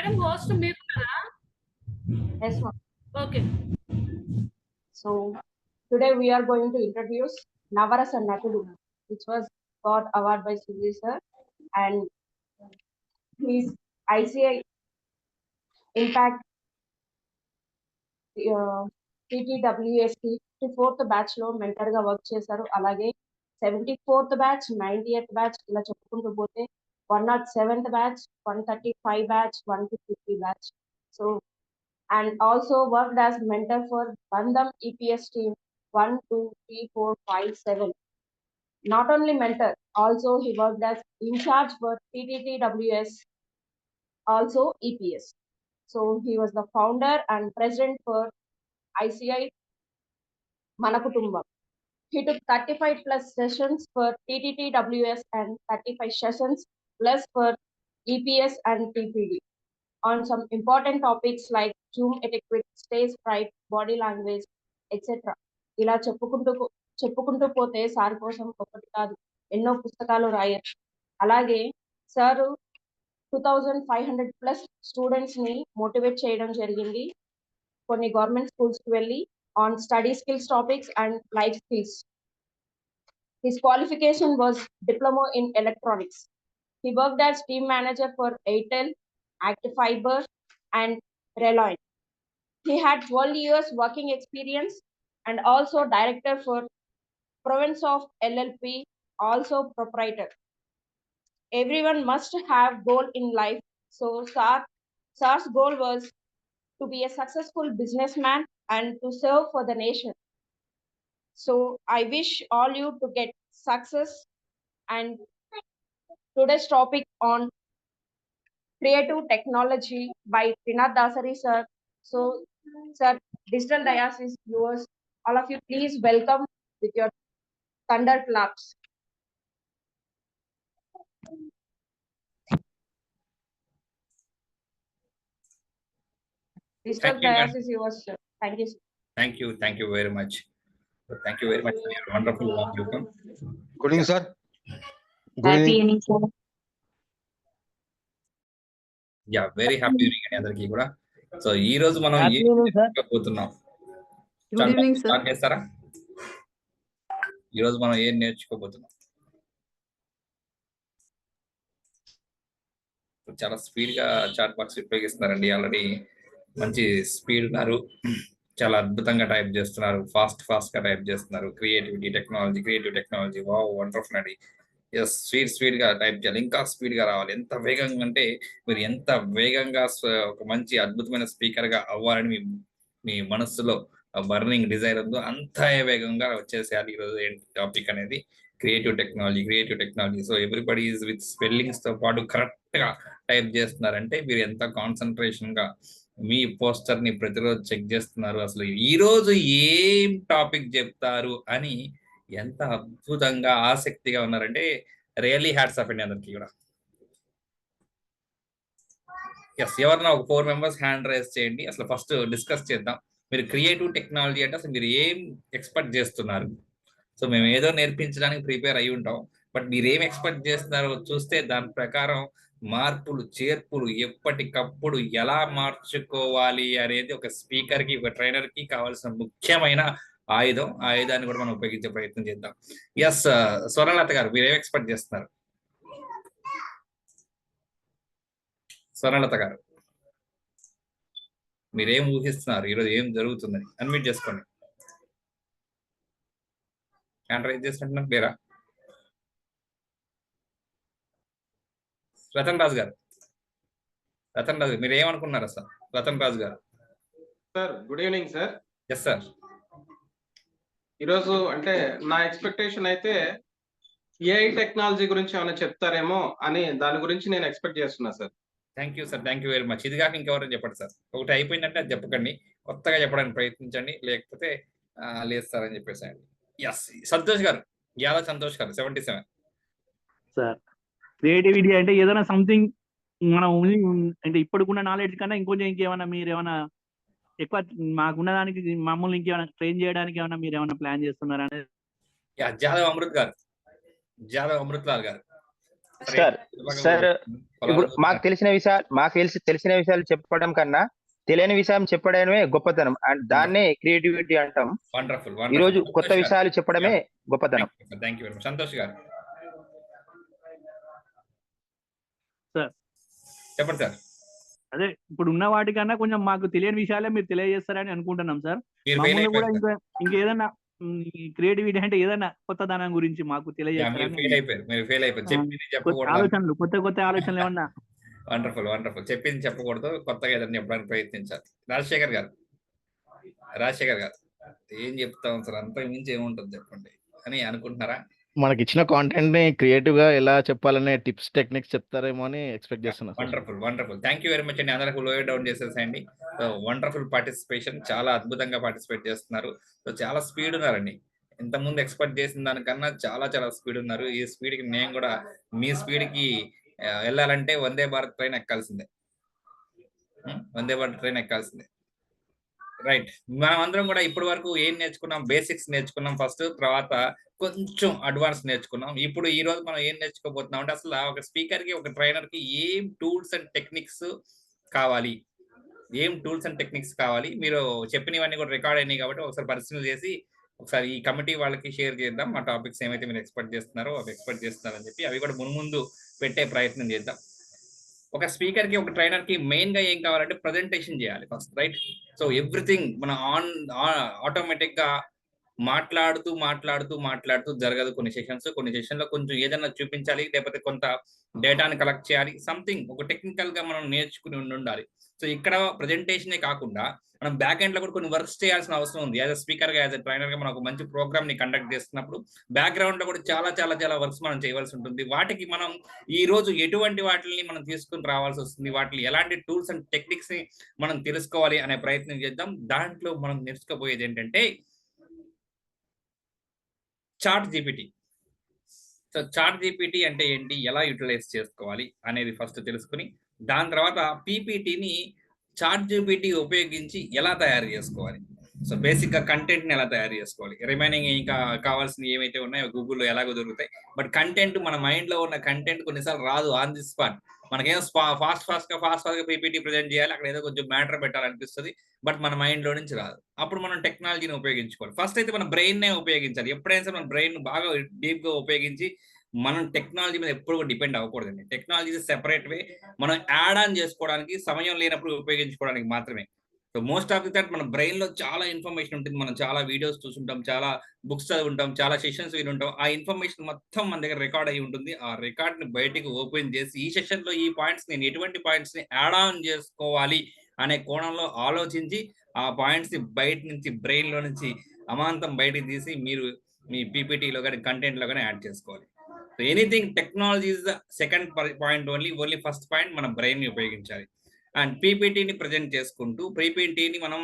Madam host మీరు కదా? Yes, ma'am. Okay. So today we are going to introduce Navarasa Natudu, which was got award by Sujit sir, and his ICI Impact TTWST 54th batch లో mentor గా work చేశారు. అలాగే 74th batch, 90th batch ఇలా చెప్పుకుంటూ పోతే 107th batch, 135 batch, 153 batch. So and also worked as mentor for Bandham EPS team 1, 2, 3, 4, 5, 7. Not only mentor, also he worked as in charge for TTTWS, also EPS. So he was the founder and president for ICI Manakutumbam. He took 35 plus sessions for TTTWS and 35 sessions plus for EPS and TPD on some important topics like Zoom etiquette, stage fright, body language, etc. ఇలా చెప్పుకుంటూ పోతే sir కోసం ఒకటి కాదు ఎన్నో పుస్తకాలు రాయొచ్చు. అలాగే సార్ 2500 ప్లస్ స్టూడెంట్స్ ని మోటివేట్ చేయడం జరిగింది కొన్ని గవర్నమెంట్ స్కూల్స్ కి వెళ్ళి on study skills topics and life skills. His qualification was diploma in electronics. He worked as team manager for Airtel, Active Fiber, and Reliance. He had 12 years working experience and also director for Provinsoft LLP, also proprietor. Everyone must have goal in life. So SAR's goal was to be a successful businessman and to serve for the nation. So I wish all you to get success. And today's topic on creative technology by Trinath Dasari sir. So sir, digital dias is yours. All of you please welcome with your thunder claps. Digital dias is yours, sir. Thank you, sir. Thank you very much. Thank you very much for your wonderful warm welcome. Good evening, sir. Happy evening, sir. Yeah, very happy evening అందరికి కూడా. So ఈ రోజు మనం Happy evening, sir. నేర్చుకోబోతున్నాం. Good evening, sir. Start చేస్తారా? ఈ రోజు మనం ఏం నేర్చుకోబోతున్నాం? చాలా స్పీడ్ గా చాట్ బాక్స్ ఉపయోగిస్తున్నారండి. ఆల్రెడీ మంచి స్పీడ్ ఉన్నారు, చాలా అద్భుతంగా టైప్ చేస్తున్నారు, ఫాస్ట్ గా టైప్ చేస్తున్నారు. క్రియేటివ్ టెక్నాలజీ వావ్ వండర్ఫుల్ అండి. ఎస్, స్పీడ్ గా టైప్ చేయాలి, ఇంకా స్పీడ్ గా రావాలి. ఎంత వేగంగా అంటే మీరు ఎంత వేగంగా ఒక మంచి అద్భుతమైన స్పీకర్ గా అవ్వాలని మీ మనస్సులో బర్నింగ్ డిజైర్ ఉందో అంత వేగంగా వచ్చేసేయాలి. ఈరోజు ఏంటి టాపిక్ అనేది creative technology. So everybody is with spellings తో పాటు కరెక్ట్ గా టైప్ చేస్తున్నారంటే మీరు ఎంత కాన్సన్ట్రేషన్ గా మీ పోస్టర్ ని ప్రతిరోజు చెక్ చేస్తున్నారు. అసలు ఈ రోజు ఏం టాపిక్ చెప్తారు అని ఎంత అద్భుతంగా ఆసక్తిగా ఉన్నారంటే రియల్లీ హ్యాట్స్ ఆఫ్ అండి అందరికి కూడా. ఎస్, ఎవరన్నా ఒక 4 మెంబర్స్ హ్యాండ్ రైజ్ చేయండి. అసలు ఫస్ట్ డిస్కస్ చేద్దాం. మీరు క్రియేటివ్ టెక్నాలజీ అంటే అసలు మీరు ఏం ఎక్స్పెక్ట్ చేస్తున్నారు? సో మేము ఏదో నేర్పించడానికి ప్రిపేర్ అయి ఉంటాం, బట్ మీరు ఏం ఎక్స్పెక్ట్ చేస్తున్నారో చూస్తే దాని ప్రకారం మార్పులు చేర్పులు ఎప్పటికప్పుడు ఎలా మార్చుకోవాలి అనేది ఒక స్పీకర్ కి ఒక ట్రైనర్ కి కావాల్సిన ముఖ్యమైన ఆయుధం. ఆ ఆయుధాన్ని కూడా మనం ఉపయోగించే ప్రయత్నం చేద్దాం. ఎస్, స్వర్ణలత గారు మీరు ఏం ఎక్స్పెక్ట్ చేస్తున్నారు? స్వర్ణలత గారు మీరేం ఊహిస్తున్నారు? ఈరోజు ఏం జరుగుతుందని అన్మ్యూట్ చేసుకోండి. హ్యాండ్ రైజ్ చేసినట్టున్నారు లేరా? రతన్ రాజు గారు మీరు ఏమనుకున్నారు అసలు? రతన్ రాజు గారు sir, good evening sir. Yes sir. ఈరోజు అంటే నా ఎక్స్పెక్టేషన్ అయితే ఏఐ టెక్నాలజీ గురించి ఏమైనా చెప్తారేమో అని దాని గురించి నేను ఎక్స్పెక్ట్ చేస్తున్నా sir. Thank you sir, thank you very much. ఇది కాక ఇంకెవరైనా చెప్పండి సార్. ఒకటి అయిపోయిందంటే అది చెప్పకండి, కొత్తగా చెప్పడానికి ప్రయత్నించండి, లేకపోతే లేదు సార్ అని చెప్పేసాయండి. ఎస్, సంతోష్ గారు, యాదవ్ సంతోష్ గారు 77. సార్, క్రియేటివిటీ అంటే ఏదైనా సంథింగ్ మనం అంటే ఇప్పటికున్న నాలెడ్జ్ కన్నా ఇంకొంచెం ఇంకేమైనా మీరు ఏమైనా ఎక్కువ మాకున్న దానికి మమ్మల్ని ఇంకేమైనా ట్రైన్ చేయడానికి ఏమైనా మీరు ఏమైనా ప్లాన్ చేస్తున్నారా అనేది. జాదవ్ అమృత్ లాల్ గారు సార్ ఇప్పుడు మాకు తెలిసిన విషయాలు చెప్పడం కన్నా తెలియని విషయం చెప్పడమే గొప్పతనం, అండ్ దాన్నే క్రియేటివిటీ అంటాం. వండర్ఫుల్ ఈ రోజు కొత్త విషయాలు చెప్పడమే గొప్పతనం. Thank you very much. Santosh గారు సార్ చెప్పండి సార్. అదే ఇప్పుడు ఉన్న వాటికన్నా కొంచెం మాకు తెలియని విషయాలే మీరు తెలియజేస్తారని అనుకుంటున్నాం సార్. మీరు fail మమ్మల్ని కూడా అయిపోయారు ఇంకేదన్నా క్రియేటివిటీ అంటే ఏదైనా కొత్తదనం గురించి మాకు మీరు తెలియజేస్తారని ఫెయిల్ అయిపోయారు చెప్పింది చెప్పకూడదు. ఆలోచనలు కొత్త ఆలోచనలు ఏమన్నా. వండర్ఫుల్ చెప్పింది చెప్పకూడదు, కొత్తగా ఏదైనా చెప్పడానికి ప్రయత్నించాలి. రాజశేఖర్ గారు ఏం చెప్తాం సార్, అంతకు మించి ఏముంటుంది చెప్పండి అని అనుకుంటున్నారా? మనకి ఇచ్చిన కాంటెంట్ ని క్రియేటివ్ గా ఎలా చెప్పాలనే టిప్స్ టెక్నిక్స్ చెప్తారేమో అని ఎక్స్పెక్ట్ చేస్తున్నాను. Wonderful thank you very much అండి. అందరికి లోయర్ డౌన్ చేసేసేయండి. వండర్ఫుల్ పార్టిసిపేషన్, చాలా అద్భుతంగా పార్టిసిపేట్ చేస్తున్నారు. సో చాలా స్పీడ్ ఉన్నారండి, ఇంతకుముందు ఎక్స్పెక్ట్ చేసిన దానికన్నా చాలా స్పీడ్ ఉన్నారు. ఈ స్పీడ్ కి నేను కూడా మీ స్పీడ్ కి వెళ్ళాలంటే వందే భారత్ ట్రైన్ ఎక్కాల్సిందే. రైట్. మనం అందరం కూడా ఇప్పటి వరకు ఏం నేర్చుకున్నాం? బేసిక్స్ నేర్చుకున్నాం ఫస్ట్, తర్వాత కొంచెం అడ్వాన్స్ నేర్చుకున్నాం. ఇప్పుడు ఈ రోజు మనం ఏం నేర్చుకోబోతున్నాం అంటే అసలు ఒక స్పీకర్ కి ఒక ట్రైనర్ కి ఏం టూల్స్ అండ్ టెక్నిక్స్ కావాలి, మీరు చెప్పినవన్నీ కూడా రికార్డ్ అయినాయి కాబట్టి ఒకసారి పరిశీలన చేసి ఒకసారి ఈ కమిటీ వాళ్ళకి షేర్ చేద్దాం. మా టాపిక్స్ ఏమైతే మీరు ఎక్స్పెక్ట్ చేస్తున్నారో అవి ఎక్స్పెక్ట్ చేస్తున్నారని చెప్పి అవి కూడా ముందు పెట్టే ప్రయత్నం చేద్దాం. ఒక స్పీకర్ కి ఒక ట్రైనర్ కి మెయిన్ గా ఏం కావాలంటే ప్రజెంటేషన్ చేయాలి ఫస్ట్, రైట్? సో ఎవ్రీథింగ్ మన ఆటోమేటిక్ గా మాట్లాడుతూ జరగదు. కొన్ని సెషన్స్ లో కొంచెం ఏదైనా చూపించాలి, లేకపోతే కొంత డేటాని కలెక్ట్ చేయాలి, సంథింగ్ ఒక టెక్నికల్ గా మనం నేర్చుకుని ఉండాలి. సో ఇక్కడ ప్రజెంటేషనే కాకుండా మనం బ్యాక్ ఎండ్ లో కూడా కొన్ని వర్క్స్ చేయాల్సిన అవసరం ఉంది. యాజ్ అ స్పీకర్ గా, యాజ్ అ ట్రైనర్ గా మనం ఒక మంచి ప్రోగ్రామ్ ని కండక్ట్ చేస్తున్నప్పుడు బ్యాక్గ్రౌండ్ లో కూడా చాలా వర్క్స్ మనం చేయవలసి ఉంటుంది. వాటికి మనం ఈ రోజు ఎటువంటి వాటిని మనం తీసుకుని రావాల్సి వస్తుంది, వాటిని ఎలాంటి టూల్స్ అండ్ టెక్నిక్స్ ని మనం తెలుసుకోవాలి అనే ప్రయత్నం చేద్దాం. దాంట్లో మనం నేర్చుకోబోయేది ఏంటంటే chat GPT. So chat GPT అంటే ఏంటి, ఎలా యూటిలైజ్ చేసుకోవాలి అనేది ఫస్ట్ తెలుసుకుని, దాని తర్వాత పీపీటీని చాట్ జీపీటీ ఉపయోగించి ఎలా తయారు చేసుకోవాలి, సో బేసిక్ గా కంటెంట్ ని ఎలా తయారు చేసుకోవాలి, రిమైనింగ్ ఇంకా కావాల్సినవి ఏమైతే ఉన్నాయో గూగుల్లో ఎలాగో దొరుకుతాయి. బట్ కంటెంట్ మన మైండ్ లో ఉన్న కంటెంట్ కొన్నిసార్లు రాదు ఆన్ ది స్పాట్. మనకేమో ఫాస్ట్ గా పీపీటీ ప్రజెంట్ చేయాలి, అక్కడ ఏదో కొంచెం మ్యాటర్ పెట్టాలనిపిస్తుంది, బట్ మన మైండ్ లో నుంచి రాదు. అప్పుడు మనం టెక్నాలజీని ఉపయోగించుకోవాలి. ఫస్ట్ అయితే మన బ్రెయిన్ నే ఉపయోగించాలి. ఎప్పుడైనా సరే మన బ్రెయిన్ బాగా డీప్ గా ఉపయోగించి మనం టెక్నాలజీ మీద ఎప్పుడు డిపెండ్ అవ్వకూడదండి. టెక్నాలజీ సెపరేట్ వే, మనం యాడ్ ఆన్ చేసుకోవడానికి, సమయం లేనప్పుడు ఉపయోగించుకోవడానికి మాత్రమే. So most of the time మన బ్రెయిన్ లో చాలా ఇన్ఫర్మేషన్ ఉంటుంది. మనం చాలా వీడియోస్ చూసుంటాం, చాలా బుక్స్ చదువుంటాం, చాలా సెషన్స్ వినుంటాం. ఆ ఇన్ఫర్మేషన్ మొత్తం మన దగ్గర రికార్డ్ అయి ఉంటుంది. ఆ రికార్డ్ ని బయటికి ఓపెన్ చేసి ఈ సెషన్ లో ఈ పాయింట్స్ నేను ఎటువంటి పాయింట్స్ ని యాడ్ ఆన్ చేసుకోవాలి అనే కోణంలో ఆలోచించి ఆ పాయింట్స్ ని బయట నుంచి బ్రెయిన్ లో నుంచి అమాంతం బయటికి తీసి మీరు మీ పీపీటీలో కానీ కంటెంట్ లో కానీ యాడ్ చేసుకోవాలి. So anything technology is the second point, only first point మన బ్రెయిన్ ని ఉపయోగించాలి. అండ్ పీపీటీని ప్రజెంట్ చేసుకుంటూ, పీపీటీని మనం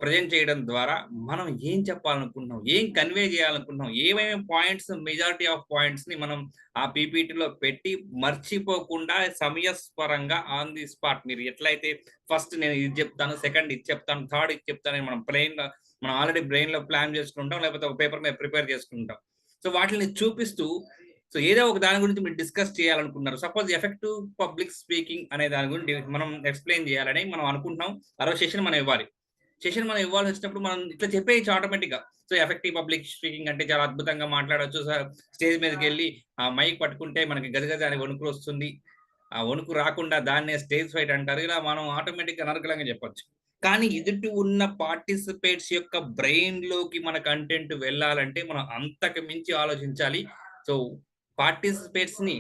ప్రజెంట్ చేయడం ద్వారా మనం ఏం చెప్పాలనుకుంటున్నాం, ఏం కన్వే చేయాలనుకుంటున్నాం, ఏమేమి పాయింట్స్, మెజారిటీ ఆఫ్ పాయింట్స్ ని మనం ఆ పీపీటీలో పెట్టి మర్చిపోకుండా సమయస్పరంగా ఆన్ ది స్పాట్, మీరు ఎట్లయితే ఫస్ట్ నేను ఇది చెప్తాను, సెకండ్ ఇది చెప్తాను, థర్డ్ ఇది చెప్తాను మనం ఆల్రెడీ బ్రెయిన్ లో ప్లాన్ చేసుకుంటాం, లేకపోతే ఒక పేపర్ మీద ప్రిపేర్ చేసుకుంటాం. సో వాటిని చూపిస్తూ, సో ఏదో ఒక దాని గురించి మీరు డిస్కస్ చేయాలనుకున్నారు. సపోజ్ ఎఫెక్టివ్ పబ్లిక్ స్పీకింగ్ అనే దాని గురించి మనం ఎక్స్ప్లెయిన్ చేయాలని మనం అనుకుంటున్నాం. అరవై సెషన్ మనం ఇవ్వాలి. వచ్చినప్పుడు మనం ఇట్లా చెప్పేయచ్చు ఆటోమేటిక్ గా. సో ఎఫెక్టివ్ పబ్లిక్ స్పీకింగ్ అంటే చాలా అద్భుతంగా మాట్లాడవచ్చు. స్టేజ్ మీదకి వెళ్ళి ఆ మైక్ పట్టుకుంటే మనకి గజగజ అని వణుకు వస్తుంది. ఆ వణుకు రాకుండా దాన్నే స్టేజ్ ఫైట్ అంటారు. ఇలా మనం ఆటోమేటిక్ గా నరకలంగా చెప్పొచ్చు. కానీ ఎదుటి ఉన్న పార్టిసిపేట్స్ యొక్క బ్రెయిన్ లోకి మన కంటెంట్ వెళ్ళాలంటే మనం అంతకు మించి ఆలోచించాలి. సో పార్టిసిపేట్స్ ని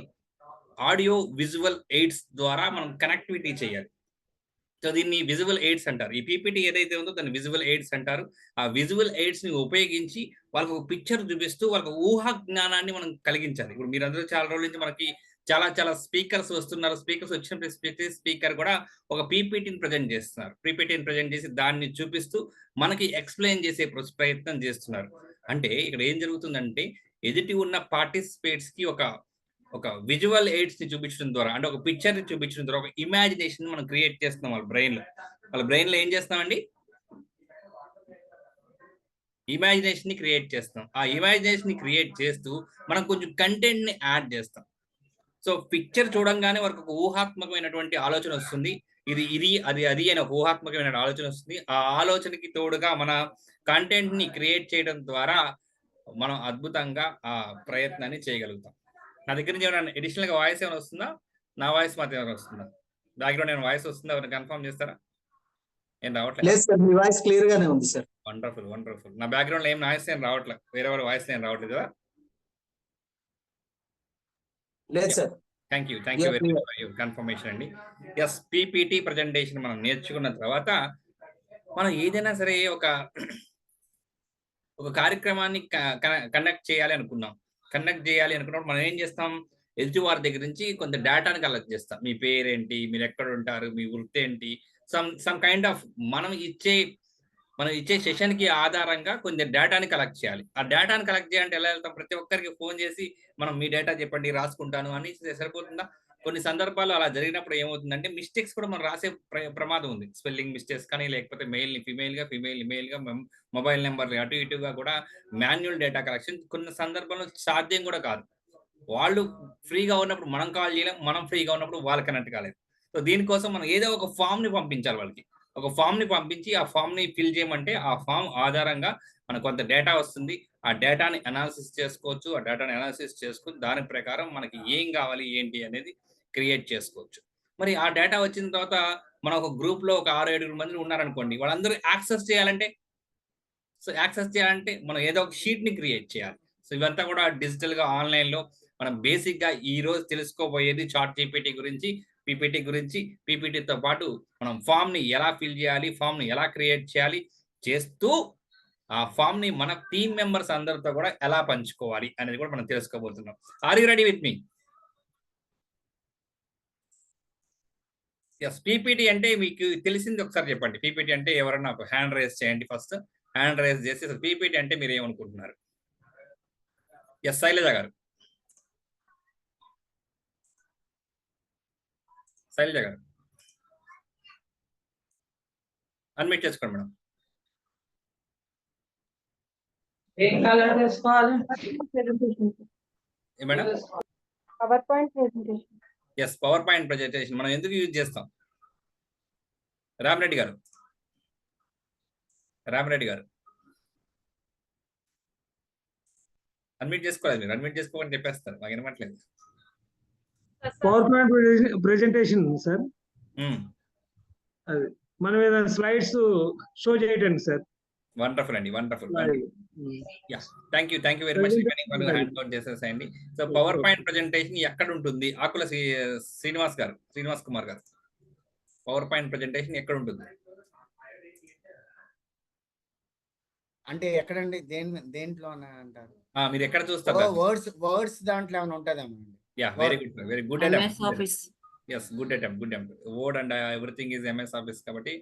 ఆడియో విజువల్ ఎయిడ్స్ ద్వారా మనం కనెక్టివిటీ చేయాలి. సో దీన్ని విజువల్ ఎయిడ్స్ అంటారు. ఈ పీపీటీ ఏదైతే ఉందో దాన్ని విజువల్ ఎయిడ్స్ అంటారు. ఆ విజువల్ ఎయిడ్స్ ని ఉపయోగించి వాళ్ళకి ఒక పిక్చర్ చూపిస్తూ వాళ్ళకి ఊహా జ్ఞానాన్ని మనం కలిగించాలి. ఇప్పుడు మీరు అందరూ చాలా రోజుల నుంచి మనకి చాలా స్పీకర్స్ వస్తున్నారు. స్పీకర్స్ వచ్చినప్పుడు ప్రతి స్పీకర్ కూడా ఒక పీపీటీని ప్రజెంట్ చేస్తున్నారు. పీపీటీని ప్రజెంట్ చేసి దాన్ని చూపిస్తూ మనకి ఎక్స్ప్లెయిన్ చేసే ప్రయత్నం చేస్తున్నారు. అంటే ఇక్కడ ఏం జరుగుతుందంటే ఎదుటి ఉన్న పార్టిసిపేట్స్ కి ఒక విజువల్ ఎయిడ్స్ ని చూపించడం ద్వారా, అంటే ఒక పిక్చర్ ని చూపించడం ద్వారా ఒక ఇమాజినేషన్ మనం క్రియేట్ చేస్తున్నాం వాళ్ళ బ్రెయిన్ లో ఏం చేస్తామండి, ఇమాజినేషన్ ని క్రియేట్ చేస్తాం. ఆ ఇమాజినేషన్ ని క్రియేట్ చేస్తూ మనం కొంచెం కంటెంట్ ని యాడ్ చేస్తాం. సో పిక్చర్ చూడంగానే వారికి ఒక ఊహాత్మకమైనటువంటి ఆలోచన వస్తుంది. ఇది అది అని ఒక ఊహాత్మకమైన ఆలోచన వస్తుంది. ఆ ఆలోచనకి తోడుగా మన కంటెంట్ ని క్రియేట్ చేయడం ద్వారా మనం అద్భుతంగా ఆ ప్రయత్నాన్ని చేయగలుగుతాం. నా దగ్గర నుంచి ఏమైనా అడిషనల్ గా వాయిస్ ఏమైనా వస్తుందా? నా వాయిస్ మాత్రం ఏమైనా వస్తుందా? బ్యాక్గ్రౌండ్ ఏమైనా వాయిస్ వస్తుందా? ఎవరైనా కన్ఫర్మ్ చేస్తారా? ఏం రావట్లేదు. లేదు సార్, మీ వాయిస్ క్లియర్ గానే ఉంది సార్. వండర్ఫుల్. నా బ్యాక్గ్రౌండ్ లో ఏం నాయిస్ ఏం రావట్లేదు, వేరే వాళ్ళ వాయిస్ ఏం రావట్లేదు కదా? లేదు sir. Thank you very much for your confirmation అండి. ఎస్, పీపీటీ ప్రజెంటేషన్ మనం నేర్చుకున్న తర్వాత మనం ఏదైనా సరే ఒక కార్యక్రమాన్ని కండక్ట్ చేయాలి అనుకున్నప్పుడు మనం ఏం చేస్తాం? ఎదుటి వారి దగ్గర నుంచి కొంత డేటాని కలెక్ట్ చేస్తాం. మీ పేరేంటి, మీరు ఎక్కడ ఉంటారు, మీ వృత్తి ఏంటి, సమ్ కైండ్ ఆఫ్ మనం ఇచ్చే సెషన్ కి ఆధారంగా కొంచెం డేటాని కలెక్ట్ చేయాలి. ఆ డేటాని కలెక్ట్ చేయాలంటే ఎలా వెళ్తాం? ప్రతి ఒక్కరికి ఫోన్ చేసి మనం మీ డేటా చెప్పండి రాసుకుంటాను అని సరిపోతుందా? కొన్ని సందర్భాల్లో అలా జరిగినప్పుడు ఏమవుతుందంటే మిస్టేక్స్ కూడా మనం రాసే ప్రమాదం ఉంది. స్పెల్లింగ్ మిస్టేక్స్ కానీ, లేకపోతే మెయిల్ ని ఫిమేల్ గా, ఫిమేల్ ఇమెయిల్ గా, మొబైల్ నెంబర్ అటు ఇటుగా కూడా మాన్యువల్ డేటా కలెక్షన్ కొన్ని సందర్భాల్లో సాధ్యం కూడా కాదు. వాళ్ళు ఫ్రీగా ఉన్నప్పుడు మనం కాల్ చేయలేం, మనం ఫ్రీగా ఉన్నప్పుడు వాళ్ళు కనెక్ట్ కాలేదు. సో దీనికోసం మనం ఏదో ఒక ఫామ్ ని పంపించాలి వాళ్ళకి. ఒక ఫామ్ ని పంపించి ఆ ఫామ్ ని ఫిల్ చేయమంటే ఆ ఫామ్ ఆధారంగా మనకు కొంత డేటా వస్తుంది. ఆ డేటాని అనాలిసిస్ చేసుకోవచ్చు. ఆ డేటాని అనాలిసిస్ చేసుకుని దాని ప్రకారం మనకి ఏం కావాలి ఏంటి అనేది క్రియేట్ చేసుకోవచ్చు. మరి ఆ డేటా వచ్చిన తర్వాత మనం ఒక గ్రూప్ లో ఒక 6-7 మంది ఉన్నారనుకోండి, వాళ్ళందరూ యాక్సెస్ చేయాలంటే మనం ఏదో ఒక షీట్ ని క్రియేట్ చేయాలి. సో ఇవంతా కూడా డిజిటల్ గా ఆన్లైన్ లో మనం బేసిక్ గా ఈ రోజు తెలుసుకోబోయేది చాట్ జీపీటీ గురించి, పీపీటీ గురించి. పీపీటీతో పాటు మనం ఫామ్ ని ఎలా ఫిల్ చేయాలి, ఫామ్ ని ఎలా క్రియేట్ చేయాలి, చేస్తూ ఆ ఫామ్ ని మన టీమ్ మెంబర్స్ అందరితో కూడా ఎలా పంచుకోవాలి అనేది కూడా మనం తెలుసుకోబోతున్నాం. Are you ready with me? Yes, PPT అంటే మీకు తెలిసింది ఒకసారి చెప్పండి. పీపీటీ అంటే ఎవరన్నా ఒక హ్యాండ్ రైజ్ చేయండి. ఫస్ట్ హ్యాండ్ రైజ్ చేసి అసలు పీపీటీ అంటే మీరు ఏమనుకుంటున్నారు? ఎస్, శైలజ గారు. అన్మ్యూట్ చేసుకోండి madam. Madam, power point presentation. Yes, power point presentation మనం ఎందుకు యూజ్ చేస్తాం? రామరెడ్డి గారు అన్మ్యూట్ చేసుకోవాలి. మీరు అన్మ్యూట్ చేసుకోమని చెప్పేస్తారు, మాకు వినట్లేదు. పవర్ పాయింట్ ప్రెజెంటేషన్ సార్, అది మనం ఏదైనా స్లైడ్స్ షో చేయటండి సార్. వండర్ఫుల్ అండి, wonderful. Thank you very much. Hand out చేసేసాయండి. సో పవర్ పాయింట్ ప్రెజెంటేషన్ ఎక్కడ ఉంటుంది? ఆకుల శ్రీనివాస్ కుమార్ గారు, పవర్ పాయింట్ ప్రెజెంటేషన్ ఎక్కడ ఉంటుంది? అంటే ఎక్కడండి, దేంట్లో అంటారు? మీరు ఎక్కడ చూస్తారు? వర్డ్స్ దాంట్లో ఏమైనా ఉంటుందేమో. Very good attempt. Yes, good attempt. Word and everything is MS office కాబట్టి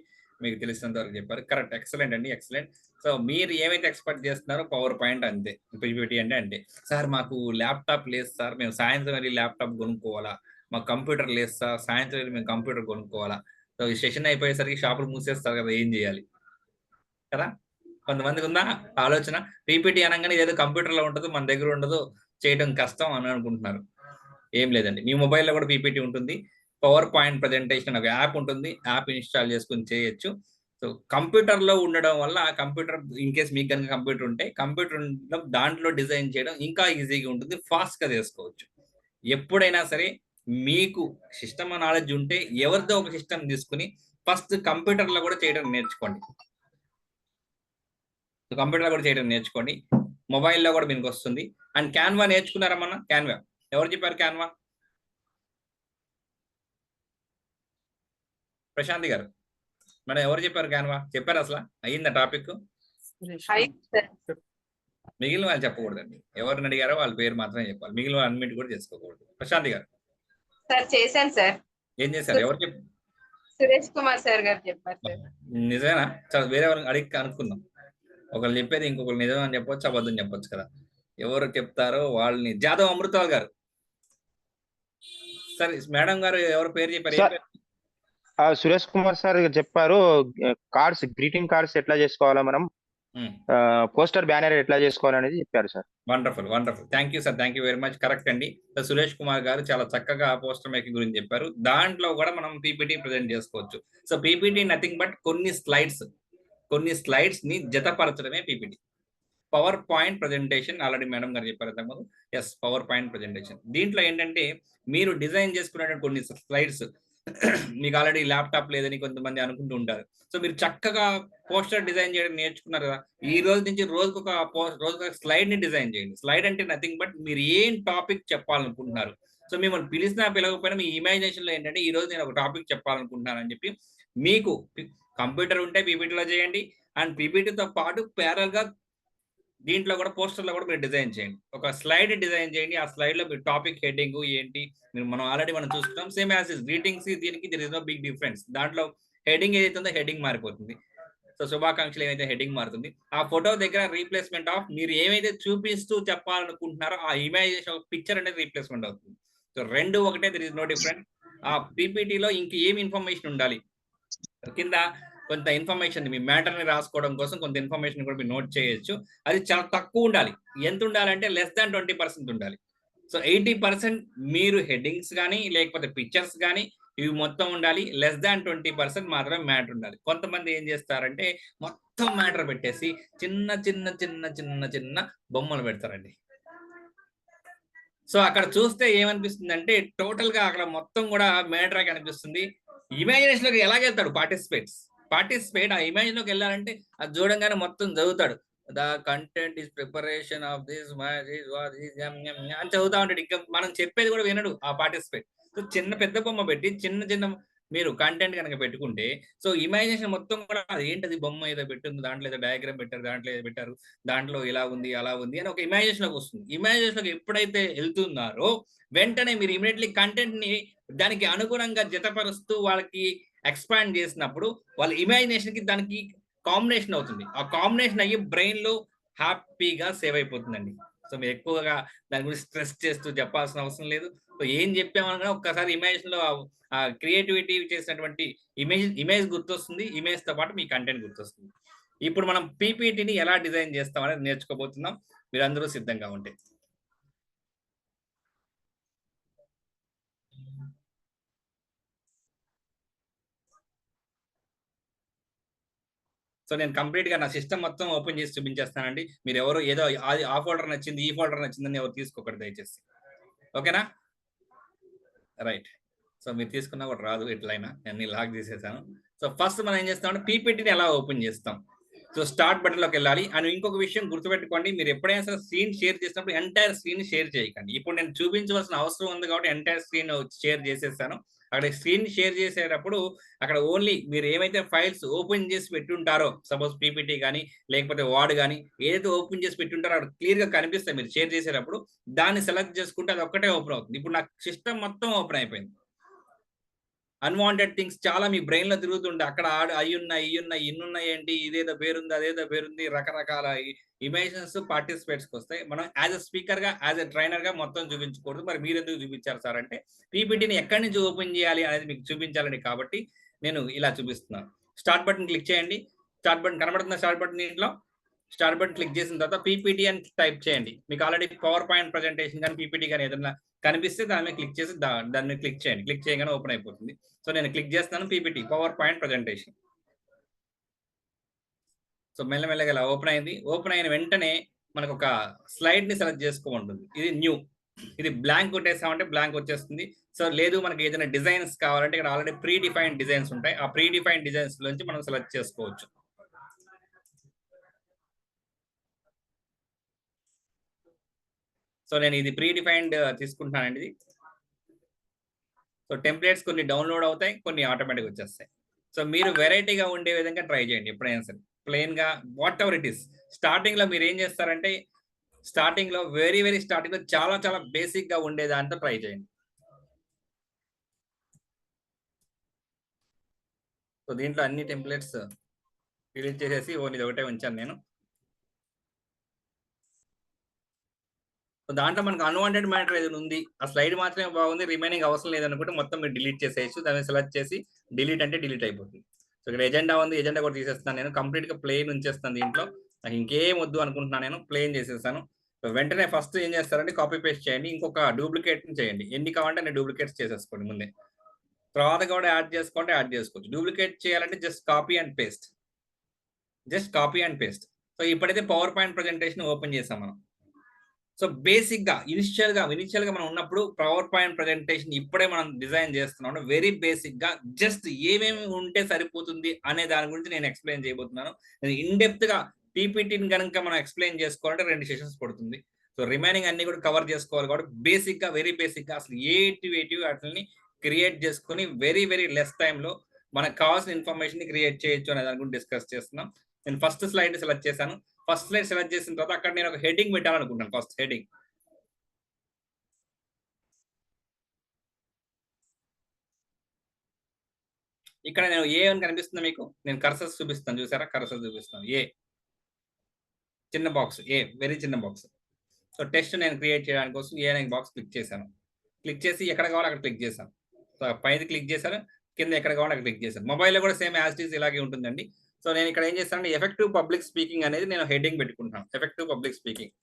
మీకు తెలిసినంత వరకు చెప్పారు. కరెక్ట్, ఎక్సలెంట్ అండి, ఎక్సలెంట్. సో మీరు ఏమైతే ఎక్స్పెక్ట్ చేస్తున్నారో పవర్ పాయింట్ అంతే. పీపీటీ అంటే సార్ మాకు ల్యాప్టాప్ లేదు సార్, మేము సాయంత్రం వెళ్ళి ల్యాప్టాప్ కొనుక్కోవాలా, మాకు కంప్యూటర్ లేదు సార్, సాయంత్రం వెళ్ళి మేము కంప్యూటర్ కొనుక్కోవాలా. సో ఈ సెషన్ అయిపోయేసరికి షాపులు మూసేస్తారు కదా, ఏం చేయాలి కదా? కొంతమందికి ఉందా ఆలోచన? పీపీటీ అనగానే ఏదో కంప్యూటర్ లో ఉంటుందో మన దగ్గర ఉండదు, చేయడం కష్టం అని అనుకుంటున్నారు. ఏం లేదండి, మీ మొబైల్లో కూడా పీపీటీ ఉంటుంది. పవర్ పాయింట్ ప్రెజెంటేషన్ ఒక యాప్ ఉంటుంది, యాప్ ఇన్స్టాల్ చేసుకుని చేయొచ్చు. సో కంప్యూటర్ లో ఉండడం వల్ల కంప్యూటర్, ఇన్ కేస్ మీకు కనుక కంప్యూటర్ ఉంటే కంప్యూటర్ దాంట్లో డిజైన్ చేయడం ఇంకా ఈజీగా ఉంటుంది, ఫాస్ట్ గా చేసుకోవచ్చు. ఎప్పుడైనా సరే మీకు సిస్టమ్ నాలెడ్జ్ ఉంటే ఎవరిదో ఒక సిస్టమ్ తీసుకుని ఫస్ట్ కంప్యూటర్ లో కూడా చేయడం నేర్చుకోండి. మొబైల్లో కూడా మీకు వస్తుంది. అండ్ క్యాన్వా నేర్చుకున్నారా? మన క్యాన్వా ఎవరు చెప్పారు? క్యాన్వా ప్రశాంతి గారు మేడం ఎవరు చెప్పారు? క్యాన్వా చెప్పారు? అసలు అయ్యిందా టాపిక్? మిగిలిన వాళ్ళు చెప్పకూడదండి. ఎవరిని అడిగారో వాళ్ళ పేరు మాత్రమే చెప్పాలి, మిగిలిన వాళ్ళు అన్మిట్ కూడా చేసుకోకూడదు. ప్రశాంతి గారు. సార్ చేశాను సార్. ఏం చేశారు? ఎవరు చెప్పారు? సురేష్ కుమార్ సార్ గారు చెప్పారు సార్. నిజమేనా? చాలా వేరే వాళ్ళని అడిగి అనుకుందాం. ఒకళ్ళు చెప్పేది ఇంకొకరు నిజం అని చెప్పొచ్చు, అబద్ధం చెప్పొచ్చు కదా. ఎవరు చెప్తారో వాళ్ళని. జాదవ్ అమృతాల్ గారు. సరే మేడం గారు ఎవరు పేరు చెప్పారు? సురేష్ కుమార్ సార్ చెప్పారు. కార్డ్స్, గ్రీటింగ్ కార్డ్స్ ఎట్లా చేసుకోవాలా మనం పోస్టర్ బ్యానర్ ఎట్లా చేసుకోవాలనేది చెప్పారు sir. Wonderful wonderful. Thank you sir, thank you very much. Correct అండి. సురేష్ కుమార్ గారు చాలా చక్కగా పోస్టర్ మేకింగ్ గురించి చెప్పారు. దాంట్లో కూడా మనం పీపీటీ ప్రజెంట్ చేసుకోవచ్చు. సో పీపీటీ నథింగ్ బట్ కొన్ని స్లైడ్స్ ని జతపరచడమే PPT. Power point presentation already madam గారు చెప్పారు ఇంతకుముందు. Yes, power point presentation. దీంట్లో ఏంటంటే మీరు డిజైన్ చేసుకున్నటువంటి కొన్ని స్లైడ్స్ మీకు ఆల్రెడీ ల్యాప్టాప్ లేదని కొంతమంది అనుకుంటూ ఉంటారు. సో మీరు చక్కగా పోస్టర్ డిజైన్ చేయడం నేర్చుకున్నారు కదా, ఈ రోజు నుంచి రోజుకొక స్లైడ్ ని డిజైన్ చేయండి. స్లైడ్ అంటే నథింగ్ బట్ మీరు ఏం టాపిక్ చెప్పాలనుకుంటున్నారు. సో మిమ్మల్ని పిలిచినా పిలవకపోయినా మీ ఇమాజినేషన్ లో ఏంటంటే ఈ రోజు నేను ఒక టాపిక్ చెప్పాలనుకుంటున్నాను అని చెప్పి, మీకు కంప్యూటర్ ఉంటే పీపీటీలో చేయండి. అండ్ పీపీటీతో పాటు ప్యారల్ గా దీంట్లో కూడా పోస్టర్లో కూడా మీరు డిజైన్ చేయండి. ఒక స్లైడ్ డిజైన్ చేయండి. ఆ స్లైడ్ లో మీరు టాపిక్ హెడ్డింగ్ ఏంటి మనం ఆల్రెడీ చూస్తున్నాం. సేమ్ యాజ్ ఇస్ గ్రీటింగ్స్, దీనికి there is no big difference. దాంట్లో హెడ్డింగ్ ఏదైతే ఉందో హెడ్డింగ్ మారిపోతుంది. సో శుభాకాంక్షలు ఏమైతే హెడ్డింగ్ మారుతుంది. ఆ ఫోటో దగ్గర రీప్లేస్మెంట్ ఆఫ్ మీరు ఏమైతే చూపిస్తూ చెప్పాలనుకుంటున్నారో ఆ ఇమేజ్ పిక్చర్ అనేది రీప్లేస్మెంట్ అవుతుంది. సో రెండు ఒకటే, దర్ ఇస్ నో డిఫరెంట్. ఆ పీపీటీలో ఇంక ఏమి ఇన్ఫర్మేషన్ ఉండాలి, కింద కొంత ఇన్ఫర్మేషన్ మీ మ్యాటర్ ని రాసుకోవడం కోసం కొంత ఇన్ఫర్మేషన్ కూడా మీరు నోట్ చేయొచ్చు. అది చాలా తక్కువ ఉండాలి. ఎంత ఉండాలంటే లెస్ దాన్ 20% ఉండాలి. సో 80% మీరు హెడ్డింగ్స్ కానీ లేకపోతే పిక్చర్స్ కానీ ఇవి మొత్తం ఉండాలి. లెస్ దాన్ 20% మాత్రమే మ్యాటర్ ఉండాలి. కొంతమంది ఏం చేస్తారంటే మొత్తం మ్యాటర్ పెట్టేసి చిన్న చిన్న చిన్న చిన్న చిన్న బొమ్మలు పెడతారండి. సో అక్కడ చూస్తే ఏమనిపిస్తుంది అంటే టోటల్ గా అక్కడ మొత్తం కూడా మ్యాటర్ కనిపిస్తుంది. ఇమాజినేషన్ లోకి ఎలాగెళ్తాడు పార్టిసిపేట్ ఆ ఇమేజ్ లోకి వెళ్ళాలంటే అది చూడంగానే మొత్తం చదువుతాడు. The content is preparation of this అని చదువుతా ఉంటాడు. ఇంకా మనం చెప్పేది కూడా వినడు ఆ పార్టిసిపేట్. సో చిన్న పెద్ద బొమ్మ పెట్టి చిన్న చిన్న మీరు కంటెంట్ కనుక పెట్టుకుంటే సో ఇమాజినేషన్ మొత్తం కూడా అది ఏంటది బొమ్మ ఏదో పెట్టింది, దాంట్లో ఏదో డయాగ్రామ్ పెట్టారు, దాంట్లో ఏదో పెట్టారు, దాంట్లో ఇలా ఉంది అలా ఉంది అని ఒక ఇమాజినేషన్ లోకి వస్తుంది. ఇమాజినేషన్ లోకి ఎప్పుడైతే వెళ్తున్నారో వెంటనే మీరు ఇమీడియట్లీ కంటెంట్ ని దానికి అనుగుణంగా జతపరుస్తూ వాళ్ళకి ఎక్స్పాండ్ చేసినప్పుడు వాళ్ళ ఇమాజినేషన్ కి దానికి కాంబినేషన్ అవుతుంది. ఆ కాంబినేషన్ అయ్యి బ్రెయిన్ లో హ్యాపీగా సేవ్ అయిపోతుందండి. సో మీరు ఎక్కువగా దాని గురించి స్ట్రెస్ చేస్తూ చెప్పాల్సిన అవసరం లేదు. సో ఏం చెప్పామన్నా ఒక్కసారి ఇమేజిన్ లో ఆ క్రియేటివిటీ చేసినటువంటి ఇమేజ్ గుర్తొస్తుంది. ఇమేజ్ తో పాటు మీ కంటెంట్ గుర్తొస్తుంది. ఇప్పుడు మనం పీపీటీని ఎలా డిజైన్ చేస్తాం అనేది నేర్చుకోబోతున్నాం. మీరు అందరూ సిద్ధంగా ఉంటే సో నేను కంప్లీట్ గా నా సిస్టమ్ మొత్తం ఓపెన్ చేసి చూపించేస్తానండి. మీరు ఎవరు ఏదో ఆ ఫోల్డర్ నచ్చింది ఈ ఫోల్డర్ నచ్చిందని ఎవరు తీసుకోకూడదు దయచేసి. ఓకేనా? రైట్. సో మీరు తీసుకున్నా కూడా రాదు ఎట్లయినా, అన్ని లాక్ చేసేసాను. సో ఫస్ట్ మనం ఏం చేస్తామంటే పీపీటీని ఎలా ఓపెన్ చేస్తాం. సో స్టార్ట్ బటన్ లోకి వెళ్ళాలి. అండ్ ఇంకొక విషయం గుర్తుపెట్టుకోండి, మీరు ఎప్పుడైనా సరే స్క్రీన్ షేర్ చేసినప్పుడు ఎంటైర్ స్క్రీన్ షేర్ చేయకండి. ఇప్పుడు నేను చూపించవలసిన అవసరం ఉంది కాబట్టి ఎంటైర్ స్క్రీన్ షేర్ చేసేసాను. అక్కడ స్క్రీన్ షేర్ చేసేటప్పుడు అక్కడ ఓన్లీ మీరు ఏమైతే ఫైల్స్ ఓపెన్ చేసి పెట్టుంటారో, సపోజ్ పీపీటీ కానీ లేకపోతే వర్డ్ కానీ ఏదైతే ఓపెన్ చేసి పెట్టుంటారో అక్కడ క్లియర్ గా కనిపిస్తాయి. మీరు షేర్ చేసేటప్పుడు దాన్ని సెలెక్ట్ చేసుకుంటే అది ఒక్కటే ఓపెన్ అవుతుంది. ఇప్పుడు నాకు సిస్టమ్ మొత్తం ఓపెన్ అయిపోయింది. అన్వాంటెడ్ థింగ్స్ చాలా మీ బ్రెయిన్ లో తిరుగుతుండే అక్కడ అయ్యున్నాయి ఇయ్యున్నాయి ఇన్నున్నాయి ఏంటి, ఇదేదో పేరుంది అదేదో పేరుంది, రకరకాల ఇమేషన్స్ పార్టిసిపేట్స్కి వస్తాయి. మనం యాజ్ ఎ స్పీకర్ గా యాజ్ ఎ ట్రైనర్ గా మొత్తం చూపించకూడదు. మరి మీరు ఎందుకు చూపించారు సార్ అంటే పీపీటీని ఎక్కడి నుంచి ఓపెన్ చేయాలి అనేది మీకు చూపించాలని కాబట్టి నేను ఇలా చూపిస్తున్నాను. స్టార్ట్ బటన్ క్లిక్ చేయండి. స్టార్ట్ బటన్ కనబడుతుంది. స్టార్ట్ బటన్ దీంట్లో స్టార్ట్ బటన్ క్లిక్ చేసిన తర్వాత పీపీటీ అని టైప్ చేయండి. మీకు ఆల్రెడీ పవర్ పాయింట్ ప్రజెంటేషన్ కానీ పీపీటీ కానీ ఏదైనా కనిపిస్తే దాని మీద క్లిక్ చేసి దాన్ని క్లిక్ చేయండి. క్లిక్ చేయగానే ఓపెన్ అయిపోతుంది. సో నేను క్లిక్ చేస్తున్నాను PPT power point presentation. So మెల్లమెల్లగా ఇలా ఓపెన్ అయింది. ఓపెన్ అయిన వెంటనే మనకు ఒక స్లైడ్ ని సెలెక్ట్ చేసుకోమంటుంది. ఇది న్యూ, ఇది బ్లాంక్ కొట్టేసామంటే బ్లాంక్ వచ్చేస్తుంది. సో లేదు మనకి ఏదైనా డిజైన్స్ కావాలంటే ఇక్కడ ఆల్రెడీ ప్రీ డిఫైన్డ్ డిజైన్స్ ఉంటాయి. ఆ ప్రీ డిఫైన్డ్ డిజైన్స్ నుంచి మనం సెలెక్ట్ చేసుకోవచ్చు. సో నేను ఇది ప్రీ డిఫైన్డ్ తీసుకుంటున్నానండి. ఇది సో టెంప్లెట్స్ కొన్ని డౌన్లోడ్ అవుతాయి, కొన్ని ఆటోమేటిక్ వచ్చేస్తాయి. సో మీరు వెరైటీగా ఉండే విధంగా ట్రై చేయండి. ఎప్పుడైనా సరే ప్లెయిన్ గా what ever it is. Starting లో మీరు ఏం చేస్తారంటే స్టార్టింగ్ లో వెరీ స్టార్టింగ్ లో చాలా చాలా బేసిక్ గా ఉండే దాంతో ట్రై చేయండి. సో దీంట్లో అన్ని టెంప్లెట్స్ డిలీట్ చేసేసి ఓన్లీ ఒకటే ఉంచాను నేను. సో దాంట్లో మనకు అన్వాంటెడ్ మ్యాటర్ ఏదైనా ఉంది, ఆ స్లైడ్ మాత్రమే బాగుంది, రిమైనింగ్ అవసరం లేదనుకుంటే మొత్తం మీరు డిలీట్ చేసేయచ్చు. దాన్ని సెలెక్ట్ చేసి డిలీట్ అంటే డిలీట్ అయిపోతుంది. సో ఇక్కడ ఎజెండా ఉంది, ఎజెండా కూడా తీసేస్తాను నేను. కంప్లీట్ గా ప్లెయిన్ ఉంచేస్తాను. దీంట్లో నాకు ఇంకేం వద్దు అనుకుంటున్నాను, నేను ప్లేన్ చేసేసాను. వెంటనే ఫస్ట్ ఏం చేస్తారంటే కాపీ పేస్ట్ చేయండి, ఇంకొక డూప్లికేట్ చేయండి. ఎన్ని కావాలంటే అన్ని డూప్లికేట్స్ చేసేసుకోండి ముందే. తర్వాత కూడా యాడ్ చేసుకుంటే యాడ్ చేసుకోవచ్చు. డూప్లికేట్ చేయాలంటే just copy and paste, just copy and paste. So ఇప్పుడైతే పవర్ పాయింట్ ప్రజెంటేషన్ ఓపెన్ చేసాం మనం. సో బేసిక్ గా ఇనిషియల్ గా మనం ఉన్నప్పుడు పవర్ పాయింట్ ప్రజెంటేషన్ ఇప్పుడే మనం డిజైన్ చేస్తున్నాం. వెరీ బేసిక్ గా జస్ట్ ఏమేమి ఉంటే సరిపోతుంది అనే దాని గురించి నేను ఎక్స్ప్లెయిన్ చేయబోతున్నాను. ఇన్ డెప్త్ గా పీపీటీని కనుక మనం ఎక్స్ప్లెయిన్ చేసుకోవాలంటే 2 సెషన్స్ పడుతుంది. సో రిమైనింగ్ అన్ని కూడా కవర్ చేసుకోవాలి కాబట్టి బేసిక్ గా వెరీ బేసిక్ గా అసలు ఏటివేటివ్ వాటిని క్రియేట్ చేసుకుని వెరీ వెరీ లెస్ టైంలో మనకు కావాల్సిన ఇన్ఫర్మేషన్ ని క్రియేట్ చేయొచ్చు అనే దాని గురించి డిస్కస్ చేస్తున్నాం. నేను ఫస్ట్ స్లైడ్ సెలెక్ట్ చేశాను. ఫస్ట్ స్లైడ్ సెలెక్ట్ చేసిన తర్వాత అక్కడ నేను ఒక హెడ్డింగ్ పెట్టాలనుకుంటాను. ఫస్ట్ హెడ్డింగ్ ఇక్కడ నేను ఏ అని కనిపిస్తుంది మీకు, నేను కర్సర్స్ చూపిస్తాను, చూసారా? కర్సర్ చూపిస్తాను. ఏ చిన్న బాక్స్, ఏ వెరీ చిన్న బాక్స్. సో టెస్ట్ నేను క్రియేట్ చేయడానికి కోసం ఏ అనే బాక్స్ క్లిక్ చేశాను. క్లిక్ చేసి ఎక్కడ కావాలో అక్కడ క్లిక్ చేశాను. సో పైది క్లిక్ చేశాను, కింద ఎక్కడ కావాలో అక్కడ క్లిక్ చేశాను. మొబైల్లో కూడా సేమ్ యాజ్ ఇట్ ఈజ్ ఇలాగే ఉంటుందండి. సో నేను ఇక్కడ ఏం చేస్తానంటే ఎఫెక్టివ్ పబ్లిక్ స్పీకింగ్ అనేది నేను హెడ్డింగ్ పెట్టుకుంటాను. Effective public speaking.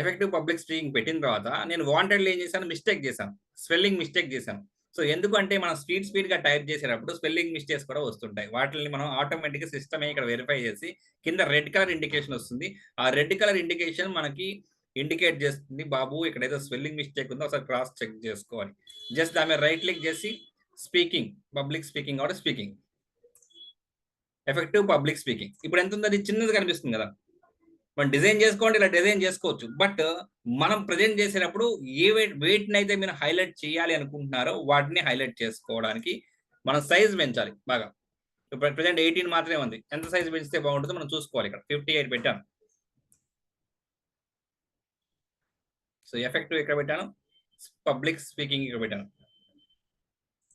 Effective public speaking పెట్టిన తర్వాత నేను వాంటెడ్లో ఏం చేశాను, మిస్టేక్ చేశాను, స్పెల్లింగ్ మిస్టేక్ చేశాను. సో ఎందుకంటే మనం స్పీడ్ గా టైప్ చేసేటప్పుడు స్పెల్లింగ్ మిస్టేక్స్ కూడా వస్తుంటాయి. వాటిని మనం ఆటోమేటిక్ గా సిస్టమ్ ఇక్కడ వెరిఫై చేసి కింద రెడ్ కలర్ ఇండికేషన్ వస్తుంది. ఆ రెడ్ కలర్ ఇండికేషన్ మనకి ఇండికేట్ చేస్తుంది, బాబు ఇక్కడ ఏదో స్పెల్లింగ్ మిస్టేక్ ఉందో ఒకసారి క్రాస్ చెక్ చేసుకోవాలి. జస్ట్ దాని మీద రైట్ క్లిక్ చేసి speaking, public speaking or speaking, effective public speaking. ఇప్పుడు ఎంత ఉంది, అది చిన్నది కనిపిస్తుంది కదా. మనం డిజైన్ చేసుకోండి, ఇలా డిజైన్ చేసుకోవచ్చు. బట్ మనం ప్రజెంట్ చేసేటప్పుడు ఏ వెయిట్ని అయితే మీరు హైలైట్ చేయాలి అనుకుంటున్నారో వాటిని హైలైట్ చేసుకోవడానికి మనం సైజ్ పెంచాలి బాగా. ఇప్పుడు ప్రజెంట్ 18 మాత్రమే ఉంది. ఎంత సైజ్ పెంచితే బాగుంటుందో మనం చూసుకోవాలి. ఇక్కడ 58 పెట్టాను. సో ఎఫెక్టివ్ ఇక్కడ పెట్టాను, పబ్లిక్ స్పీకింగ్ ఇక్కడ పెట్టాను.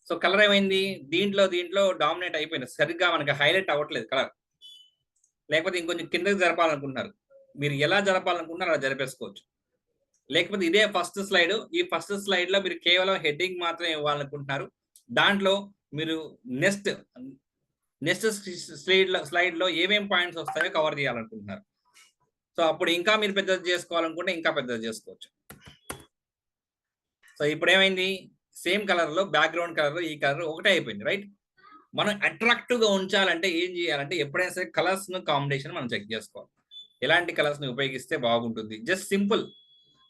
సో కలర్ ఏమైంది, దీంట్లో డామినేట్ అయిపోయింది. సరిగ్గా మనకి హైలైట్ అవ్వట్లేదు కలర్. లేకపోతే ఇంకొంచెం కిందకి జరపాలనుకుంటున్నారు, మీరు ఎలా జరపాలనుకుంటున్నారు అలా జరిపేసుకోవచ్చు. లేకపోతే ఇదే ఫస్ట్ స్లైడ్, ఈ ఫస్ట్ స్లైడ్ లో మీరు కేవలం హెడ్డింగ్ మాత్రమే ఇవ్వాలనుకుంటున్నారు. దాంట్లో మీరు నెక్స్ట్ స్లైడ్ లో ఏమేం పాయింట్స్ వస్తాయో కవర్ చేయాలనుకుంటున్నారు. సో అప్పుడు ఇంకా మీరు పెద్దది చేసుకోవాలనుకుంటే ఇంకా పెద్దది చేసుకోవచ్చు. సో ఇప్పుడు ఏమైంది, సేమ్ కలర్ లో బ్యాక్గ్రౌండ్ కలర్ ఈ కలర్ ఒకటే అయిపోయింది, రైట్? మనం అట్రాక్టివ్ గా ఉంచాలంటే ఏం చేయాలంటే ఎప్పుడైనా సరే కలర్స్ ను కాంబినేషన్ మనం చెక్ చేసుకోవాలి. ఎలాంటి కలర్స్ ని ఉపయోగిస్తే బాగుంటుంది. జస్ట్ సింపుల్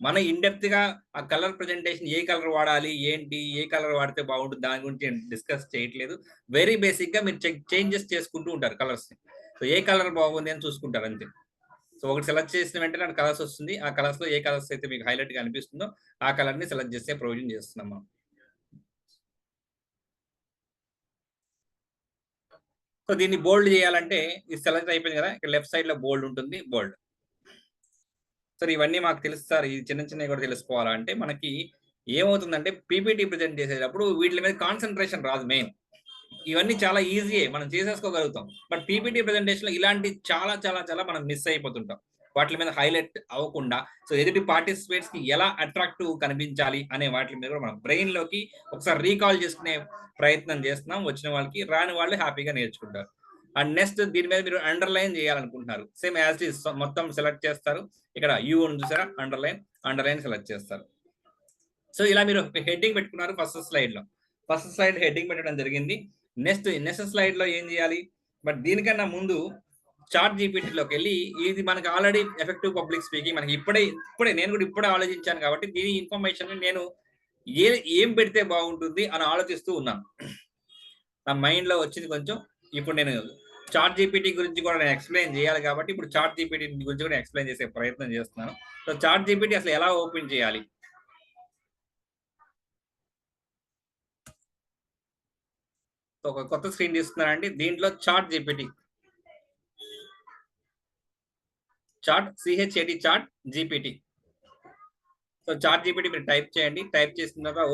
మన ఇన్డెప్త్ గా ఆ కలర్ ప్రెజెంటేషన్ ఏ కలర్ వాడాలి, ఏంటి, ఏ కలర్ వాడితే బాగుంటుంది దాని గురించి డిస్కస్ చేయట్లేదు. వెరీ బేసిక్ గా మీరు చేంజెస్ చేసుకుంటూ ఉంటారు కలర్స్ ని. సో ఏ కలర్ బాగుంది అని చూసుకుంటారు అంతే. సో ఒకటి సెలెక్ట్ చేసిన వెంటనే నాకు కలర్స్ వస్తుంది. ఆ కలర్స్ లో ఏ కలర్స్ అయితే మీకు హైలైట్ గా అనిపిస్తుందో ఆ కలర్ ని సెలెక్ట్ చేస్తే ప్రొవిజన్ చేస్తున్నాం మనం. సో దీన్ని బోల్డ్ చేయాలంటే ఇది సెలెక్ట్ అయిపోయింది కదా, ఇక్కడ లెఫ్ట్ సైడ్ లో బోల్డ్ ఉంటుంది, బోల్డ్. సార్ ఇవన్నీ మాకు తెలుసు సార్, ఈ చిన్నవి కూడా తెలుసుకోవాలంటే మనకి ఏమవుతుందంటే పీపీటీ ప్రజెంట్ చేసేటప్పుడు వీటి మీద కాన్సన్ట్రేషన్ రాదు. మెయిన్ ఇవన్నీ చాలా ఈజీయే, మనం చేసేసుకోగలుగుతాం. బట్ పీపీటీ ప్రెజెంటేషన్ లో ఇలాంటి చాలా చాలా చాలా మనం మిస్ అయిపోతుంటాం. వాటి మీద హైలైట్ అవ్వకుండా సో ఎదుటి పార్టిసిపేట్స్ కి ఎలా అట్రాక్టివ్ కనిపించాలి అనే వాటి మీద కూడా మనం బ్రెయిన్ లోకి ఒకసారి రీకాల్ చేసుకునే ప్రయత్నం చేస్తున్నాం. వచ్చిన వాళ్ళకి, రాని వాళ్ళు హ్యాపీగా నేర్చుకుంటారు. అండ్ నెక్స్ట్ దీని మీద మీరు అండర్లైన్ చేయాలనుకుంటున్నారు, సేమ్ యాజ్ ఇట్ ఈస్ మొత్తం సెలెక్ట్ చేస్తారు. ఇక్కడ యూ అని చూసారా, అండర్లైన్ సెలెక్ట్ చేస్తారు. సో ఇలా మీరు హెడ్డింగ్ పెట్టుకున్నారు ఫస్ట్ స్లైడ్ హెడ్డింగ్ పెట్టడం జరిగింది. నెక్స్ట్ స్లైడ్ లో ఏం చేయాలి, బట్ దీనికన్నా ముందు చాట్ జీపీటీలోకి వెళ్ళి ఇది మనకి ఆల్రెడీ ఎఫెక్టివ్ పబ్లిక్ స్పీకింగ్ మనకి ఇప్పుడే నేను కూడా ఇప్పుడే ఆలోచించాను కాబట్టి దీని ఇన్ఫర్మేషన్ నేను ఏం పెడితే బాగుంటుంది అని ఆలోచిస్తూ ఉన్నాను. నా మైండ్ లో వచ్చింది కొంచెం. ఇప్పుడు నేను చాట్ జీపీటీ గురించి కూడా నేను ఎక్స్ప్లెయిన్ చేయాలి కాబట్టి ఇప్పుడు చాట్ జీపీటీ గురించి కూడా ఎక్స్ప్లెయిన్ చేసే ప్రయత్నం చేస్తున్నాను. సో చాట్ జీపీటీ అసలు ఎలా ఓపెన్ చేయాలి, ఒక కొత్త స్క్రీన్ తీసుకున్నానండి. దీంట్లో chat GPT, chat chat GPT. So chat GPT మీరు టైప్ చేయండి. టైప్ చేసిన తర్వాత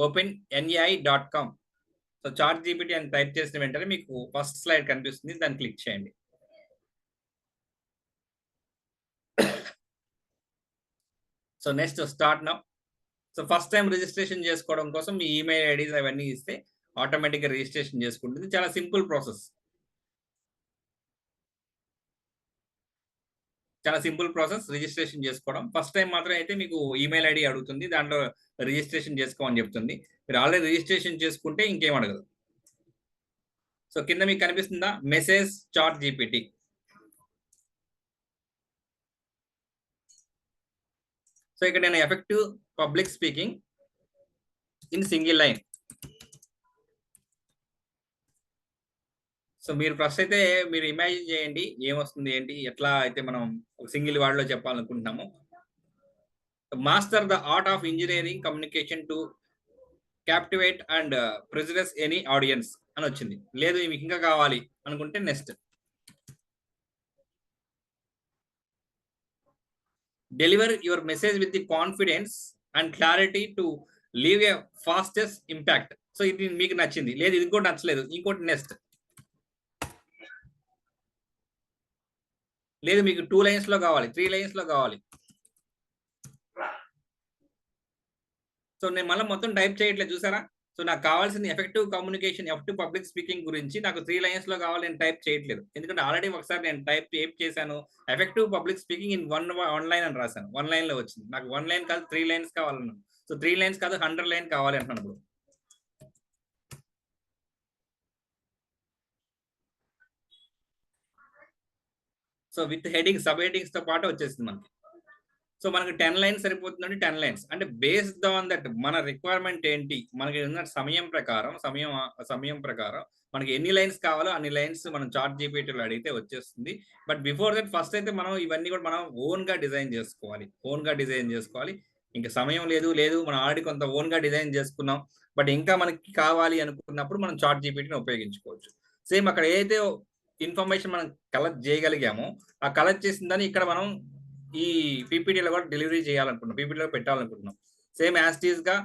open.nai.com. సో చాట్ జీపీటీ అని టైప్ చేసిన వెంటనే మీకు ఫస్ట్ స్లైడ్ కనిపిస్తుంది, దాన్ని క్లిక్ చేయండి. So next start now. So first time registration చేసుకోవడం కోసం మీ ఈమెయిల్ ఐడీస్ అవన్నీ ఇస్తే ఆటోమేటిక్గా రిజిస్ట్రేషన్ చేసుకుంటుంది. చాలా సింపుల్ ప్రాసెస్, చాలా సింపుల్ ప్రాసెస్ రిజిస్ట్రేషన్ చేసుకోవడం. ఫస్ట్ టైం మాత్రం అయితే మీకు ఈమెయిల్ ఐడి అడుగుతుంది, దాంట్లో రిజిస్ట్రేషన్ చేసుకోమని చెప్తుంది. మీరు ఆల్రెడీ రిజిస్ట్రేషన్ చేసుకుంటే ఇంకేం అడగదు. సో కింద మీకు కనిపిస్తుందా మెసేజ్ చాట్ జీపీటీ. సో ఇక్కడ నేను effective public speaking in single line. So మీరు ఫస్ట్ అయితే మీరు ఇమాజిన్ చేయండి ఏమొస్తుంది ఏంటి, ఎట్లా అయితే మనం ఒక సింగిల్ వర్డ్ లో చెప్పాలనుకుంటున్నాము. Master the art of engineering communication to captivate and presses any audience అని వచ్చింది. లేదు మీకు ఇంకా కావాలి అనుకుంటే next deliver your message with the confidence and clarity to leave a fastest impact. So ఇది మీకు నచ్చింది, లేదు ఇది ఇంకోటి నచ్చలేదు, ఇంకోటి నెక్స్ట్. లేదు మీకు 2 lines లో కావాలి, 3 lines లో కావాలి. సో నేను మళ్ళీ మొత్తం టైప్ చేయట్లేదు చూసారా. సో నాకు కావాల్సింది effective communication, effective public speaking గురించి నాకు 3 lines లో కావాలి, నేను టైప్ చేయట్లేదు. ఎందుకంటే ఆల్రెడీ ఒకసారి నేను టైప్ చేశాను, effective public speaking in one line అని రాశాను. 1 line లో వచ్చింది. నాకు 1 line కాదు 3 lines కావాలన్నాను. సో 3 lines కాదు 100 lines కావాలి అంటున్నాను. ఇప్పుడు so with heading sub headings తో పాటు వచ్చేసింది మనకి. సో మనకి 10 lines సరిపోతుందండి. 10 lines అంటే బేస్డ్ ఆన్ దట్ మన రిక్వైర్మెంట్ ఏంటి, మనకి ఉన్న సమయం ప్రకారం మనకి ఎన్ని లైన్స్ కావాలో అన్ని లైన్స్ మనం చాట్ జీపీటీలో అడిగితే వచ్చేస్తుంది. బట్ బిఫోర్ దట్ ఫస్ట్ అయితే మనం ఇవన్నీ కూడా మనం ఓన్ గా డిజైన్ చేసుకోవాలి. ఇంకా సమయం లేదు మనం ఆల్రెడీ కొంత ఓన్ గా డిజైన్ చేసుకున్నాం, బట్ ఇంకా మనకి కావాలి అనుకున్నప్పుడు మనం చాట్ జీపీటీని ఉపయోగించుకోవచ్చు. సేమ్ అక్కడ ఏదైతే ఇన్ఫర్మేషన్ మనం కలెక్ట్ చేయగలిగామో ఆ కలెక్ట్ చేసిన దాన్ని ఇక్కడ మనం ఈ పీపీటీలో కూడా డెలివరీ చేయాలనుకుంటున్నాం, పీపీటీలో పెట్టాలనుకుంటున్నాం. సేమ్ యాజ్ టీజ్ గా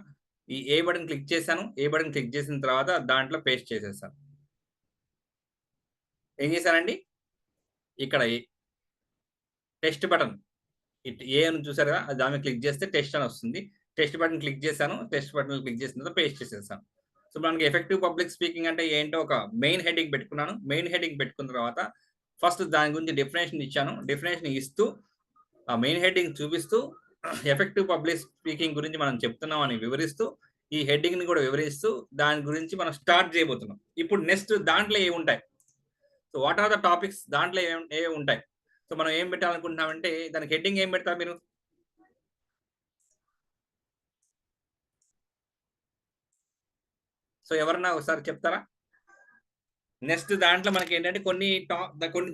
ఈ ఏ బటన్ క్లిక్ చేశాను, ఏ బటన్ క్లిక్ చేసిన తర్వాత దాంట్లో పేస్ట్ చేసేసాను. ఏం చేశానండి, ఇక్కడ టెస్ట్ బటన్ ఏ అని చూసారు కదా, అది దాని క్లిక్ చేస్తే టెస్ట్ అని వస్తుంది. టెస్ట్ బటన్ క్లిక్ చేశాను, టెస్ట్ బటన్ క్లిక్ చేసిన తర్వాత పేస్ట్ చేసేసాను. సో మనకి ఎఫెక్టివ్ పబ్లిక్ స్పీకింగ్ అంటే ఏంటో ఒక మెయిన్ హెడ్డింగ్ పెట్టుకున్నాను. మెయిన్ హెడ్డింగ్ పెట్టుకున్న తర్వాత ఫస్ట్ దాని గురించి డెఫినేషన్ ఇచ్చాను. డెఫినేషన్ ఇస్తూ ఆ మెయిన్ హెడ్డింగ్ చూపిస్తూ ఎఫెక్టివ్ పబ్లిక్ స్పీకింగ్ గురించి మనం చెప్తున్నాం అని వివరిస్తూ ఈ హెడ్డింగ్ ని కూడా వివరిస్తూ దాని గురించి మనం స్టార్ట్ చేయబోతున్నాం. ఇప్పుడు నెక్స్ట్ దాంట్లో ఏమి ఉంటాయి, so what are the topics, దాంట్లో ఏమి ఉంటాయి. సో మనం ఏం పెట్టాలనుకుంటున్నామంటే దానికి హెడ్డింగ్ ఏం పెడతారు మీరు, సో ఎవరన్నా ఒకసారి చెప్తారా. నెక్స్ట్ దాంట్లో మనకి ఏంటంటే కొన్ని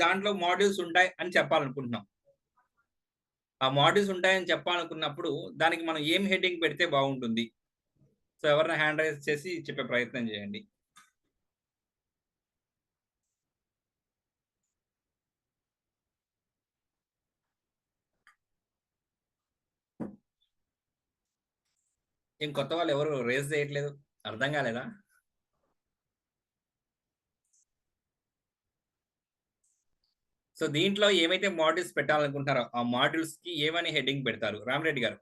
దాంట్లో మాడ్యూల్స్ ఉంటాయి అని చెప్పాలనుకుంటున్నాం. ఆ మాడ్యూల్స్ ఉంటాయని చెప్పాలనుకున్నప్పుడు దానికి మనం ఏం హెడ్డింగ్ పెడితే బాగుంటుంది. సో ఎవరైనా హ్యాండ్ రైజ్ చేసి చెప్పే ప్రయత్నం చేయండి. ఏం కొత్త వాళ్ళు ఎవరు రేజ్ చేయట్లేదు, అర్థం కాలేదా. సో దీంట్లో ఏమైతే మాడ్యూల్స్ పెట్టాలనుకుంటారో ఆ మాడ్యూల్స్ కి ఏమని హెడ్డింగ్ పెడతారు రామరెడ్డి గారు.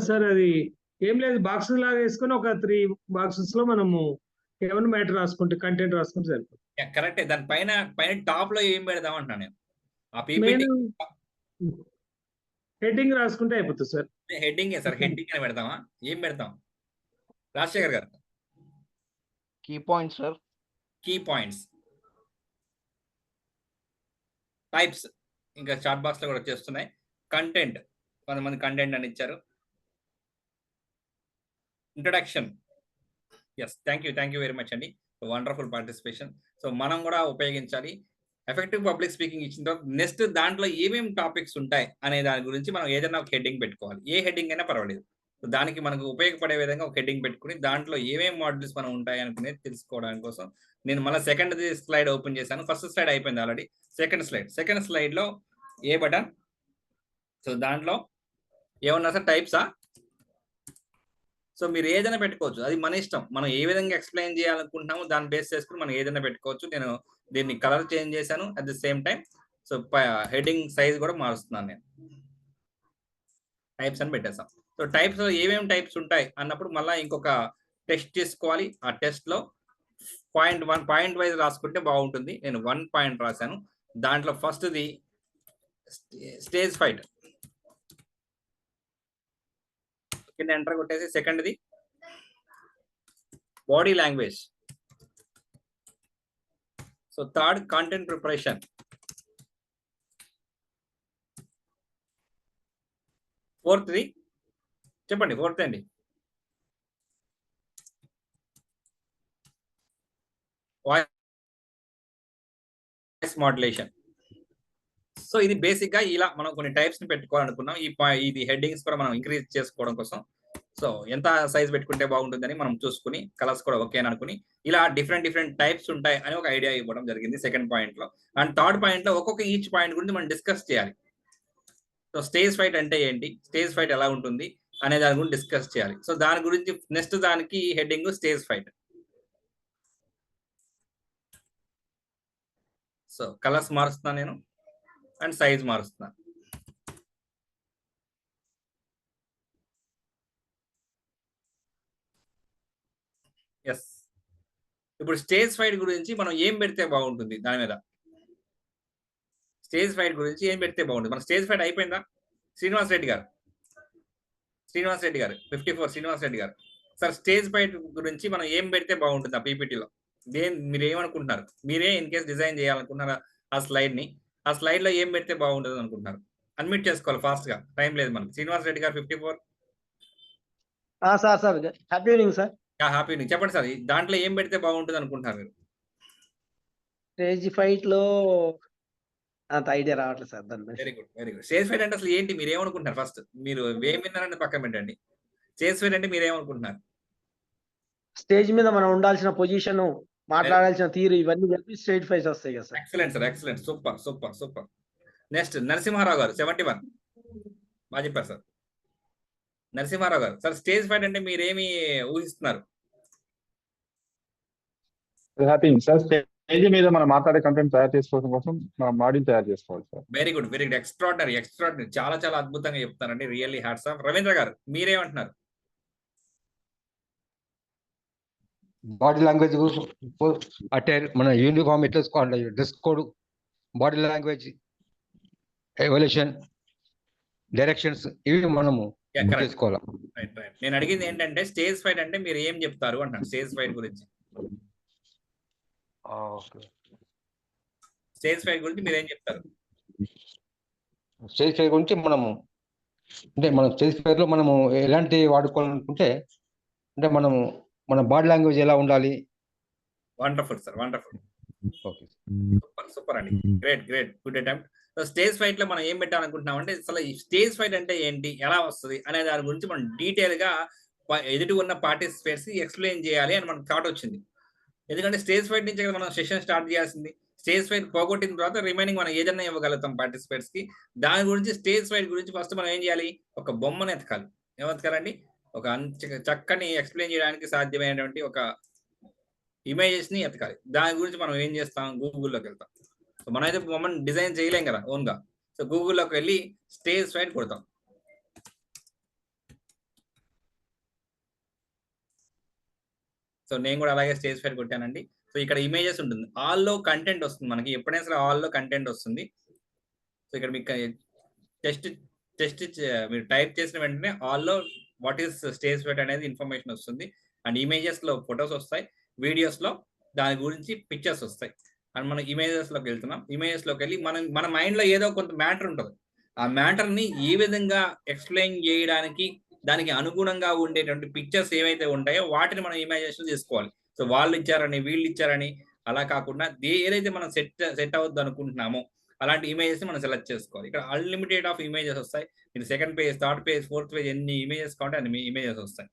సార్ అది ఏం లేదు, బాక్సెస్ లాగా వేసుకొని ఒక 3 boxes లో మనము ఏమైనా మ్యాటర్ రాసుకుంటే కంటెంట్ రాసుకుంటే సరిపోతుంది. కరెక్టే, దాని పైన టాప్ లో ఏం పెడదాం అంటున్నాను నేను. ఆ పీపీటీ హెడ్డింగ్ రాసుకుంటే అయిపోతుంది సార్. హెడ్డింగ్ సార్, హెడ్డింగ్ అని పెడతామా, ఏం పెడతాం రాజశేఖర్ గారు. Key points sir, key points, types ఇంకా చాట్ బాక్స్ లో కూడా వచ్చేస్తున్నాయి. కంటెంట్, కొంతమంది కంటెంట్ అని ఇచ్చారు. Introduction, yes thank you very much అండి, వండర్ఫుల్ పార్టిసిపేషన్. సో మనం కూడా ఉపయోగించాలి. ఎఫెక్టివ్ పబ్లిక్ స్పీకింగ్ ఇచ్చిన తర్వాత నెక్స్ట్ దాంట్లో ఏమేమి టాపిక్స్ ఉంటాయి అనే దాని గురించి మనం ఏదైనా ఒక హెడ్డింగ్ పెట్టుకోవాలి. ఏ హెడ్డింగ్ అయినా పర్వాలేదు. దానికి మనకు ఉపయోగపడే విధంగా ఒక హెడ్డింగ్ పెట్టుకుని దాంట్లో ఏమేమి మాడ్యూల్స్ మనం ఉంటాయి అనుకునేది తెలుసుకోవడానికి కోసం నేను మళ్ళీ సెకండ్ స్లైడ్ ఓపెన్ చేశాను. ఫస్ట్ స్లైడ్ అయిపోయింది ఆల్రెడీ. సెకండ్ స్లైడ్ లో ఏ బటన్, సో దాంట్లో ఏమన్నా సార్ టైప్సా. సో మీరు ఏదైనా పెట్టుకోవచ్చు, అది మన ఇష్టం. మనం ఏ విధంగా ఎక్స్ప్లెయిన్ చేయాలనుకుంటున్నామో దాన్ని బేస్ చేసుకుని మనం ఏదైనా పెట్టుకోవచ్చు. నేను దీన్ని కలర్ చేంజ్ చేశాను. At the same time so heading size కూడా మారుస్తున్నాను నేను. టైప్స్ అని పెట్టేస్తాం. సో టైప్స్ ఏమేమి టైప్స్ ఉంటాయి అన్నప్పుడు మళ్ళీ ఇంకొక టెస్ట్ చేసుకోవాలి. ఆ టెస్ట్ లో పాయింట్ వైజ్ రాసుకుంటే బాగుంటుంది. నేను 1 పాయింట్ రాశాను. దాంట్లో ఫస్ట్ది స్టేజ్ ఫైట్ కింద ఎంటర్ కొట్టేసి, సెకండ్ది body language, so third content preparation, ఫోర్త్ది చెప్పండి, ఫోర్త్ అండి వాయిస్ మాడ్యులేషన్. సో ఇది బేసిక్ గా ఇలా మనం కొన్ని టైప్స్ ని పెట్టుకోవాలనుకున్నాం. ఇది హెడ్డింగ్స్ కూడా మనం ఇంక్రీజ్ చేసుకోవడం కోసం. సో ఎంత సైజ్ పెట్టుకుంటే బాగుంటుందని మనం చూసుకుని కలర్స్ కూడా ఓకే అని అనుకుని ఇలా డిఫరెంట్ టైప్స్ ఉంటాయి అని ఒక ఐడియా ఇవ్వడం జరిగింది సెకండ్ పాయింట్ లో. అండ్ థర్డ్ పాయింట్ లో ఒక్కొక్క ఈచ్ పాయింట్ గురించి మనం డిస్కస్ చేయాలి. సో స్టేజ్ ఫైట్ అంటే ఏంటి, స్టేజ్ ఫైట్ ఎలా ఉంటుంది అనే దాని గురించి డిస్కస్ చేయాలి. సో దాని గురించి నెక్స్ట్ దానికి heading stage fight. So colours మారుస్తున్నాను నేను అండ్ సైజ్ మారుస్తున్నాను. ఎస్, ఇప్పుడు స్టేజ్ ఫైట్ గురించి మనం ఏం పెడితే బాగుంటుంది, దాని మీద స్టేజ్ ఫైట్ గురించి ఏం పెడితే బాగుంటుంది. మన స్టేజ్ ఫైట్ అయిపోయిందా? శ్రీనివాస్ రెడ్డి గారు 54 శ్రీనివాస్ రెడ్డి గారు, సార్ స్టేజ్ ఫైట్ గురించి మనం ఏం పెడితే బాగుంటుంది ఆ పీపీటీలో? మీరు ఏమనుకుంటున్నారు? మీరే ఇన్ కేస్ డిజైన్ చేయాలనుకుంటున్నారా ఆ స్లైడ్ ని? ఆ స్లైడ్ లో ఏం పెడితే బాగుంటుంది అనుకుంటున్నారు? అన్మ్యూట్ చేసుకోవాలి ఫాస్ట్ గా, టైం లేదు మనకి. శ్రీనివాస్ రెడ్డి గారు 54. Sir happy evening sir. Happy evening. చెప్పండి సార్, దాంట్లో ఏం పెడితే బాగుంటుంది అనుకుంటున్నారు మీరు? స్టేజ్ ఫైట్ లో అంత ఐడియా రావట్లేదు సార్ దాని. Very good. స్టేజ్ ఫైట్ అంటే అసలు ఏంటి, మీరు ఏమనుకుంటున్నారు? ఫస్ట్ మీరు ఏం విన్నారని పక్కన పెట్టండి. స్టేజ్ ఫైట్ అంటే మీరు ఏమనుకుంటున్నారు? స్టేజ్ మీద మనం ఉండాల్సిన పొజిషన్, మాట్లాడాల్సిన తీరు, ఇవన్నీ కలిపి స్టేజ్ ఫైట్ వస్తాయి కదా sir. Excellent sir, excellent, super. Next Narasimharao గారు 71 బాగా చెప్పారు సార్. నరసింహారావు గారు, సార్ స్టేజ్ ఫైట్ అంటే మీరేమి ఊహిస్తున్నారు? హ్యాపీ సార్, స్టేజ్ మీద మనం మాట్లాడే కంటెంట్ తయారు చేసుకోవడం కోసం మనం మాడ్యూల్ తయారు చేసుకోవాలి సార్. వెరీ గుడ్, ఎక్స్ట్రాడినరీ, చాలా అద్భుతంగా చెప్తారండి. Really hats off. Ravindra garu మీరేమంటున్నారు? బాడీ లాంగ్వేజ్ అటైర్, మన యూనిఫామ్ ఎట్లా వేసుకోవాలి, dress code, body language, evolution, directions, ఇవి మనము చేసుకోవాలి. నేను అడిగింది ఏంటంటే స్టేజ్ ఫైట్ అంటే మీరు ఏం చెప్తారు అంటాను. స్టేజ్ ఫైట్ గురించి మీరు ఏం చెప్తారు? స్టేజ్ ఫైర్ గురించి మనము అంటే మనం స్టేజ్ ఫైర్ లో మనము ఎలాంటి వాడుకోవాలనుకుంటే అంటే మనము మన బాడీ లాంగ్వేజ్ ఎలా ఉండాలి. వండర్ఫుల్ సార్, వండర్ఫుల్, సూపర్ అండి. Great good attempt. So stage fight లో మనం ఏం పెట్టాలనుకుంటున్నాం అంటే అసలు ఈ స్టేజ్ ఫైట్ అంటే ఏంటి, ఎలా వస్తుంది అనే దాని గురించి మనం డీటెయిల్ గా ఎదుటి ఉన్న పార్టిసిపేట్స్ ఎక్స్ప్లెయిన్ చేయాలి అని మనకు థాట్ వచ్చింది. ఎందుకంటే స్టేజ్ ఫైట్ నుంచి మనం సెషన్ స్టార్ట్ చేయాల్సింది. స్టేజ్ ఫైట్ పోగొట్టిన తర్వాత రిమైనింగ్ మనం ఏదైనా ఇవ్వగలుగుతాం పార్టిసిపేట్స్ కి. దాని గురించి స్టేజ్ ఫైట్ గురించి ఫస్ట్ మనం ఏం చేయాలి, ఒక బొమ్మను ఎతకాలి. ఏమెతకాలండి? ఒక చక్కని ఎక్స్ప్లెయిన్ చేయడానికి సాధ్యమైనటువంటి ఒక ఇమేజెస్ ని ఎతకాలి. దాని గురించి మనం ఏం చేస్తాం, గూగుల్లోకి వెళ్తాం. సో మనమైతే బొమ్మను డిజైన్ చేయలేం కదా ఓన్ గా. సో గూగుల్లోకి వెళ్ళి స్టేజ్ ఫైట్ కొడతాం. సో నేను కూడా అలాగే స్టేజ్ ఫైట్ కొట్టానండి. సో ఇక్కడ ఇమేజెస్ ఉంటుంది, ఆల్లో కంటెంట్ వస్తుంది మనకి. ఎప్పుడైనా సరే ఆల్లో కంటెంట్ వస్తుంది. సో ఇక్కడ మీకు టెస్ట్ మీరు టైప్ చేసిన వెంటనే ఆల్లో వాట్ ఈస్ స్టేజ్ ఫైట్ అనేది ఇన్ఫర్మేషన్ వస్తుంది. అండ్ ఇమేజెస్ లో ఫొటోస్ వస్తాయి, వీడియోస్ లో దాని గురించి పిక్చర్స్ వస్తాయి. అండ్ మనం ఇమేజెస్ లోకి వెళ్తున్నాం. ఇమేజెస్ లోకి వెళ్ళి మన మైండ్ లో ఏదో కొంత మ్యాటర్ ఉంటుంది. ఆ మ్యాటర్ ని ఏ విధంగా ఎక్స్ప్లెయిన్ చేయడానికి దానికి అనుగుణంగా ఉండేటువంటి పిక్చర్స్ ఏవైతే ఉంటాయో వాటిని మనం ఇమాజినేషన్ చేసుకోవాలి. సో వాళ్ళు ఇచ్చారని వీళ్ళు ఇచ్చారని అలా కాకుండా ఏదైతే మనం సెట్ అవుద్ది అనుకుంటున్నామో అలాంటి ఇమేజెస్ మనం సెలెక్ట్ చేసుకోవాలి. ఇక్కడ అన్లిమిటెడ్ ఆఫ్ ఇమేజెస్ వస్తాయి. మీరు second page, third page, fourth page ఎన్ని ఇమేజెస్ కావాలంటే అన్ని ఇమేజెస్ వస్తాయి.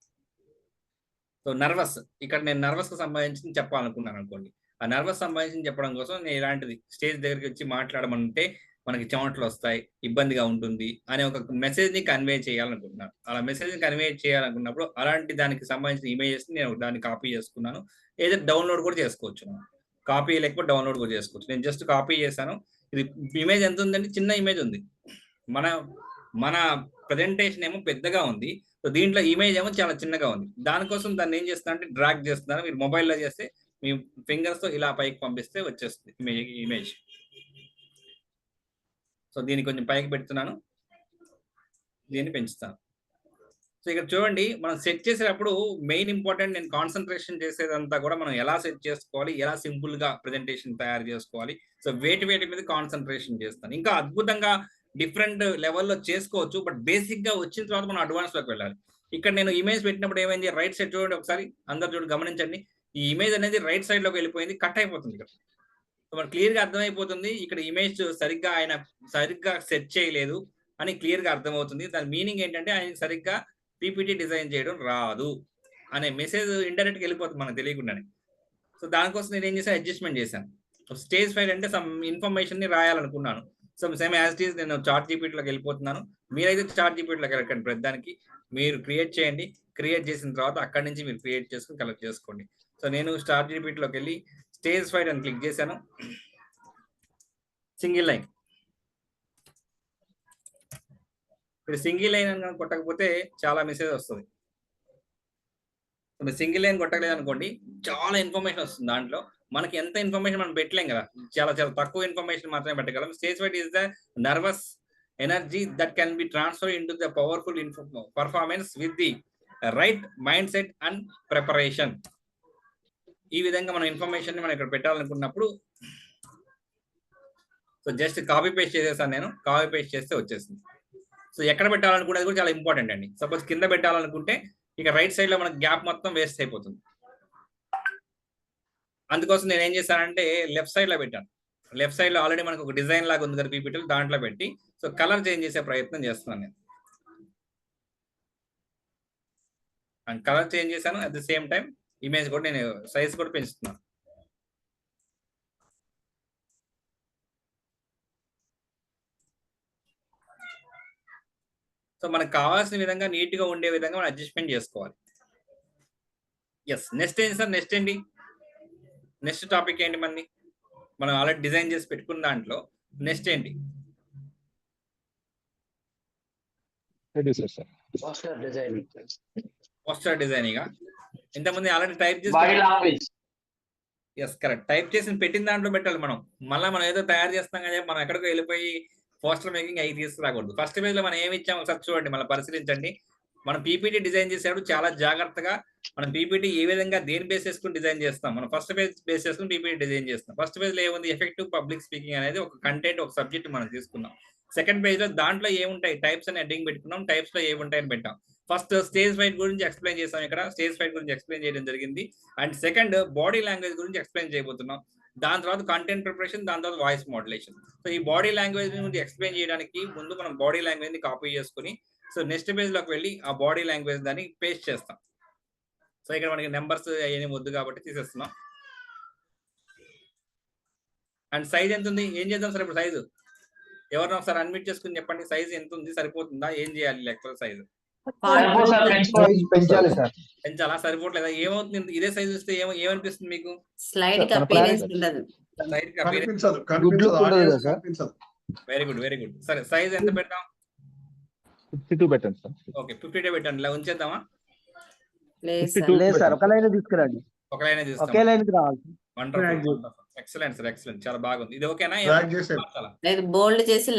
సో నర్వస్, ఇక్కడ నేను నర్వస్ కు సంబంధించి చెప్పాలనుకున్నాను అనుకోండి. ఆ నర్వస్ సంబంధించి చెప్పడం కోసం నేను ఇలాంటిది స్టేజ్ దగ్గరికి వచ్చి మాట్లాడమంటే మనకి చెమటలు వస్తాయి, ఇబ్బందిగా ఉంటుంది అనే ఒక మెసేజ్ ని కన్వే చేయాలనుకుంటున్నాను. అలా మెసేజ్ ని కన్వే చేయాలనుకున్నప్పుడు అలాంటి దానికి సంబంధించిన ఇమేజెస్ ని నేను దాన్ని కాపీ చేసుకున్నాను. ఏదో డౌన్లోడ్ కూడా చేసుకోవచ్చు. కాపీ లేకపోతే డౌన్లోడ్ కూడా చేసుకోవచ్చు. నేను జస్ట్ కాపీ చేశాను. ఇది ఇమేజ్ ఎంత ఉందంటే చిన్న ఇమేజ్ ఉంది. మన ప్రజెంటేషన్ ఏమో పెద్దగా ఉంది, సో దీంట్లో ఇమేజ్ ఏమో చాలా చిన్నగా ఉంది. దానికోసం దాన్ని ఏం చేస్తున్నా అంటే డ్రాగ్ చేస్తున్నారు. మీరు మొబైల్లో చేస్తే మీ ఫింగర్స్ తో ఇలా పైకి పంపిస్తే వచ్చేస్తుంది ఇమేజ్. సో దీన్ని కొంచెం పైకి పెడుతున్నాను, దీన్ని పెంచుతాను. సో ఇక్కడ చూడండి, మనం సెట్ చేసేటప్పుడు మెయిన్ ఇంపార్టెంట్, నేను కాన్సన్ట్రేషన్ చేసేదంతా కూడా మనం ఎలా సెట్ చేసుకోవాలి, ఎలా సింపుల్ గా ప్రెజెంటేషన్ తయారు చేసుకోవాలి. సో వేటి మీద కాన్సన్ట్రేషన్ చేస్తాను. ఇంకా అద్భుతంగా డిఫరెంట్ లెవెల్లో చేసుకోవచ్చు, బట్ బేసిక్ గా వచ్చిన తర్వాత మనం అడ్వాన్స్ లోకి వెళ్ళాలి. ఇక్కడ నేను ఇమేజ్ పెట్టినప్పుడు ఏమైంది, రైట్ సైడ్ చూడండి ఒకసారి, అందరు చూడండి, గమనించండి. ఈ ఇమేజ్ అనేది రైట్ సైడ్ లోకి వెళ్ళిపోయింది, కట్ అయిపోతుంది. ఇక్కడ మనకు క్లియర్ గా అర్థమైపోతుంది, ఇక్కడ ఇమేజ్ సరిగ్గా ఆయన సరిగ్గా సెట్ చేయలేదు అని క్లియర్ గా అర్థమవుతుంది. దాని మీనింగ్ ఏంటంటే ఆయన సరిగ్గా పీపీటీ డిజైన్ చేయడం రాదు అనే మెసేజ్ ఇండైరెక్ట్ గా వెళ్ళిపోతుంది మనకు తెలియకుండానే. సో దానికోసం నేను ఏం చేశాను, అడ్జస్ట్మెంట్ చేశాను. స్టేజ్ ఫైర్ అంటే సమ్ ఇన్ఫర్మేషన్ ని రాయాలనుకున్నాను. So same as it is నేను చాట్ జీపీటీలోకి వెళ్ళిపోతున్నాను. మీరైతే చాట్ జీపీటీలోకి వెళ్ళకండి, ప్రతిదానికి మీరు క్రియేట్ చేయండి. క్రియేట్ చేసిన తర్వాత అక్కడి నుంచి మీరు క్రియేట్ చేసుకుని కలెక్ట్ చేసుకోండి. సో నేను చాట్ జీపీటీలోకి వెళ్ళి స్టేజ్ ఫైర్ అని క్లిక్ చేశాను. సింగిల్ లైన్, ఇప్పుడు సింగిల్ లైన్ అని కొట్టకపోతే చాలా మెసేజ్ వస్తుంది. సింగిల్ లైన్ కొట్టలేదు అనుకోండి, చాలా ఇన్ఫర్మేషన్ వస్తుంది. దాంట్లో మనకి ఎంత ఇన్ఫర్మేషన్ మనం పెట్టలేం కదా, చాలా చాలా తక్కువ ఇన్ఫర్మేషన్ మాత్రమే పెట్టగలం. Stage fight is the nervous energy that can be transfer in to the powerful performance with the right mind set and preparation. ఈ విధంగా మన ఇన్ఫర్మేషన్ ని మనం ఇక్కడ పెట్టాలనుకున్నప్పుడు, సో జస్ట్ కాపీ పేస్ట్ చేసేసాను నేను. కాపీ పేస్ట్ చేస్తే వచ్చేసింది. సో ఎక్కడ పెట్టాలనుకునేది కూడా చాలా ఇంపార్టెంట్ అండి. సపోజ్ కింద పెట్టాలనుకుంటే ఇక రైట్ సైడ్ లో మనకు గ్యాప్ మొత్తం వేస్ట్ అయిపోతుంది. అందుకోసం నేను ఏం చేశానంటే లెఫ్ట్ సైడ్ లో పెట్టాను. లెఫ్ట్ సైడ్ లో ఆల్రెడీ మనకు ఒక డిజైన్ లాగా ఉంది కదా పీపీటీలు, దాంట్లో పెట్టి సో కలర్ చేంజ్ చేసే ప్రయత్నం చేస్తున్నాను నేను. అండ్ కలర్ చేంజ్ చేశాను, at the same time image కూడా నేను సైజ్ కూడా పెంచుతున్నాను. సో మనకు కావాల్సిన విధంగా నీట్ గా ఉండే విధంగా మనం అడ్జస్ట్మెంట్ చేసుకోవాలి. ఎస్, నెక్స్ట్ ఏంటి సార్, నెక్స్ట్ ఏంటి, నెక్స్ట్ టాపిక్ ఏంటి మనది, మనం ఆల్రెడీ డిజైన్ చేసి పెట్టుకున్న దాంట్లో నెక్స్ట్ ఏంటి, పోస్టర్ డిజైనింగ్. ఇంతకుముందు ఆల్రెడీ టైప్ చేసి, ఎస్ కరెక్ట్, టైప్ చేసి పెట్టిన దాంట్లో పెట్టాలి. మనం ఏదో తయారు చేస్తాం కదా, మనం ఎక్కడికో వెళ్ళిపోయి పోస్టర్ మేకింగ్ అవి తీసుకురాకూడదు. ఫస్ట్ పేజ్ లో మనం ఏమి ఇచ్చాము ఒకసారి చూడండి, మళ్ళీ పరిశీలించండి. మనం పీపీటీ డిజైన్ చేసేటప్పుడు చాలా జాగ్రత్తగా మనం పీపీటీ ఏ విధంగా దేని బేస్ చేసుకుని డిజైన్ చేస్తాం. మనం ఫస్ట్ పేజ్ బేస్ చేసుకుని పీపీటీ డిజైన్ చేస్తాం. ఫస్ట్ పేజ్ లో ఏముంది, ఎఫెక్టివ్ పబ్లిక్ స్పీకింగ్ అనేది ఒక కంటెంట్, ఒక సబ్జెక్ట్ మనం తీసుకున్నాం. సెకండ్ పేజ్ లో దాంట్లో ఏముంటాయి, టైప్స్ అని హెడ్డింగ్ పెట్టుకున్నాం, టైప్స్ లో ఏముంటాయని పెట్టాం. ఫస్ట్ స్టేజ్ ఫైట్ గురించి ఎక్స్ప్లెయిన్ చేస్తాం, ఇక్కడ స్టేజ్ ఫైట్ గురించి ఎక్స్ప్లెయిన్ చేయడం జరిగింది. అండ్ సెకండ్ బాడీ లాంగ్వేజ్ గురించి ఎక్స్ప్లెయిన్ చేయబోతున్నాం. దాని తర్వాత కంటెంట్ ప్రిపరేషన్, దాని తర్వాత వాయిస్ మోడ్యులేషన్. సో ఈ బాడీ లాంగ్వేజ్ గురించి ఎక్స్ప్లెయిన్ చేయడానికి ముందు మనం బాడీ లాంగ్వేజ్ ని కాపీ చేసుకుని సో నెక్స్ట్ పేజ్ లోకి వెళ్ళి ఆ బాడీ లాంగ్వేజ్ దాన్ని పేస్ట్ చేస్తాం. సో ఇక్కడ మనకి నెంబర్స్ అవన్నీ వద్దు కాబట్టి తీసేస్తున్నాం. అండ్ సైజ్ ఎంత ఉంది, ఏం చేద్దాం సార్ ఇప్పుడు సైజు, ఎవరినో ఒకసారి అన్మిట్ చేసుకుని చెప్పండి. సైజ్ ఎంత ఉంది, సరిపోతుందా, ఏం చేయాలి, లేకపోతే సైజు పెంచాలా, సరిపోవట్లేదా, ఏమవుతుంది, ఇదే సైజ్ వస్తే ఏమనిపిస్తుంది మీకు, వెరీ గుడ్ వెరీ గుడ్. సరే సైజ్ ఎంత పెడతాం, 52 పెట్టండి సార్. ఓకే 52 పెట్టండి. ఇలా ఉంచేద్దామా, ఒక లైన్ తీసుకురండి, ఒక లైన్ ఒకే లైన్ కి రావాలి. ఎక్సలెంట్ సార్, ఎక్సలెంట్, చాలా బాగుంది. ఇది ఓకేనా, బోల్డ్ చేసి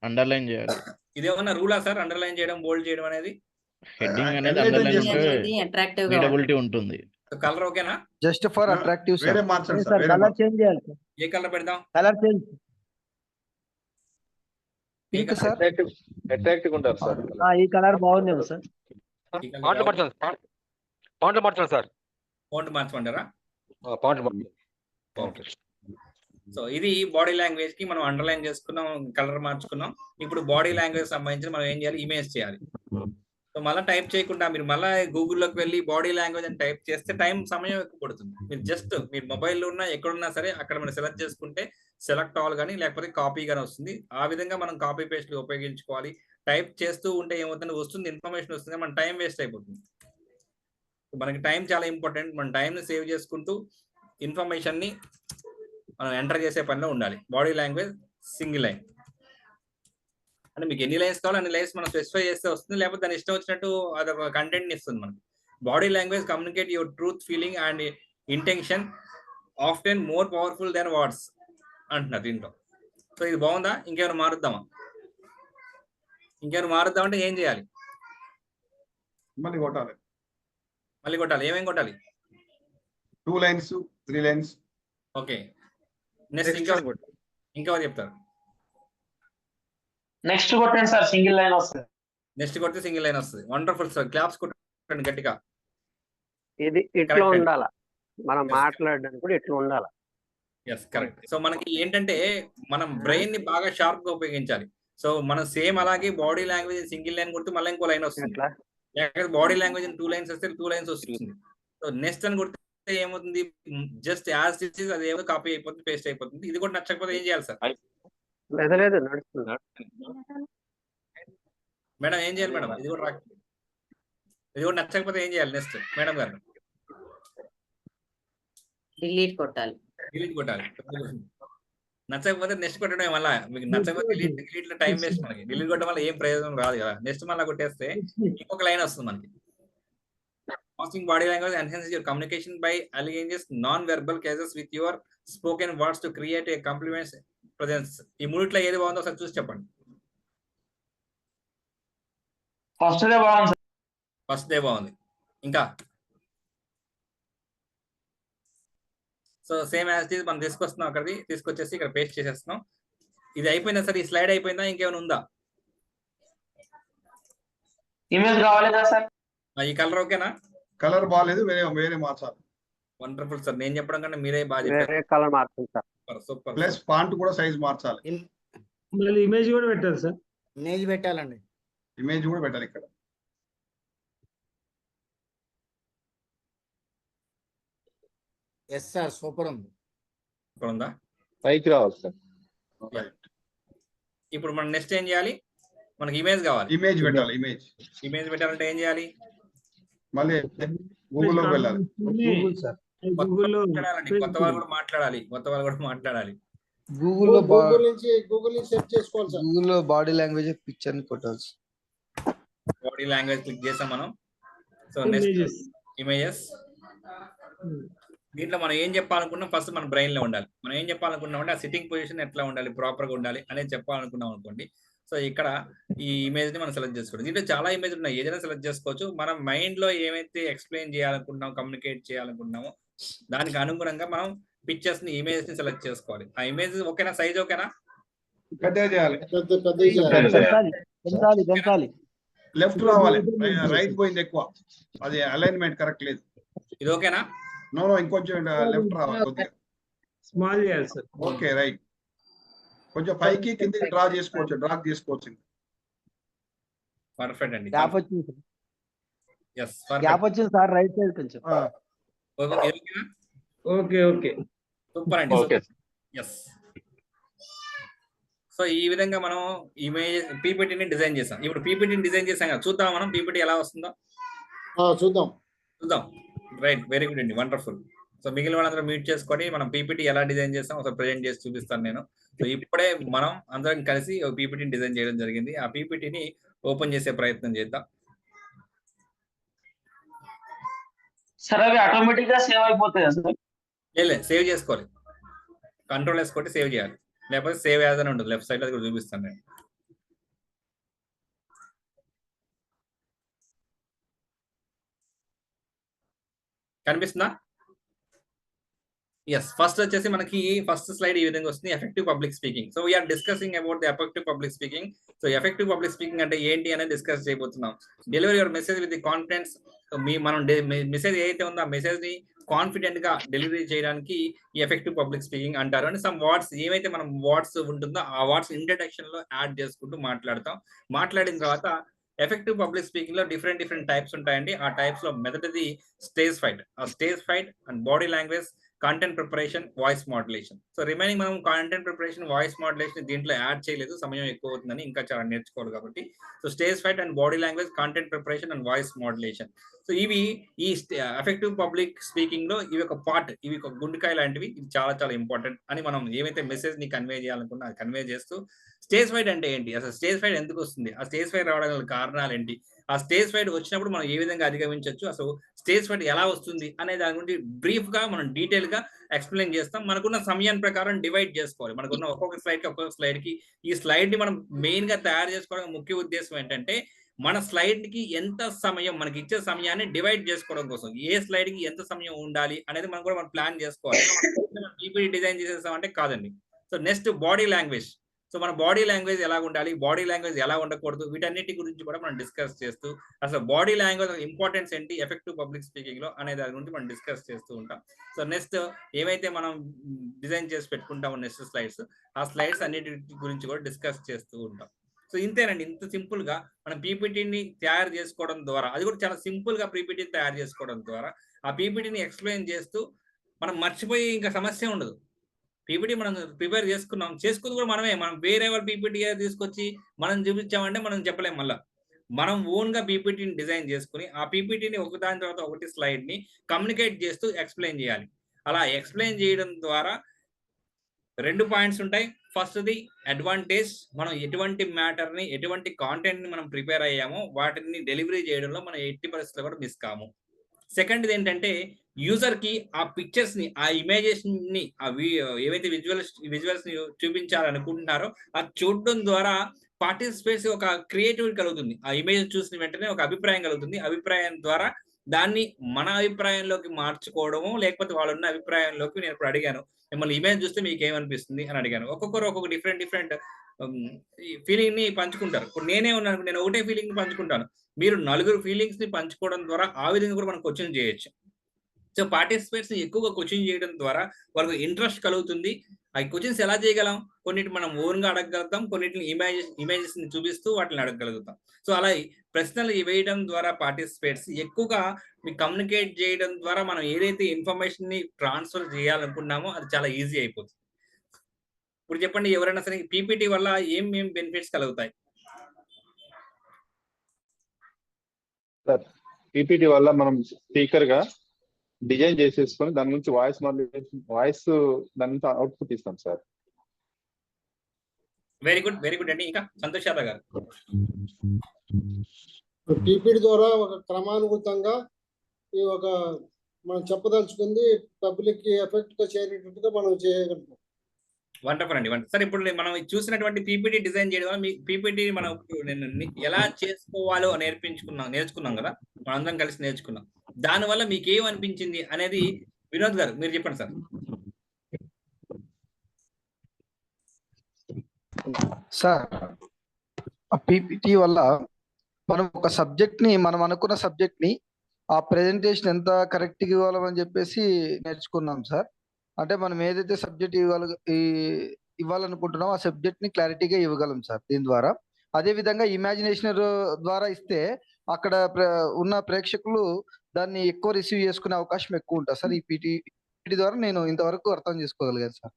అండర్లైన్ చేయాలి. ఇది ఏమన్నా రూలా సార్, అండర్లైన్ చేయడం బోల్డ్ చేయడం అనేది? హెడ్డింగ్ అనేది అండర్లైన్ చేస్తే రీడబిలిటీ ఉంటుంది. కలర్ ఓకేనా, just for attractive sir. Colour change చేయాలి సార్. ఏ కలర్ పెడదాం, colour change pink sir, attractive ఉంటారు సార్. ఈ కలర్ బాగుంది సార్. ఫాంట్ మార్చమంటారా? సో ఇది బాడీ లాంగ్వేజ్ కి మనం అండర్లైన్ చేసుకున్నాం, కలర్ మార్చుకున్నాం. ఇప్పుడు బాడీ లాంగ్వేజ్ సంబంధించి మనం ఏం చేయాలి, ఇమేజ్ చేయాలి. సో మళ్ళీ టైప్ చేయకుండా మీరు మళ్ళీ గూగుల్లోకి వెళ్ళి బాడీ లాంగ్వేజ్ అని టైప్ చేస్తే సమయం ఎక్కువ పడుతుంది. మీరు జస్ట్ మీరు మొబైల్లో ఉన్నా ఎక్కడున్నా సరే అక్కడ మనం సెలెక్ట్ చేసుకుంటే సెలెక్ట్ ఆల్ కానీ లేకపోతే కాపీ కానీ వస్తుంది. ఆ విధంగా మనం కాపీ పేస్ట్ ఉపయోగించుకోవాలి. టైప్ చేస్తూ ఉంటే ఏమవుతుంది, వస్తుంది ఇన్ఫర్మేషన్ వస్తుంది, మన టైం వేస్ట్ అయిపోతుంది. మనకి టైం చాలా ఇంపార్టెంట్. మన టైంని సేవ్ చేసుకుంటూ ఇన్ఫర్మేషన్ ని మనం ఎంటర్ చేసే పనిలో ఉండాలి. Body language single line. అంటే మీకు ఎన్ని లైన్స్ కావాలో అన్ని లైన్స్ మనం స్పెసిఫై చేస్తే వస్తుంది, లేకపోతే దాని ఇష్టం వచ్చినట్టు అదొక కంటెంట్ ఇస్తుంది మనకి. Body language communicate your truth, feeling and intention often more powerful than words అంటున్నారు దీంట్లో. సో ఇది బాగుందా? ఇంకేమైనా మారుద్దామా? ఇంకేమైనా మారుద్దామంటే ఏం చేయాలి? మళ్ళీ కొట్టాలి. మళ్ళీ కొట్టాలి. ఏమేం కొట్టాలి? 2 lines 3 lines. ఓకే, నెక్స్ట్ ఇంకా చెప్తారు. నెక్స్ట్ కొట్టండి సార్, సింగిల్ లైన్ వస్తుంది. నెక్స్ట్ కొడితే సింగిల్ లైన్ వస్తుంది. వండర్ఫుల్ సార్, క్లాప్స్ కొట్టండి గట్టిగా. ఇది ఇట్లా ఉండాలా, మనం మాట్లాడడానికి కూడా ఇట్లా ఉండాలా. Yes correct. సో మనకి ఏంటంటే మనం బ్రెయిన్ ని బాగా షార్ప్ గా ఉపయోగించాలి. సో మనం సేమ్ అలాగే బాడీ లాంగ్వేజ్ సింగిల్ లైన్ కొడితే మళ్ళీ ఇంకో లైన్ వస్తుంది, లేకపోతే బాడీ లాంగ్వేజ్ 2 lines వస్తే 2 lines వస్తుంది. సో నెక్స్ట్ అని కొడితే ఏమవుతుంది, జస్ట్ యాజ్ ఇట్ ఈస్ అది ఏమో కాపీ అయిపోతుంది, పేస్ట్ అయిపోతుంది. ఇది కూడా నచ్చకపోతే ఏం చేయాలి సార్? లేదు నడుస్తుంది. మేడం ఏం చేయాలి మేడం? ఇది కూడా ఇది కూడా నచ్చకపోతే ఏం చేయాలి నెక్స్ట్ మేడం గారు? డిలీట్ కొట్టాలి. డిలీట్ కొట్టాలి. నచ్చకపోతే నెక్స్ట్ కొట్టడం మళ్ళీ మీకు నచ్చకపోతే డిలీట్ లో టైం వేస్ట్ మనకి. డిలీట్ కొట్టడం వల్ల ఏం ప్రయోజనం రాదు కదా. నెక్స్ట్ మళ్ళీ కొట్టేస్తే ఇంకొక లైన్ వస్తుంది మనకి. Using body language enhances your communication by aligning non-verbal cases with your spoken words to create a complement presence. ఈ మూడిట్లో ఏది బాగుందో ఒకసారి చూసి చెప్పండి. ఫస్ట్ డే బాగుంది. ఫస్ట్ డే బాగుంది. ఇంకా సో సేమ్ యాజ్ ఇట్ మనం తీసుకొస్తున్నాం, అక్కడికి తీసుకొచ్చేసి ఇక్కడ పేస్ట్ చేసేస్తున్నాం. ఇది అయిపోయిందా సార్? ఈ స్లైడ్ అయిపోయిందా? ఇంకేమైనా ఉందా? ఇమేజ్ కావాలి కదా సార్? ఈ కలర్ ఓకేనా? కలర్ బాగాలేదు, వేరే మార్చాలి. వండర్ఫుల్ సార్, నేను చెప్పడం కన్నా మీరే బాగా చెప్పారు. వేరే కలర్ మార్చండి సార్. సూపర్. ప్లస్ ఫాంట్ కూడా సైజ్ మార్చాలి. మళ్ళీ ఇమేజ్ కూడా పెట్టాలి సార్. ఇమేజ్ పెట్టాలండి. ఇమేజ్ కూడా పెట్టాలి ఇక్కడ. ఎస్ సార్, సూపర్ ఉంది. సూపర్ ఉందా? పైకి రావాలి సార్. ఇప్పుడు మనం నెక్స్ట్ ఏం చేయాలి? మనకి ఇమేజ్ కావాలి. ఇమేజ్ పెట్టాలి. ఇమేజ్ పెట్టాలంటే ఏం చేయాలి? మళ్ళీ గూగుల్లోకి వెళ్ళాలి. కొత్త వాళ్ళు కూడా మాట్లాడాలి. గూగుల్ నుంచి సెర్చ్ చేసుకోవాలి సార్. గూగుల్లో బాడీ లాంగ్వేజ్ పిక్చర్ ని కొట్టాలి. బాడీ లాంగ్వేజ్ క్లిక్ చేసాం మనం. So next images. దీంట్లో మనం ఏం చెప్పాలనుకున్నాం, ఫస్ట్ మన బ్రెయిన్ లో ఉండాలి. మనం ఏం చెప్పాలనుకున్నాం అంటే ఆ సిట్టింగ్ పొజిషన్ ఎట్లా ఉండాలి, ప్రాపర్ గా ఉండాలి అనేది చెప్పాలనుకున్నాం అనుకోండి. సో ఇక్కడ ఈ ఇమేజ్ ని మనం సెలెక్ట్ చేసుకోవాలి. దీంట్లో చాలా ఇమేజ్ ఉన్నాయి, ఏదైనా సెలెక్ట్ చేసుకోవచ్చు. మనం మైండ్ లో ఏమైతే ఎక్స్ప్లెయిన్ చేయాలనుకుంటున్నాం, కమ్యూనికేట్ చేయాలనుకుంటున్నామో దానికి అనుగుణంగా మనం పిక్చర్స్ ని, ఇమేజ్ ని సెలెక్ట్ చేసుకోవాలి. ఆ ఇమేజ్ ఓకేనా? సైజ్ ఓకేనా? లెఫ్ట్ రావాలి, రైట్ పోయింది ఎక్కువ. అది అలైన్మెంట్ కరెక్ట్ లేదు. ఇది ఓకేనా? నో ఇంకొంచెం లెఫ్ట్ రావాలి కొద్దిగా. స్మాల్ చేయాలి సార్. Okay right. కొంచెం పైకి కిందకి డ్రాగ్ చేసుకోవచ్చు. పర్ఫెక్ట్ అండి. గ్యాప్ వచ్చింది. yes గ్యాప్ వచ్చింది సార్, రైట్ సైడ్ కొంచెం. ఓకే సూపర్ అండి. yes సో ఈ విధంగా మనం ఇమేజ్ పీపీటీని డిజైన్ చేసాం. ఇప్పుడు పీపీటీని డిజైన్ చేసాం కదా, చూద్దాం మనం పీపీటీ ఎలా వస్తుందో. చూద్దాం. రైట్, వెరీ గుడ్ అండి, వండర్ఫుల్. సో మిగిలిన వాళ్ళందరూ మ్యూట్ చేసుకొని మనం పీపీటీ ఎలా డిజైన్ చేస్తాం ఒకసారి ప్రెజెంట్ చేసి చూపిస్తాను నేను. సో ఇప్పుడే మనం అందరం కలిసి ఒక పీపీటీని డిజైన్ చేయడం జరిగింది. ఆ పీపీటీని ఓపెన్ చేసే ప్రయత్నం చేద్దాం. సరే, అవి ఆటోమేటిక్ గా సేవ్ అయిపోతాయి సార్? లేదు, సేవ్ చేసుకోవాలి. కంట్రోల్ వేసుకుంటే సేవ్ చేయాలి, లేకపోతే సేవ్ యాజ్ అని ఉంటుంది లెఫ్ట్ సైడ్, అది కూడా చూపిస్తాను నేను. కనిపిస్తుందా? ఎస్, ఫస్ట్ వచ్చేసి మనకి ఫస్ట్ స్లైడ్ ఈ విధంగా వస్తుంది, effective public speaking. So we are discussing about the effective public speaking. So effective public speaking అంటే ఏంటి అనేది డిస్కస్ చేయబోతున్నాం. Delivery your message with the confidence. మనం మెసేజ్ ఏదైతే ఉందో ఆ మెసేజ్ ని కాన్ఫిడెంట్ గా డెలివరీ చేయడానికి ఈ ఎఫెక్టివ్ పబ్లిక్ స్పీకింగ్ అంటారు. అండ్ సమ్ వర్డ్స్, ఏవైతే మనం వర్డ్స్ ఉంటుందో ఆ వర్డ్స్ ఇంట్రడక్షన్ లో యాడ్ చేసుకుంటూ మాట్లాడతాం. మాట్లాడిన తర్వాత ఎఫెక్టివ్ పబ్లిక్ స్పీకింగ్ లో డిఫరెంట్ టైప్స్ ఉంటాయండి. ఆ టైప్స్ లో మొదటిది స్టేజ్ ఫైట్. ఆ stage fight and body language content preparation, voice modulation. So remaining మనం కంటెంట్ ప్రిపరేషన్, వాయిస్ మాడ్యులేషన్ దీంట్లో యాడ్ చేయలేదు, సమయం ఎక్కువ అవుతుందని, ఇంకా చాలా నేర్చుకోవాలి కాబట్టి. So stage fight and body language, content preparation and voice modulation. So ఇవి ఈ ఎఫెక్టివ్ పబ్లిక్ స్పీకింగ్ లో ఇవి ఒక పార్ట్, ఇవి ఒక గుండెకాయ లాంటివి. ఇది చాలా చాలా ఇంపార్టెంట్ అని మనం ఏమైతే మెసేజ్ ని కన్వే చేయాలనుకున్నా అది కన్వే చేస్తూ, స్టేజ్ ఫైట్ అంటే ఏంటి, అసలు స్టేజ్ ఫైట్ ఎందుకు వస్తుంది, ఆ స్టేజ్ ఫైట్ రావడానికి కారణాలు ఏంటి, ఆ స్టేజ్ ఫైట్ వచ్చినప్పుడు మనం ఏ విధంగా అధిగమించవచ్చు, అసలు స్టేజ్ ఫైట్ ఎలా వస్తుంది అనే దాని గురించి బ్రీఫ్ గా మనం డీటెయిల్ గా ఎక్స్ప్లెయిన్ చేస్తాం. మనకున్న సమయాన్ని ప్రకారం డివైడ్ చేసుకోవాలి. మనకున్న ఒక్కొక్క స్లైడ్ కి ఈ స్లైడ్ ని మనం మెయిన్ గా తయారు చేసుకోవడానికి ముఖ్య ఉద్దేశం ఏంటంటే, మన స్లైడ్ కి ఎంత సమయం, మనకి ఇచ్చే సమయాన్ని డివైడ్ చేసుకోవడం కోసం, ఏ స్లైడ్ కి ఎంత సమయం ఉండాలి అనేది మనం కూడా ప్లాన్ చేసుకోవాలి. పీపీటీ డిజైన్ చేసేస్తామంటే కాదండి. So next body language. So మన బాడీ లాంగ్వేజ్ ఎలా ఉండాలి, బాడీ లాంగ్వేజ్ ఎలా ఉండకూడదు, వీటన్నిటి గురించి కూడా మనం డిస్కస్ చేస్తూ, అసలు బాడీ లాంగ్వేజ్ ఇంపార్టెన్స్ ఏంటి ఎఫెక్టివ్ పబ్లిక్ స్పీకింగ్ లో అనే దాని గురించి మనం డిస్కస్ చేస్తూ ఉంటాం. సో నెక్స్ట్ ఏవైతే మనం డిజైన్ చేసి పెట్టుకుంటామో నెక్స్ట్ స్లైడ్స్, ఆ స్లైడ్స్ అన్నిటి గురించి కూడా డిస్కస్ చేస్తూ ఉంటాం. సో ఇంతేనండి, ఇంత సింపుల్ గా మనం పీపీటీని తయారు చేసుకోవడం ద్వారా, అది కూడా చాలా సింపుల్ గా పీపీటీని తయారు చేసుకోవడం ద్వారా ఆ పీపీటీని ఎక్స్ప్లెయిన్ చేస్తూ మనం మర్చిపోయి ఇంకా సమస్య ఉండదు. పీపీటీ మనం ప్రిపేర్ చేసుకున్నాం, చేసుకుంది కూడా మనమే. మనం వేరే వాళ్ళ పీపీటీ తీసుకొచ్చి మనం చూపించామంటే మనం చెప్పలేం. మళ్ళీ మనం ఓన్ గా పీపీటీని డిజైన్ చేసుకుని ఆ పీపీటీని ఒకదాని తర్వాత ఒకటి స్లైడ్ ని కమ్యూనికేట్ చేస్తూ ఎక్స్ప్లెయిన్ చేయాలి. అలా ఎక్స్ప్లెయిన్ చేయడం ద్వారా 2 పాయింట్స్ ఉంటాయి. ఫస్ట్ది అడ్వాంటేజ్, మనం ఎటువంటి మ్యాటర్ ని, ఎటువంటి కాంటెంట్ ని మనం ప్రిపేర్ అయ్యామో వాటిని డెలివరీ చేయడంలో మనం ఎట్టి పరిస్థితుల్లో కూడా మిస్ కాము. సెకండ్ది ఏంటంటే, యూజర్ కి ఆ పిక్చర్స్ ని, ఆ ఇమేజెస్ ని, ఏవైతే విజువల్స్ ని చూపించాలనుకుంటున్నారో అది చూడడం ద్వారా పార్టిసిపేట్స్ ఒక క్రియేటివిటీ కలుగుతుంది. ఆ ఇమేజ్ చూసిన వెంటనే ఒక అభిప్రాయం కలుగుతుంది. అభిప్రాయం ద్వారా దాన్ని మన అభిప్రాయంలోకి మార్చుకోవడము, లేకపోతే వాళ్ళున్న అభిప్రాయంలోకి, నేను ఇప్పుడు అడిగాను మిమ్మల్ని ఇమేజ్ చూస్తే మీకు ఏమనిపిస్తుంది అని అడిగాను. ఒక్కొక్కరు ఒక్కొక్క డిఫరెంట్ ఫీలింగ్ ని పంచుకుంటారు. ఇప్పుడు నేనే ఉన్నాను, నేను ఒకటే ఫీలింగ్ ని పంచుకుంటాను, మీరు 4 ఫీలింగ్స్ ని పంచుకోవడం ద్వారా ఆ విధంగా కూడా మనం క్వశ్చన్ చేయొచ్చు. సో పార్టిసిపేట్స్ ఎక్కువగా క్వశ్చన్ చేయడం ద్వారా వాళ్ళకి ఇంట్రెస్ట్ కలుగుతుంది. ఆ క్వశ్చన్స్ ఎలా చేయగలం, కొన్నిటి మనం ఓన్ గా అడగగలుగుతాం, కొన్నిటిని ఇమేజెస్ ని చూపిస్తూ వాటిని అడగగలుగుతాం. సో అలా ప్రశ్నలు వేయడం ద్వారా పార్టిసిపేట్స్ ఎక్కువగా మీకు కమ్యూనికేట్ చేయడం ద్వారా మనం ఏదైతే ఇన్ఫర్మేషన్ ని ట్రాన్స్ఫర్ చేయాలనుకున్నామో అది చాలా ఈజీ అయిపోతుంది. ఇప్పుడు చెప్పండి, ఎవరైనా సరే పీపీటీ వల్ల ఏం బెనిఫిట్స్ కలుగుతాయి? సార్, పీపీటీ వల్ల మనం స్పీకర్ గా డిజైన్ చేసేసుకొని దాని నుంచి వాయిస్ దాని నుంచి అవుట్పుట్ ఇస్తాం సార్. వెరీ గుడ్ అండి. ఇంకా సంతోష్ యాదవ్ గారు. పీపీటీ ద్వారా ఒక క్రమానుగతంగా ఈ ఒక మనం చెప్పదలుచుకుంది పబ్లిక్ కి ఎఫెక్ట్ గా చేరేటట్టుగా మనం చేయగలుగుతాం. వండర్ఫుల్ అండి. సార్, ఇప్పుడు మనం చూసినటువంటి పీపీటీ డిజైన్ చేయడం వల్ల మీ పీపీటీ మనం ఎలా చేసుకోవాలో నేర్చుకున్నాం కదా, మనందరం కలిసి నేర్చుకున్నాం. దానివల్ల మీకు ఏమనిపించింది అనేది వినోద్ గారు మీరు చెప్పండి సార్. సార్, ఆ పీపీటీ వల్ల మనం ఒక సబ్జెక్ట్ ని, మనం అనుకున్న సబ్జెక్ట్ ని ఆ ప్రెజెంటేషన్ ఎంత కరెక్ట్ గా ఇవ్వాలని చెప్పేసి నేర్చుకున్నాం సార్. అంటే మనం ఏదైతే సబ్జెక్ట్ ఇవ్వాలనుకుంటున్నామో ఆ సబ్జెక్ట్ ని క్లారిటీగా ఇవ్వగలం సార్ దీని ద్వారా. అదే విధంగా ఇమాజినేషన్ ద్వారా ఇస్తే అక్కడ ఉన్న ప్రేక్షకులు దాన్ని ఎక్కువ రిసీవ్ చేసుకునే అవకాశం ఎక్కువ ఉంటుంది సార్. ఈ పీపీటీ ద్వారా నేను ఇంతవరకు అర్థం చేసుకోగలిగాను సార్.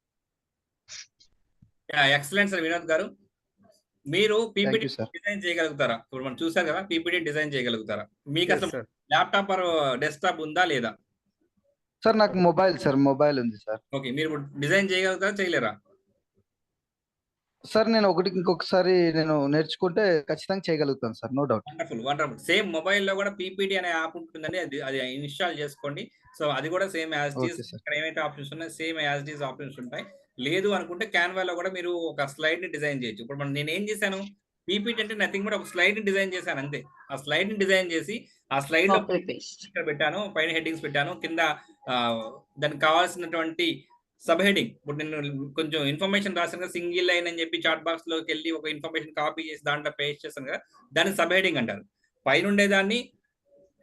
ఎక్సలెంట్ సార్ వినోద్ గారు. మీరు పీపీటీ డిజైన్ చేయగలుగుతారా? ఇప్పుడు మనం చూసాం కదా, పీపీటీ డిజైన్ చేయగలుగుతారా? మీకు అసలు ల్యాప్టాప్ ఆర్ డెస్క్టాప్ ఉందా లేదా? సార్ నాకు మొబైల్ ఉంది సార్. ఓకే, మీరు డిజైన్ చేయగలుగుతారా, చేయలేరా? సార్ నేను ఇంకొకసారి నేను నేర్చుకుంటే ఖచ్చితంగా చేయగలుగుతాను sir, no doubt. Wonderful. Same mobile లో కూడా పీపీటీ అనే యాప్ ఉంటుందండి, అది ఇన్స్టాల్ చేసుకోండి. సో అది కూడా సేమ్ యాజ్ ఇట్ ఈస్, ఇక్కడ ఏమైతే ఆప్షన్స్ ఉన్నాయో same as it is options ఉంటాయి. లేదు అనుకుంటే క్యాన్వాలో కూడా మీరు ఒక స్లైడ్ ని డిజైన్ చేయొచ్చు. ఇప్పుడు నేను ఏం చేశాను, పీపీటీ అంటే నథింగ్ బట్ ఒక స్లైడ్ ని డిజైన్ చేశాను అంతే. ఆ స్లైడ్ ని డిజైన్ చేసి ఆ స్లైడ్ లో ఇక్కడ పెట్టాను, పైన హెడ్డింగ్స్ పెట్టాను, కింద దానికి కావాల్సినటువంటి సబ్ హెడ్డింగ్. ఇప్పుడు నేను కొంచెం ఇన్ఫర్మేషన్ రాశాను కదా, సింగిల్ లైన్ అని చెప్పి చాట్ బాక్స్ లోకి వెళ్ళి ఒక ఇన్ఫర్మేషన్ కాపీ చేసి దాంట్లో పేస్ట్ చేస్తాను కదా, దాన్ని సబ్ హెడ్డింగ్ అంటారు. పైన ఉండేదాన్ని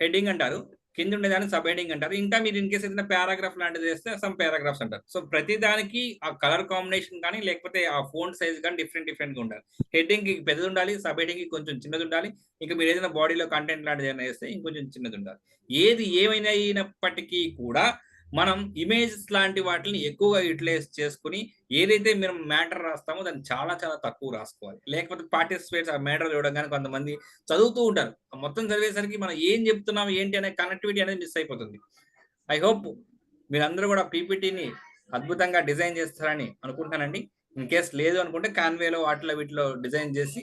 హెడ్డింగ్ అంటారు, కింద ఉండేదాన్ని సబ్ హెడ్డింగ్ అంటారు. ఇంకా మీరు ఇన్ కేసు ఏదైనా పారాగ్రాఫ్ లాంటిది చేస్తే సమ్ పారాగ్రాఫ్స్ అంటారు. సో ప్రతి దానికి ఆ కలర్ కాంబినేషన్ కానీ లేకపోతే ఆ ఫోంట్ సైజ్ కానీ డిఫరెంట్ గా ఉండాలి. హెడ్డింగ్ కి పెద్దది ఉండాలి, సబ్ హెడ్డింగ్ కి కొంచెం చిన్నది ఉండాలి. ఇంకా మీరు ఏదైనా బాడీలో కంటెంట్ లాంటిది ఏదైనా చేస్తే ఇంకొంచెం చిన్నది ఉండాలి. ఏది ఏమైనా అయినప్పటికీ కూడా మనం ఇమేజెస్ లాంటి వాటిని ఎక్కువగా యూటిలైజ్ చేసుకుని ఏదైతే మనం మ్యాటర్ రాస్తామో దాన్ని చాలా చాలా తక్కువ రాసుకోవాలి. లేకపోతే పార్టిసిపేట్స్ ఆ మ్యాటర్ చూడగానే కొంతమంది చదువుతూ ఉంటారు, మొత్తం చదివేసరికి మనం ఏం చెప్తున్నాం ఏంటి అనే కనెక్టివిటీ అనేది మిస్ అయిపోతుంది. ఐ హోప్ మీరందరూ కూడా పీపీటీని అద్భుతంగా డిజైన్ చేస్తారని అనుకుంటున్నానండి. ఇన్ కేస్ లేదు అనుకుంటే కాన్వేలో వాటిలో వీటిలో డిజైన్ చేసి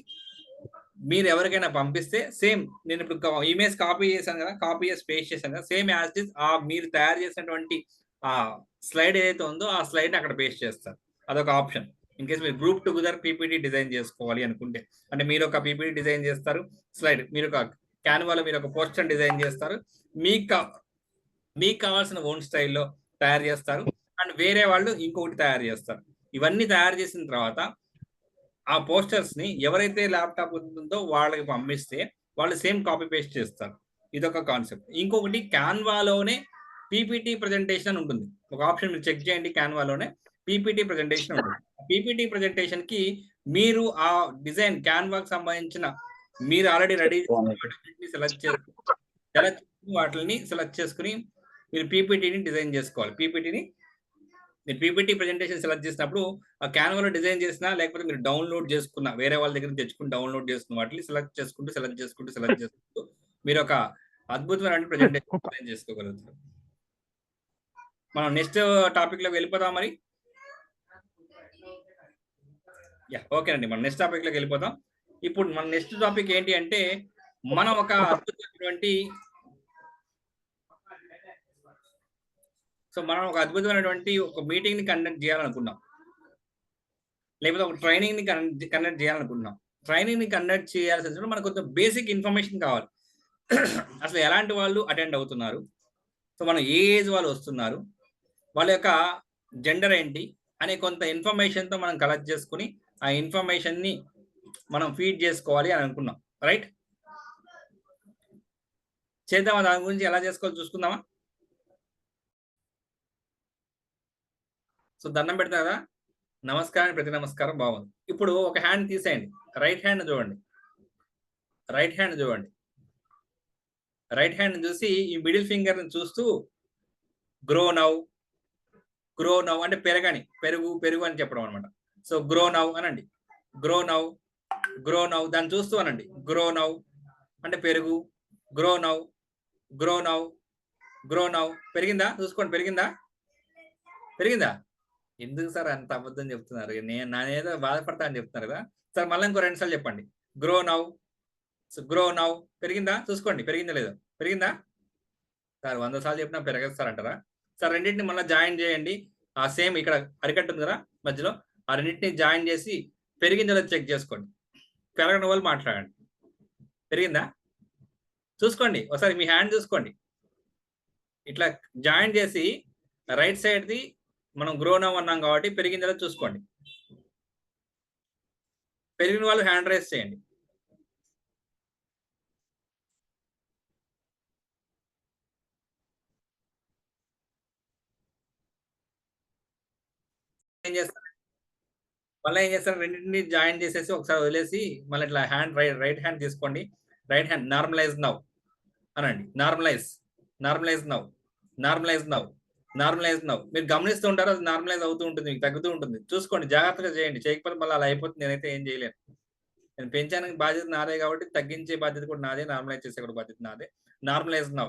మీరు ఎవరికైనా పంపిస్తే సేమ్ నేను ఇప్పుడు ఇమేజ్ కాపీ చేశాను కదా, కాపీ చేసి పేస్ట్ చేశాను కదా, సేమ్ యాజ్ ఇట్ ఇస్ ఆ మీరు తయారు చేసినటువంటి ఆ స్లైడ్ ఏదైతే ఉందో ఆ స్లైడ్ అక్కడ పేస్ట్ చేస్తారు. అదొక ఆప్షన్. ఇన్ కేస్ మీరు గ్రూప్ టుగెదర్ పీపీటీ డిజైన్ చేసుకోవాలి అనుకుంటే, అంటే మీరు ఒక పీపీటీ డిజైన్ చేస్తారు, స్లైడ్ మీరు ఒక క్యాన్వాలో మీరు ఒక పోస్టర్ డిజైన్ చేస్తారు, మీకు కావాల్సిన ఓన్ స్టైల్లో తయారు చేస్తారు, అండ్ వేరే వాళ్ళు ఇంకొకటి తయారు చేస్తారు. ఇవన్నీ తయారు చేసిన తర్వాత ఆ పోస్టర్స్ ని ఎవరైతే ల్యాప్టాప్ ఉంటుందో వాళ్ళకి పంపిస్తే వాళ్ళు సేమ్ కాపీ పేస్ట్ చేస్తారు. ఇదొక కాన్సెప్ట్. ఇంకొకటి క్యాన్వాలోనే పీపీటీ ప్రజెంటేషన్ అని ఉంటుంది. ఒక ఆప్షన్ మీరు చెక్ చేయండి, క్యాన్వాలోనే పీపీటీ ప్రజెంటేషన్ ఉంటుంది. పీపీటీ ప్రజెంటేషన్ కి మీరు ఆ డిజైన్ క్యాన్వాకి సంబంధించిన మీరు ఆల్రెడీ రెడీ సెలెక్ట్ చేసుకుని మీరు పీపీటీని డిజైన్ చేసుకోవాలి. మీరు పీపీటీ ప్రెజెంటేషన్ సెలెక్ట్ చేసినప్పుడు ఆ క్యాన్వాలో డిజైన్ చేసినా లేకపోతే మీరు డౌన్లోడ్ చేసుకున్న వేరే వాళ్ళ దగ్గర తెచ్చుకుని డౌన్లోడ్ చేసుకున్న వాటిని సెలెక్ట్ చేసుకుంటూ మీరు ఒక అద్భుతమైన ప్రెజెంటేషన్ డిజైన్ చేసుకోగలుగుతారు. మనం నెక్స్ట్ టాపిక్ లోకి వెళ్ళిపోదాం మరి. ఓకేనండి, మనం నెక్స్ట్ టాపిక్ లోకి వెళ్ళిపోతాం. ఇప్పుడు మన నెక్స్ట్ టాపిక్ ఏంటి అంటే మనం ఒక అద్భుతమైనటువంటి ఒక మీటింగ్ ని కండక్ట్ చేయాలనుకున్నాం, లేకపోతే ఒక ట్రైనింగ్ ని కండక్ట్ చేయాలనుకుంటున్నాం. ట్రైనింగ్ ని కండక్ట్ చేయాల్సిన మనకు కొంచెం బేసిక్ ఇన్ఫర్మేషన్ కావాలి. అసలు ఎలాంటి వాళ్ళు అటెండ్ అవుతున్నారు, సో మనం ఏ ఏజ్ వాళ్ళు వస్తున్నారు, వాళ్ళ యొక్క జెండర్ ఏంటి అనే కొంత ఇన్ఫర్మేషన్తో మనం కలెక్ట్ చేసుకుని ఆ ఇన్ఫర్మేషన్ని మనం ఫీడ్ చేసుకోవాలి అని అనుకున్నాం. రైట్, చేద్దామా? దాని గురించి ఎలా చేసుకోవాలి చూసుకుందామా? సో దండం పెడతా కదా, నమస్కారం, ప్రతి నమస్కారం, బాగుంది. ఇప్పుడు ఒక హ్యాండ్ తీసేయండి, రైట్ హ్యాండ్ చూడండి. రైట్ హ్యాండ్ చూసి ఈ మిడిల్ ఫింగర్ ని చూస్తూ గ్రో నౌ అంటే పెరగని, పెరుగు అని చెప్పడం అనమాట. సో గ్రో నౌ అనండి, గ్రో నౌ దాన్ని చూస్తూ అనండి. గ్రో నౌ అంటే పెరుగు, గ్రో నౌ పెరిగిందా చూసుకోండి. పెరిగిందా? ఎందుకు సార్ అంత అబద్ధం చెప్తున్నారు? నేనేదో బాధపడతా అని చెప్తున్నారు కదా సార్. మళ్ళీ ఇంకో 2 సార్లు చెప్పండి, గ్రో నౌ పెరిగిందా చూసుకోండి. పెరిగిందా సార్? 100 సార్లు చెప్పినా పెరగదు సార్ అంటారా? సార్ రెండింటిని మళ్ళీ జాయిన్ చేయండి. ఆ సేమ్ ఇక్కడ అరికట్టు ఉంది కదా మధ్యలో, ఆ రెండింటిని జాయిన్ చేసి పెరిగిందో చెక్ చేసుకోండి. పెరగని వాళ్ళు మాట్లాడండి. పెరిగిందా చూసుకోండి. ఒకసారి మీ హ్యాండ్ చూసుకోండి. ఇట్లా జాయిన్ చేసి రైట్ సైడ్ది మనం గ్రో నౌ అన్నాం కాబట్టి పెరిగిందో చూసుకోండి. పెరిగిన వాళ్ళు హ్యాండ్ రైజ్ చేయండి. ఏం చేస్తారు రెండింటిని జాయిన్ చేసేసి ఒకసారి వదిలేసి మళ్ళీ ఇట్లా హ్యాండ్ రైట్ హ్యాండ్ తీసుకోండి. రైట్ హ్యాండ్ నార్మలైజ్ నౌ అనండి. నార్మలైజ్ నౌ మీరు గమనిస్తూ ఉంటారు, అది నార్మలైజ్ అవుతూ ఉంటుంది, మీకు తగ్గుతూ ఉంటుంది. చూసుకోండి, జాగ్రత్తగా చేయండి. చేయకపోతే మళ్ళీ అలా అయిపోతుంది. నేనైతే ఏం చేయలేను. నేను పెంచడానికి బాధ్యత నాదే కాబట్టి తగ్గించే బాధ్యత కూడా నాదే, నార్మలైజ్ చేసే కూడా బాధ్యత నాదే. Normalise now.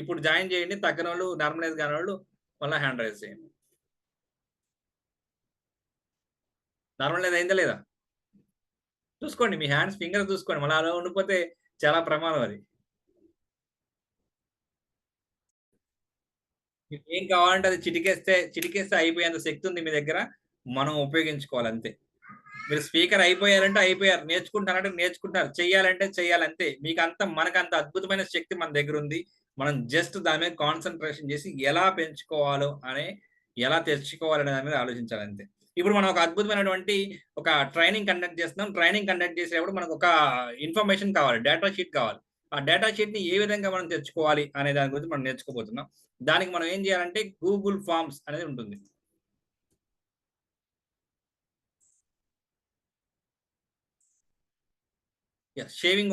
ఇప్పుడు జాయిన్ చేయండి. తగ్గని వాళ్ళు, నార్మలైజ్ కాని వాళ్ళు మళ్ళీ హ్యాండ్ రైజ్ చేయండి. నార్మలైజ్ అయిందా లేదా చూసుకోండి. మీ హ్యాండ్స్ ఫింగర్ చూసుకోండి. మళ్ళీ అలా ఉండిపోతే చాలా ప్రమాదం. అది ఏం కావాలంటే అది చిటికేస్తే అయిపోయేంత శక్తి ఉంది మీ దగ్గర, మనం ఉపయోగించుకోవాలి అంతే. మీరు స్పీకర్ అయిపోయారంటే అయిపోయారు, నేర్చుకుంటారు, చెయ్యాలంటే చెయ్యాలంతే. మనకంత అద్భుతమైన శక్తి మన దగ్గర ఉంది. మనం జస్ట్ దాని మీద కాన్సన్ట్రేషన్ చేసి ఎలా పెంచుకోవాలో ఎలా తెచ్చుకోవాలనే దాని మీద ఆలోచించాలి అంతే. ఇప్పుడు మనం ఒక అద్భుతమైనటువంటి ఒక ట్రైనింగ్ కండక్ట్ చేస్తున్నాం. ట్రైనింగ్ కండక్ట్ చేసేటప్పుడు మనకు ఒక ఇన్ఫర్మేషన్ కావాలి, డేటా షీట్ కావాలి. ఆ డేటా షీట్ ని ఏ విధంగా మనం తెచ్చుకోవాలి అనే దాని గురించి మనం నేర్చుకోబోతున్నాం. దానికి మనం ఏం చేయాలంటే గూగుల్ ఫార్మ్స్ అనేది ఉంటుంది. సేవింగ్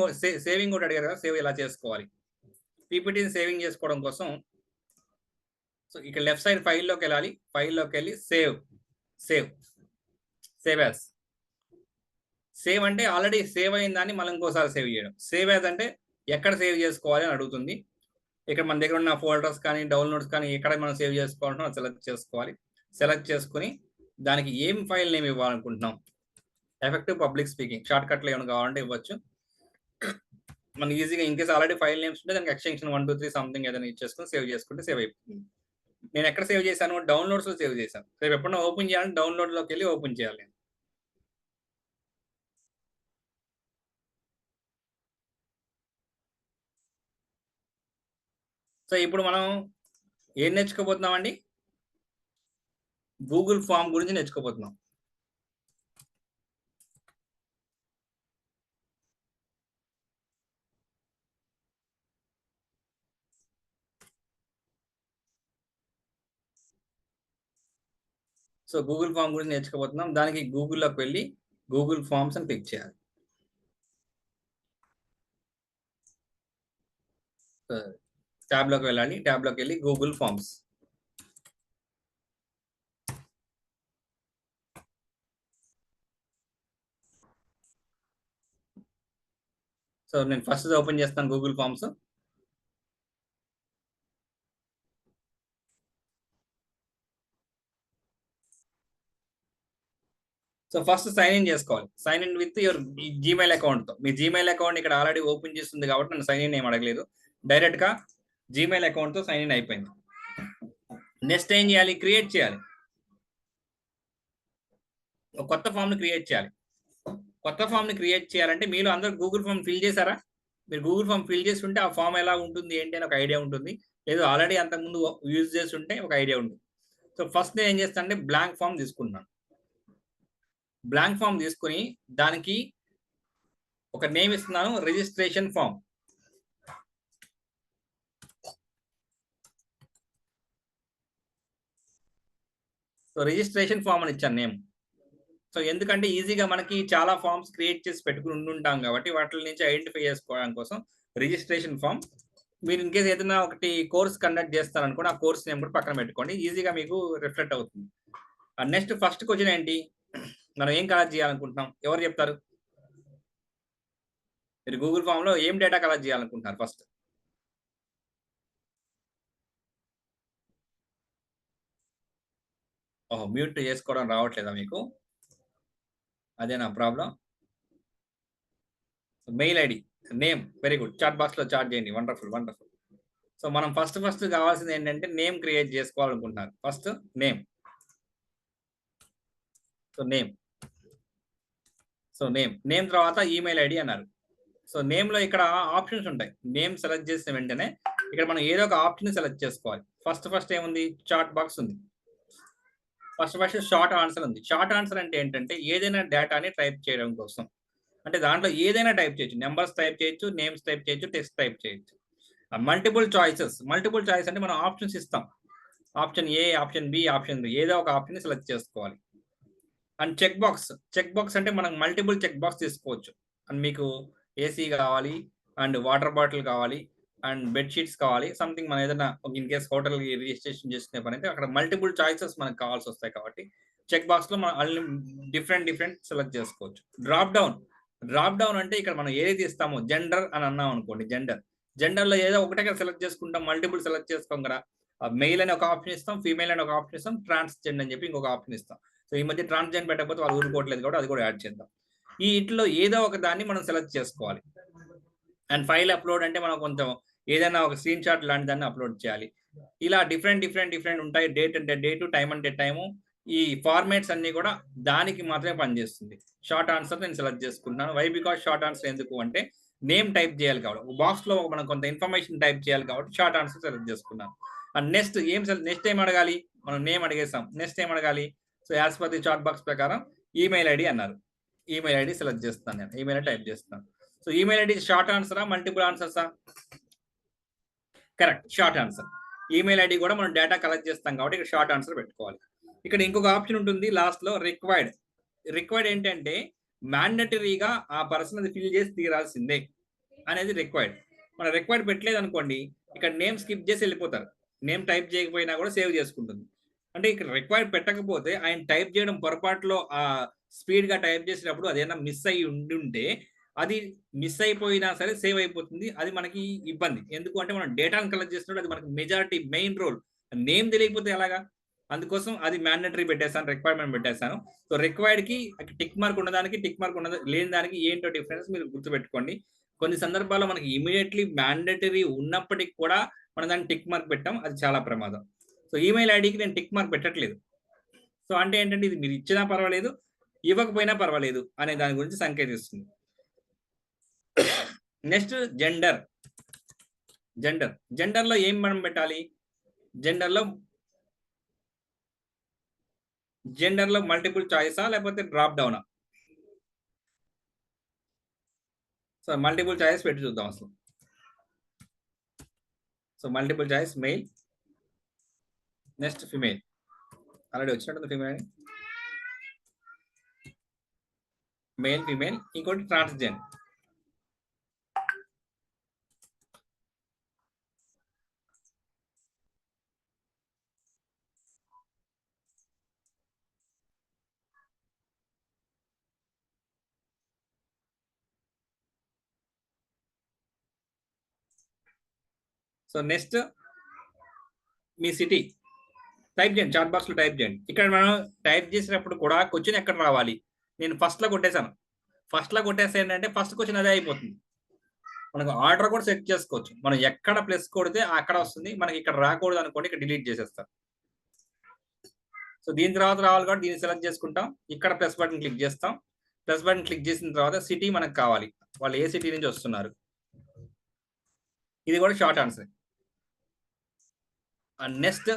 కూడా అడిగారు కదా, సేవ్ ఎలా చేసుకోవాలి. పీపీటీని సేవింగ్ చేసుకోవడం కోసం సో ఇక్కడ లెఫ్ట్ సైడ్ ఫైల్లోకి వెళ్ళాలి, ఫైల్లోకి వెళ్ళి సేవ్ యాజ్. సేవ్ అంటే ఆల్రెడీ సేవ్ అయిన దాన్ని మనం ఇంకోసారి సేవ్ చేయడం. సేవ్ యాజ్ అంటే ఎక్కడ సేవ్ చేసుకోవాలి అని అడుగుతుంది. ఇక్కడ మన దగ్గర ఉన్న ఫోల్డర్స్ కానీ డౌన్లోడ్స్ కానీ ఎక్కడ మనం సేవ్ చేసుకోవాలంటే సెలెక్ట్ చేసుకోవాలి. సెలెక్ట్ చేసుకుని దానికి ఏం ఫైల్ నేమ్ ఇవ్వాలనుకుంటున్నాం, ఎఫెక్టివ్ పబ్లిక్ స్పీకింగ్ షార్ట్ కట్లో ఏమైనా కావాలంటే ఇవ్వచ్చు. మనం ఈజీగా ఇన్కేస్ ఆల్రెడీ ఫైల్ నేమ్స్ ఉంటే దానికి ఎక్స్టెన్షన్ 1 2 3 సంథింగ్ ఏదైనా ఇచ్చేసుకుని సేవ్ చేసుకుంటే సేవ్ అయిపోతుంది. నేను ఎక్కడ సేవ్ చేశాను, డౌన్లోడ్స్లో సేవ్ చేశాను. రేపు ఎప్పుడన్నా ఓపెన్ చేయాలంటే డౌన్లోడ్లోకి వెళ్ళి ఓపెన్ చేయాలి. సో ఇప్పుడు మనం ఏం నేర్చుకోబోతున్నామండి, గూగుల్ ఫామ్ గురించి నేర్చుకోబోతున్నాం. సో గూగుల్ ఫామ్ గురించి నేర్చుకోబోతున్నాం. దానికి గూగుల్లోకి వెళ్ళి గూగుల్ ఫామ్స్ అని క్లిక్ చేయాలి. ట్యాబ్లోకి వెళ్ళాలి, ట్యాబ్లోకి వెళ్ళి గూగుల్ ఫామ్స్. సో నేను ఫస్ట్ ఓపెన్ చేస్తాను Google Forms. So first sign in చేసుకోవాలి. Sign in with your Gmail అకౌంట్తో. మీ జీమెయిల్ అకౌంట్ ఇక్కడ ఆల్రెడీ ఓపెన్ చేస్తుంది కాబట్టి నన్ను సైన్ ఇన్ ఏం అడగలేదు, డైరెక్ట్గా జీమెయిల్ అకౌంట్తో సైన్ ఇన్ అయిపోయింది. నెక్స్ట్ ఏం చేయాలి, క్రియేట్ చేయాలి. ఒక కొత్త ఫామ్ని క్రియేట్ చేయాలి. కొత్త ఫామ్ని క్రియేట్ చేయాలంటే మీరు అందరూ గూగుల్ ఫామ్ ఫిల్ చేశారా? మీరు గూగుల్ ఫామ్ ఫిల్ చేసి ఉంటే ఆ ఫామ్ ఎలా ఉంటుంది ఏంటి అని ఒక ఐడియా ఉంటుంది. లేదు ఆల్రెడీ అంతకుముందు యూజ్ చేసి ఉంటే ఒక ఐడియా ఉంటుంది. సో ఫస్ట్ నేను ఏం చేస్తాను అంటే బ్లాంక్ ఫామ్ తీసుకుంటున్నాను. బ్లాంక్ ఫామ్ తీసుకుని దానికి ఒక నేమ్ ఇస్తున్నాను, registration form. So registration form అని ఇచ్చాను నేమ్. సో ఎందుకంటే ఈజీగా మనకి చాలా ఫామ్స్ క్రియేట్ చేసి పెట్టుకుని ఉంటుంటాం కాబట్టి వాటి నుంచి ఐడెంటిఫై చేసుకోవడం కోసం రిజిస్ట్రేషన్ ఫామ్. మీరు ఇన్ కేసు ఏదైనా ఒకటి కోర్స్ కండక్ట్ చేస్తారనుకోండి, ఆ కోర్స్ నేమ్ కూడా పక్కన పెట్టుకోండి, ఈజీగా మీకు రిఫ్లెక్ట్ అవుతుంది. నెక్స్ట్ ఫస్ట్ క్వశ్చన్ ఏంటి, మనం ఏం కలెక్ట్ చేయాలనుకుంటున్నాం, ఎవరు చెప్తారు? మీరు గూగుల్ ఫామ్ లో ఏం డేటా కలెక్ట్ చేయాలనుకుంటున్నారు? ఫస్ట్ మ్యూట్ చేసుకోవడం రావట్లేదా మీకు? అదే నా problem. Mail ID, name, very good. Chat box లో చాట్ చేయండి, వండర్ఫుల్ వండర్ఫుల్. సో మనం ఫస్ట్ కావాల్సింది ఏంటంటే నేమ్ క్రియేట్ చేసుకోవాలనుకుంటున్నారు. First name. సో నేమ్ తర్వాత ఈమెయిల్ ఐడి అన్నారు. సో నేమ్ లో ఇక్కడ ఆప్షన్స్ ఉంటాయి. నేమ్ సెలెక్ట్ చేసిన వెంటనే ఇక్కడ మనం ఏదో ఒక ఆప్షన్ సెలెక్ట్ చేసుకోవాలి. ఫస్ట్ ఏముంది, చాట్ బాక్స్ ఉంది. ఫస్ట్ షార్ట్ ఆన్సర్ ఉంది. షార్ట్ ఆన్సర్ అంటే ఏంటంటే ఏదైనా డేటాని టైప్ చేయడం కోసం. అంటే దాంట్లో ఏదైనా టైప్ చేయొచ్చు, నెంబర్స్ టైప్ చేయొచ్చు, నేమ్స్ టైప్ చేయొచ్చు, టెక్స్ట్ టైప్ చేయొచ్చు. మల్టిపుల్ చాయిస్ అంటే మనం ఆప్షన్స్ ఇస్తాం. Option A, option B, option B, ఏదో ఒక ఆప్షన్ సెలెక్ట్ చేసుకోవాలి. అండ్ చెక్ బాక్స్ అంటే మనం మల్టిపుల్ చెక్ బాక్స్ తీసుకోవచ్చు. అండ్ మీకు ఏసీ కావాలి, అండ్ వాటర్ బాటిల్ కావాలి, అండ్ బెడ్షీట్స్ కావాలి, సంథింగ్ మనం ఏదైనా ఇన్ కేస్ హోటల్ రిజిస్ట్రేషన్ చేసుకునే పని అయితే అక్కడ మల్టిపుల్ చాయిసెస్ మనకు కావాల్సి వస్తాయి కాబట్టి చెక్ బాక్స్ లో మనం అన్ని డిఫరెంట్ సెలెక్ట్ చేసుకోవచ్చు. డ్రాప్ డౌన్ అంటే ఇక్కడ మనం ఏదైతే ఇస్తామో, జెండర్ అని అన్నాం అనుకోండి, జెండర్ లో ఏదో ఒకటే సెలెక్ట్ చేసుకుంటాం, మల్టిపుల్ సెలెక్ట్ చేసుకోం కదా. మెయిల్ అని ఒక ఆప్షన్ ఇస్తాం, ఫీమేల్ అని ఒక ఆప్షన్ ఇస్తాం, ట్రాన్స్జెండర్ అని చెప్పి ఇంకొక ఆప్షన్ ఇస్తాం. సో ఈ మధ్య ట్రాన్స్జెండర్ పెట్టకపోతే వాళ్ళు ఊరుకోవట్లేదు కాబట్టి అది కూడా యాడ్ చేద్దాం. ఈ ఇట్లో ఏదో ఒక దాన్ని మనం సెలెక్ట్ చేసుకోవాలి. అండ్ ఫైల్ అప్లోడ్ అంటే మనం కొంచెం ఏదైనా ఒక స్క్రీన్ షాట్ లాంటి దాన్ని అప్లోడ్ చేయాలి. ఇలా డిఫరెంట్ ఉంటాయి. డేట్ అంటే డేటు, టైం అంటే టైము. ఈ ఫార్మాట్స్ అన్ని కూడా దానికి మాత్రమే పనిచేస్తుంది. షార్ట్ ఆన్సర్ నేను సెలెక్ట్ చేసుకుంటున్నాను. వై బికాస్ షార్ట్ ఆన్సర్ ఎందుకు అంటే నేమ్ టైప్ చేయాలి కాబట్టి, బాక్స్ లో మనం కొంత ఇన్ఫర్మేషన్ టైప్ చేయాలి కాబట్టి షార్ట్ ఆన్సర్ సెలెక్ట్ చేసుకున్నాను. అండ్ నెక్స్ట్ ఏం అడగాలి, మనం నేమ్ అడిగేస్తాం. నెక్స్ట్ ఏం అడగాలి, so as per the chat box ప్రకారం ఈమెయిల్ ఐడి అన్నారు. ఈమెయిల్ ఐడి సెలెక్ట్ చేస్తాను, నేను ఈమెయిల్ టైప్ చేస్తాను. సో ఈమెయిల్ ఐడి షార్ట్ ఆన్సరా, మల్టిపుల్ ఆన్సర్సా? Correct, short answer. Email ID కూడా మనం డేటా కలెక్ట్ చేస్తాం కాబట్టి ఇక్కడ షార్ట్ ఆన్సర్ పెట్టుకోవాలి. ఇక్కడ ఇంకొక ఆప్షన్ ఉంటుంది లాస్ట్ లో, రిక్వైర్డ్ ఏంటంటే మ్యాండటరీగా ఆ పర్సన్ అది ఫిల్ చేసి తీరాల్సిందే అనేది రిక్వైర్డ్. మనం రిక్వైర్డ్ పెట్టలేదు అనుకోండి, ఇక్కడ నేమ్ స్కిప్ చేసి వెళ్ళిపోతారు. నేమ్ టైప్ చేయకపోయినా కూడా సేవ్ చేసుకుంటుంది. అంటే ఇక్కడ రిక్వైర్డ్ పెట్టకపోతే ఆయన టైప్ చేయడం పొరపాటులో స్పీడ్ గా టైప్ చేసినప్పుడు అదేనా మిస్ అయ్యి ఉంటే అది మిస్ అయిపోయినా సరే సేవ్ అయిపోతుంది. అది మనకి ఇబ్బంది. ఎందుకు అంటే మనం డేటాను కలెక్ట్ చేసినప్పుడు అది మనకి మెజారిటీ మెయిన్ రోల్. నేమ్ తెలియకపోతే ఎలాగా? అందుకోసం అది మ్యాండటరీ పెట్టేసాను, రిక్వైర్మెంట్ పెట్టేసాను. సో రిక్వైర్డ్ కి టిక్ మార్క్ ఉన్నదానికి టిక్ మార్క్ లేని దానికి ఏంటో డిఫరెన్స్ మీరు గుర్తుపెట్టుకోండి. కొన్ని సందర్భాల్లో మనకి ఇమీడియట్లీ మ్యాండటరీ ఉన్నప్పటికీ కూడా మనం దాన్ని టిక్ మార్క్ పెట్టాం, అది చాలా ప్రమాదం. సో ఈమెయిల్ ఐడికి నేను టిక్ మార్క్ పెట్టట్లేదు. సో అంటే ఏంటంటే ఇది మీరు ఇచ్చినా పర్వాలేదు, ఇవ్వకపోయినా పర్వాలేదు అనే దాని గురించి సంకేతిస్తుంది. Next gender. జెండర్లో ఏం మనం పెట్టాలి? జెండర్లో మల్టిపుల్ చాయిసా లేకపోతే డ్రాప్ డౌనా? సో మల్టిపుల్ చాయిస్ పెట్టి చూద్దాం అసలు. So multiple choice mail, next female. Already వచ్చినట్టుంది ఫిమేల్, మేల్, ఫిమేల్, ఇంకోటి ట్రాన్స్జెండర్. సో నెక్స్ట్ మీ సిటీ టైప్ చేయండి, చాట్ బాక్స్ లో టైప్ చేయండి. ఇక్కడ మనం టైప్ చేసినప్పుడు కూడా క్వశ్చన్ ఎక్కడ రావాలి? నేను ఫస్ట్ లో కొట్టేశాను. ఫస్ట్ లో కొట్టేస్తే ఏంటంటే ఫస్ట్ క్వశ్చన్ అదే అయిపోతుంది. మనకు ఆర్డర్ కూడా సెట్ చేసుకోవచ్చు. మనం ఎక్కడ ప్లస్ కొడితే అక్కడ వస్తుంది. మనకి ఇక్కడ రాకూడదు అనుకోండి, ఇక్కడ డిలీట్ చేసేస్తాం. సో దీని తర్వాత రావాలి కాబట్టి దీన్ని సెలెక్ట్ చేసుకుంటాం. ఇక్కడ ప్లస్ బటన్ క్లిక్ చేస్తాం. ప్లస్ బటన్ క్లిక్ చేసిన తర్వాత సిటీ మనకు కావాలి, వాళ్ళు ఏ సిటీ నుంచి వస్తున్నారు. ఇది కూడా short answer. And next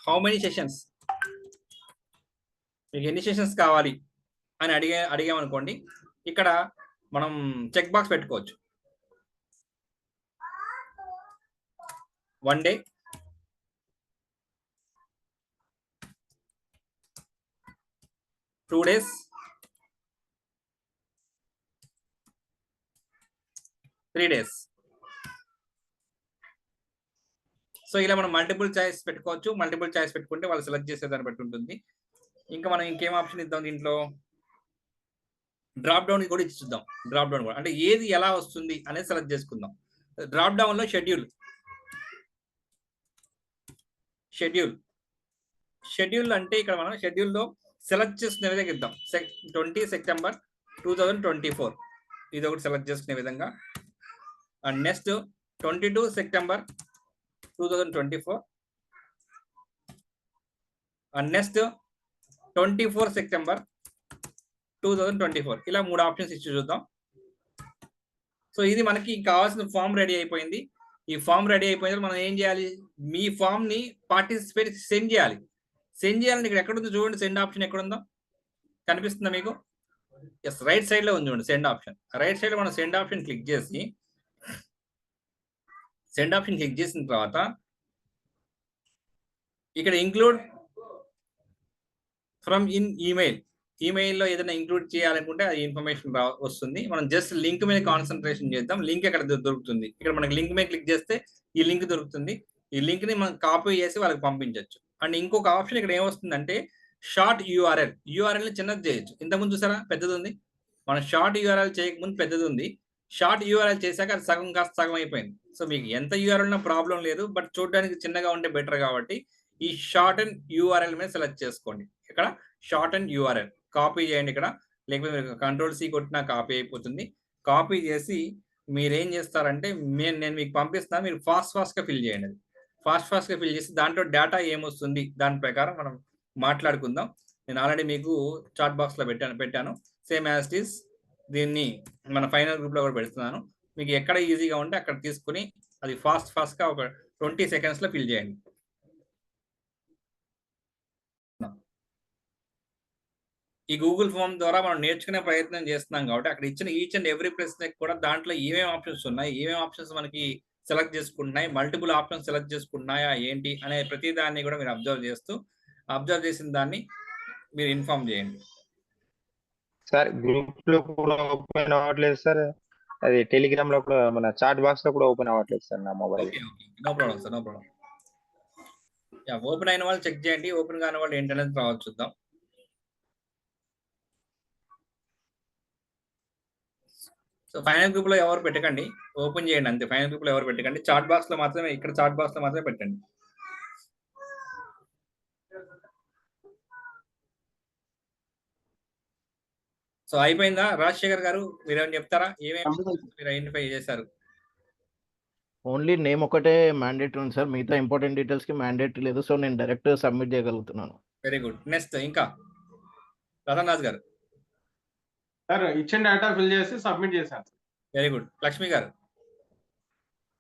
how many sessions, మీకు ఎన్ని సెషన్స్ కావాలి అని అడిగామనుకోండి, ఇక్కడ మనం చెక్ బాక్స్ పెట్టుకోవచ్చు. 1 day, 2 days, 3 days. సో ఇలా మనం మల్టిపుల్ చాయిస్ పెట్టుకోవచ్చు. మల్టిపుల్ చాయిస్ పెట్టుకుంటే వాళ్ళు సెలెక్ట్ చేసేదాన్ని బట్టి ఉంటుంది. ఇంకా మనం ఇంకేం ఆప్షన్ ఇద్దాం దీంట్లో? డ్రాప్ డౌన్ కూడా ఇచ్చి చూద్దాం. డ్రాప్ డౌన్ కూడా అంటే ఏది ఎలా వస్తుంది అనేది సెలెక్ట్ చేసుకుందాం. డ్రాప్ డౌన్ లో షెడ్యూల్ అంటే ఇక్కడ మనం షెడ్యూల్లో సెలెక్ట్ చేసుకునే విధంగా ఇద్దాం. 20 September 2024 ఇది ఒకటి సెలెక్ట్ చేసుకునే విధంగా. And next 22 September 2024 and next 24 September 2024 ఇలా 3 ఆప్షన్స్ ఇచ్చి చూద్దాం. సో ఇది మనకి కావాల్సిన ఫామ్ రెడీ అయిపోయింది. ఈ ఫామ్ రెడీ అయిపోయిన మనం ఏం చేయాలి? మీ ఫామ్ ని పార్టిసిపేట్ సెండ్ చేయాలి. సెండ్ చేయాలని ఇక్కడ ఎక్కడ ఉందో చూడండి. సెండ్ ఆప్షన్ ఎక్కడ ఉందో కనిపిస్తుందా మీకు? ఎస్, రైట్ సైడ్ లో ఉంది చూడండి సెండ్ ఆప్షన్. రైట్ సైడ్ లో మనం సెండ్ ఆప్షన్ క్లిక్ చేసి చేసిన తర్వాత ఇక్కడ ఇంక్లూడ్ ఫ్రమ్ ఇన్ ఈమెయిల్లో ఏదైనా ఇంక్లూడ్ చేయాలనుకుంటే అది ఇన్ఫర్మేషన్ వస్తుంది. మనం జస్ట్ లింక్ మీద కాన్సన్ట్రేషన్ చేద్దాం. లింక్ ఎక్కడ దొరుకుతుంది? ఇక్కడ మనకి లింక్ మీద క్లిక్ చేస్తే ఈ లింక్ దొరుకుతుంది. ఈ లింక్ ని మనం కాపీ చేసి వాళ్ళకి పంపించవచ్చు. అండ్ ఇంకొక ఆప్షన్ ఇక్కడ ఏమొస్తుందంటే షార్ట్ యూఆర్ఎల్ ని చిన్నది చేయొచ్చు. ఇంతకుముందు చూసారా పెద్దది ఉంది. మనం షార్ట్ యూఆర్ఎల్ చేయకముందు పెద్దది ఉంది. షార్ట్ యూఆర్ఎల్ చేశాక అది సగం కాస్త సగం అయిపోయింది. సో మీకు ఎంత యూఆర్ఎల్ ఉన్నా ప్రాబ్లం లేదు, బట్ చూడడానికి చిన్నగా ఉంటే బెటర్ కాబట్టి ఈ షార్ట్ అండ్ యూఆర్ఎల్ మీద సెలెక్ట్ చేసుకోండి. ఇక్కడ షార్ట్ అండ్ యూఆర్ఎల్ కాపీ చేయండి. ఇక్కడ లేకపోతే మీరు Ctrl+C కొట్టినా కాపీ అయిపోతుంది. కాపీ చేసి మీరేం చేస్తారంటే నేను మీకు పంపిస్తాను, మీరు ఫాస్ట్ గా ఫిల్ చేయండి. అది ఫాస్ట్ గా ఫిల్ చేసి దాంట్లో డేటా ఏమొస్తుంది దాని ప్రకారం మనం మాట్లాడుకుందాం. నేను ఆల్రెడీ మీకు చాట్ బాక్స్ లో పెట్టాను సేమ్ యాజ్ ఇట్ ఈస్. దీన్ని మన ఫైనల్ గ్రూప్ లో కూడా పెడుతున్నాను. మీకు ఎక్కడ ఈజీగా ఉంటే అక్కడ తీసుకుని అది ఫాస్ట్ గా ఒక 20 seconds లో ఫిల్ చేయండి. ఈ గూగుల్ ఫామ్ ద్వారా మనం నేర్చుకునే ప్రయత్నం చేస్తున్నాం కాబట్టి అక్కడ ఇచ్చిన ఈచ్ అండ్ ఎవ్రీ ప్రశ్నకి కూడా దాంట్లో ఏమేమి ఆప్షన్స్ ఉన్నాయి, ఏమేమి ఆప్షన్స్ మనకి సెలెక్ట్ చేసుకుంటున్నాయి, మల్టిపుల్ ఆప్షన్స్ సెలెక్ట్ చేసుకుంటున్నాయా ఏంటి అనే ప్రతి దాన్ని కూడా మీరు అబ్జర్వ్ చేసిన దాన్ని మీరు ఇన్ఫార్మ్ చేయండి. సార్ గ్రూప్ లో కూడా ఓపెన్ అవ్వట్లేదు సార్. అది టెలిగ్రామ్ లో కూడా మన చాట్ బాక్స్ లో కూడా ఓపెన్ అవ్వట్లేదు సార్ నా mobile. Okay okay no problem sir, no problem. Open అయిన వాళ్ళు చెక్ చేయండి, ఓపెన్ కాని వాళ్ళు ఏంటనేది తర్వాత చూద్దాం. సో ఫైనల్ గ్రూప్ లో ఎవరు పెట్టకండి, ఓపెన్ చేయండి అంతే. ఫైనల్ గ్రూప్ లో ఎవరు పెట్టకండి, చాట్ బాక్స్ లో మాత్రమే, ఇక్కడ చాట్ బాక్స్ లో మాత్రమే పెట్టండి. సో అయిపోయిందా రాజశేఖర్ గారు, మీరేమైనా చెప్తారా? ఏమేమి మీరు ఐడెంటిఫై చేశారు? ఓన్లీ నేమ్ ఒకటే మ్యాండేటరీ ఉంది సార్, మిగతా ఇంపార్టెంట్ డీటెయిల్స్ కి మ్యాండేటరీ లేదు. సో నేను డైరెక్ట్ సబ్మిట్ చేయగలుగుతున్నాను. Very good. నెక్స్ట్ ఇంకా రతన్ రాజ్ గారు. సార్ ఇచ్చిన డేటా ఫిల్ చేసి సబ్మిట్ చేశాను. Very good. లక్ష్మి గారు.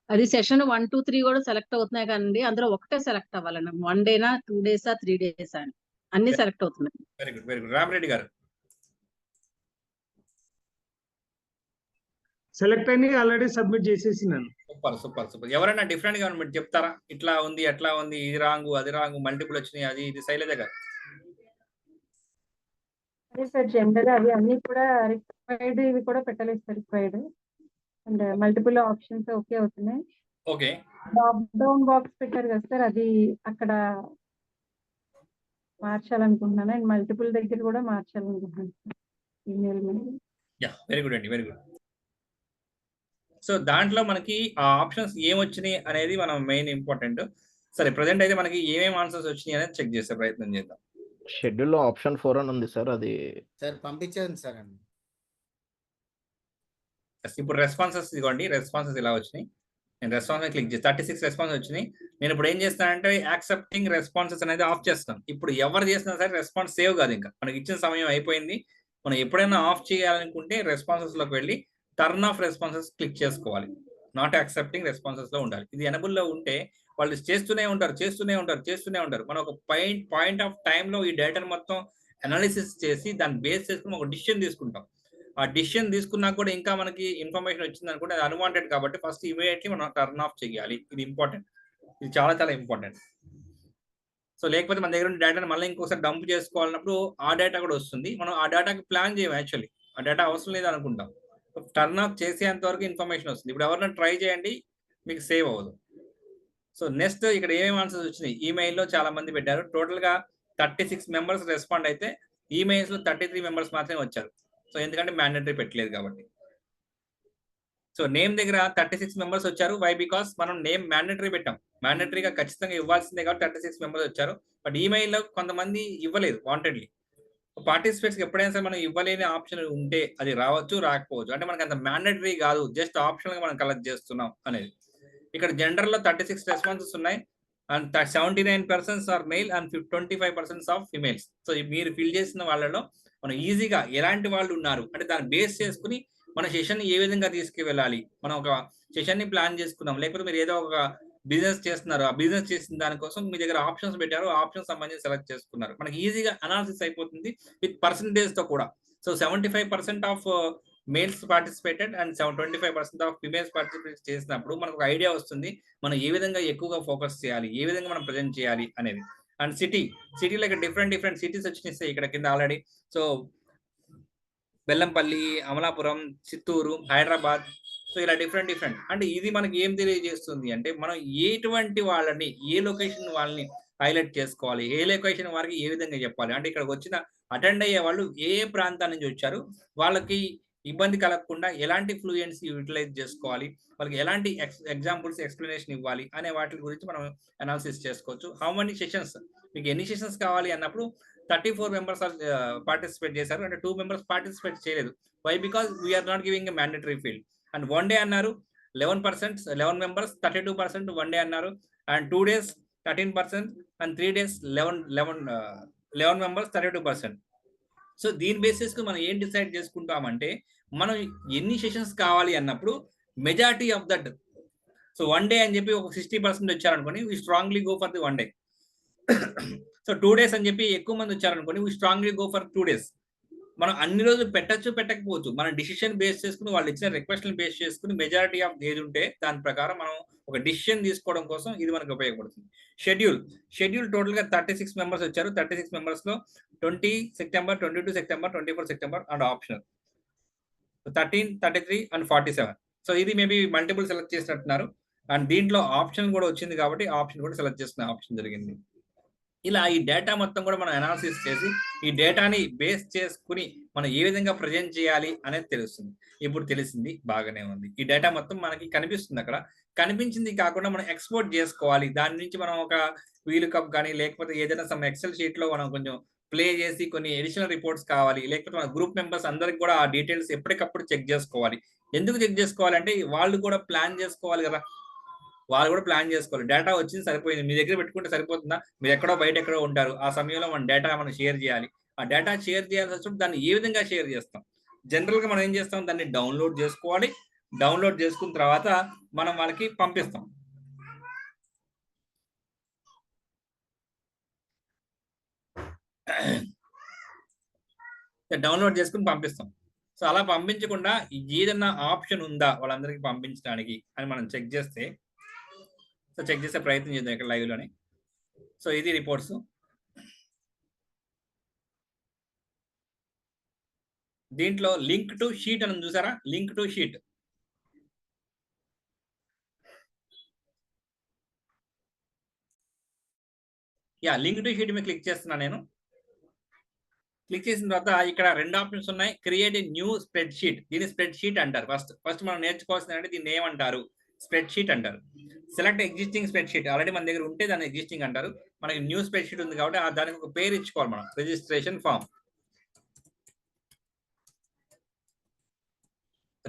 అది సెషన్ 1, 2, 3 కూడా సెలెక్ట్ అవుతున్నాయి కానీ అందులో ఒకటే సెలెక్ట్ అవ్వాలండి. 1 డేనా 2 డేసా 3 డేసా అని అన్ని సెలెక్ట్ అవుతున్నాయి. Very good, very good. Ramareddy garu. Select అయ్యి ఆల్రెడీ సబ్మిట్ చేసేసినాను. Super super super. ఎవరైనా డిఫరెంట్ గా మీరు చెప్తారా? ఇట్లా ఉంది, అట్లా ఉంది, ఇది రాంగు, అది రాంగు, మల్టిపుల్ వచ్చినాయి, అది ఇది. శైలజ గారు. అదే సార్ జనరల్ గా అవి అన్ని కూడా రిక్వైర్డ్, ఇవి కూడా పెట్టలేదు sir required. And multiple options okay అవుతున్నాయి. ఓకే. డ్రాప్ డౌన్ బాక్స్ పెట్టారు కదా సార్, అది అక్కడ మార్చాలనుకుంటున్నాను. అండ్ మల్టిపుల్ దగ్గర కూడా మార్చాలనుకుంటున్నాను సార్ ఈమెయిల్ మీద. యా వెరీ గుడ్ అండి, వెరీ గుడ్. సో దాంట్లో మనకి ఆ ఆప్షన్స్ ఏమొచ్చినాయి అనేది మనం మెయిన్ ఇంపార్టెంట్. సరే ప్రజెంట్ అయితే మనకి ఏమేమి ఆన్సర్స్ వచ్చినాయి అనేది చెక్ చేసే ప్రయత్నం చేద్దాం. షెడ్యూల్ లో ఆప్షన్ 4 అని ఉంది సార్, అది సార్ పంపించాను సార్ అండి. ఇప్పుడు రెస్పాన్సెస్ ఇదిగోండి, రెస్పాన్సెస్ ఇలా వచ్చినాయి. నేను రెస్పాన్స్ క్లిక్ చేసి 36 రెస్పాన్స్ వచ్చినాయి. నేను ఇప్పుడు ఏం చేస్తానంటే యాక్సెప్టింగ్ రెస్పాన్సెస్ అనేది ఆఫ్ చేస్తాను. ఇప్పుడు ఎవరు చేసినా సరే రెస్పాన్స్ సేవ్ కాదు, ఇంకా మనకి ఇచ్చిన సమయం అయిపోయింది. మనం ఎప్పుడైనా ఆఫ్ చేయాలనుకుంటే రెస్పాన్సెస్ లోకి వెళ్ళి టర్న్ ఆఫ్ రెస్పాన్సెస్ క్లిక్ చేసుకోవాలి. నాట్ యాక్సెప్టింగ్ రెస్పాన్సెస్ లో ఉండాలి. ఇది ఎనబుల్ లో ఉంటే వాళ్ళు చేస్తూనే ఉంటారు. మనం ఒక పాయింట్ ఆఫ్ టైంలో ఈ డేటాను మొత్తం అనాలిసిస్ చేసి దాన్ని బేస్ చేసుకుని ఒక డిసిషన్ తీసుకుంటాం. ఆ డిసిషన్ తీసుకున్నా కూడా ఇంకా మనకి ఇన్ఫర్మేషన్ వచ్చింది అనుకుంటే అది అన్వాంటెడ్ కాబట్టి ఫస్ట్ ఇమీడియట్లీ మనం టర్న్ ఆఫ్ చేయాలి. ఇది ఇంపార్టెంట్, ఇది చాలా చాలా ఇంపార్టెంట్. సో లేకపోతే మన దగ్గర ఉన్న డేటాను మళ్ళీ ఇంకోసారి డంప్ చేసుకోవాలన్నప్పుడు ఆ డేటా కూడా వస్తుంది. మనం ఆ డేటాకి ప్లాన్ చేయం, యాక్చువల్లీ ఆ డేటా అవసరం లేదు అనుకుంటాం. టర్న్ ఆఫ్ చేసేంత వరకు ఇన్ఫర్మేషన్ వస్తుంది. ఇప్పుడు ఎవరైనా ట్రై చేయండి, మీకు సేవ్ అవ్వదు. సో నెక్స్ట్ ఇక్కడ ఏమేమి ఆన్సర్స్ వచ్చినాయి? ఈమెయిల్లో చాలా మంది పెట్టారు. టోటల్ గా 36 మెంబర్స్ రెస్పాండ్ అయితే ఈమెయిల్స్ లో 33 మెంబర్స్ మాత్రమే వచ్చారు. సో ఎందుకంటే మ్యాండేటరీ పెట్టలేదు కాబట్టి. సో నేమ్ దగ్గర 36 మెంబర్స్ వచ్చారు. వై? బికాస్ మనం నేమ్ మ్యాండేటరీ పెట్టాం, మ్యాండేటరీగా ఖచ్చితంగా ఇవ్వాల్సిందే కాబట్టి 36 మెంబర్స్ వచ్చారు. బట్ ఈమెయిల్లో కొంతమంది ఇవ్వలేదు వాంటెడ్లీ. పార్టిసిపేట్స్ ఎప్పుడైనా సరే మనం ఇవ్వలేని ఆప్షన్ ఉంటే అది రావచ్చు, రాకపోవచ్చు. అంటే మనకి అంత మ్యాండేటరీ కాదు, జస్ట్ ఆప్షనల్ గా మనం కలెక్ట్ చేస్తున్నాం అనేది. ఇక్కడ జనరల్ లో 36 రెస్పాన్సెస్ ఉన్నాయి. And 79% are male and 25% of females. So మీరు ఫిల్ చేసిన వాళ్ళలో మనం ఈజీగా ఎలాంటి వాళ్ళు ఉన్నారు అంటే దాన్ని బేస్ చేసుకుని మన సెషన్ ఏ విధంగా తీసుకువెళ్ళాలి, మనం ఒక సెషన్ ని ప్లాన్ చేసుకుందాం. లేకపోతే మీరు ఏదో ఒక బిజినెస్ చేస్తున్నారు, ఆ బిజినెస్ చేసిన దానికోసం మీ దగ్గర ఆప్షన్స్ పెట్టారు, ఆప్షన్ సంబంధించి సెలెక్ట్ చేసుకున్నారు. మనకి ఈజీగా అనాలిసిస్ అయిపోతుంది విత్ పర్సంటేజ్ తో కూడా. So 75% of males participated and 25% of females participate చేసినప్పుడు మనకు ఒక ఐడియా వస్తుంది మనం ఏ విధంగా ఎక్కువగా ఫోకస్ చేయాలి, ఏ విధంగా మనం ప్రజెంట్ చేయాలి అనేది. అండ్ సిటీలో ఇక్కడ డిఫరెంట్ సిటీస్ వచ్చినాయి ఇక్కడ కింద already. So Bellampalli, Amalapuram, Chittoor, Hyderabad. So ఇలా డిఫరెంట్ అంటే ఇది మనకి ఏం తెలియజేస్తుంది అంటే మనం ఎటువంటి వాళ్ళని, ఏ లొకేషన్ వాళ్ళని హైలైట్ చేసుకోవాలి, ఏ లొకేషన్ వారికి ఏ విధంగా చెప్పాలి. అంటే ఇక్కడికి వచ్చిన అటెండ్ అయ్యే వాళ్ళు ఏ ప్రాంతాల నుంచి వచ్చారు, వాళ్ళకి ఇబ్బంది కలగకుండా ఎలాంటి ఫ్లూయెన్సీ యూటిలైజ్ చేసుకోవాలి, వాళ్ళకి ఎలాంటి ఎగ్జాంపుల్స్ ఎక్స్ప్లెనేషన్ ఇవ్వాలి అనే వాటి గురించి మనం అనాలిసిస్ చేసుకోవచ్చు. హౌ మెనీ సెషన్స్, మీకు ఎన్ని సెషన్స్ కావాలి అన్నప్పుడు 34 మెంబర్స్ పార్టిసిపేట్ చేశారు, అంటే 2 మెంబర్స్ పార్టిసిపేట్ చేయలేదు. Why? Because we are not giving a mandatory field. And 1 day అన్నారు 11 మెంబర్స్ 32% 1 డే అన్నారు. And 2 days 13% and 3 days 11 members 32%. So దీని బేసిస్ కు మనం ఏం డిసైడ్ చేసుకుంటామంటే మనం ఎన్ని సెషన్స్ కావాలి అన్నప్పుడు majority of that. So 1 day అని చెప్పి ఒక 60% వచ్చారనుకోండి, we strongly go for the 1 day. So 2 days అని చెప్పి ఎక్కువ మంది వచ్చారనుకోండి, we strongly go for 2 days. మనం అన్ని రోజులు పెట్టచ్చు, పెట్టకపోవచ్చు. మన డిసిషన్ బేస్ చేసుకుని వాళ్ళు ఇచ్చిన రిక్వెస్ట్ని బేస్ చేసుకుని మెజారిటీ ఆఫ్ ఏజ్ ఉంటే దాని ప్రకారం మనం ఒక డిసిషన్ తీసుకోవడం కోసం ఇది మనకు ఉపయోగపడుతుంది. షెడ్యూల్ టోటల్ గా 36 మెంబర్స్ వచ్చారు. 36 మెంబర్స్ లో 20 September, 22 September, 24 September and optional. 13, 33 and 47. So ఇది మేబీ మల్టిపుల్ సెలెక్ట్ చేసినట్టున్నారు. అండ్ దీంట్లో ఆప్షన్ కూడా వచ్చింది కాబట్టి ఆప్షన్ కూడా సెలెక్ట్ చేసుకునే ఆప్షన్ జరిగింది. ఇలా ఈ డేటా మొత్తం కూడా మనం అనాలిసిస్ చేసి ఈ డేటాని బేస్ చేసుకుని మనం ఏ విధంగా ప్రజెంట్ చేయాలి అనేది తెలుస్తుంది. ఇప్పుడు తెలిసింది, బాగానే ఉంది. ఈ డేటా మొత్తం మనకి కనిపిస్తుంది. అక్కడ కనిపించింది కాకుండా మనం ఎక్స్పోర్ట్ చేసుకోవాలి. దాని నుంచి మనం ఒక వీలుకప్ కానీ లేకపోతే ఏదైనా సమ్ ఎక్సెల్ షీట్ లో మనం కొంచెం ప్లే చేసి కొన్ని ఎడిషనల్ రిపోర్ట్స్ కావాలి, లేకపోతే మన గ్రూప్ మెంబర్స్ అందరికి కూడా ఆ డీటెయిల్స్ ఎప్పటికప్పుడు చెక్ చేసుకోవాలి. ఎందుకు చెక్ చేసుకోవాలంటే వాళ్ళు కూడా ప్లాన్ చేసుకోవాలి కదా, వాళ్ళు కూడా ప్లాన్ చేసుకోవాలి. డేటా వచ్చింది సరిపోయింది, మీ దగ్గర పెట్టుకుంటే సరిపోతుందా? మీరు ఎక్కడో బయట ఎక్కడో ఉంటారు, ఆ సమయంలో మన డేటా మనం షేర్ చేయాలి. ఆ డేటా షేర్ చేయాల్సి వచ్చినప్పుడు దాన్ని ఏ విధంగా షేర్ చేస్తాం? జనరల్ గా మనం ఏం చేస్తాం, దాన్ని డౌన్లోడ్ చేసుకోవాలి. డౌన్లోడ్ చేసుకున్న తర్వాత మనం వాళ్ళకి పంపిస్తాం. డౌన్లోడ్ చేసుకుని పంపిస్తాం. సో అలా పంపించకుండా ఏదన్నా ఆప్షన్ ఉందా వాళ్ళందరికీ పంపించడానికి అని మనం చెక్ చేస్తే, సో చెక్ చేసే ప్రయత్నం చేద్దాం ఇక్కడ లైవ్ లోనే. సో ఇది రిపోర్ట్స్. దీంట్లో లింక్ టు షీట్ అని చూసారా? Link to sheet. Link to sheet మీద క్లిక్ చేస్తున్నాను నేను. క్లిక్ చేసిన తర్వాత ఇక్కడ 2 ఆప్షన్స్ ఉన్నాయి. Create a new spread sheet. దీన్ని స్ప్రెడ్ షీట్ అంటారు. ఫస్ట్ మనం నేర్చుకోవాల్సింది అంటే దీన్ని ఏమంటారు? స్ప్రెడ్ షీట్ అంటారు. Select existing spread sheet. Already మన దగ్గర ఉంటే దాన్ని ఎగ్జిస్టింగ్ అంటారు. మనకి న్యూ స్ప్రెడ్ షీట్ ఉంది కాబట్టి దానికి ఒక పేరు ఇచ్చుకోవాలి మనం. Registration form.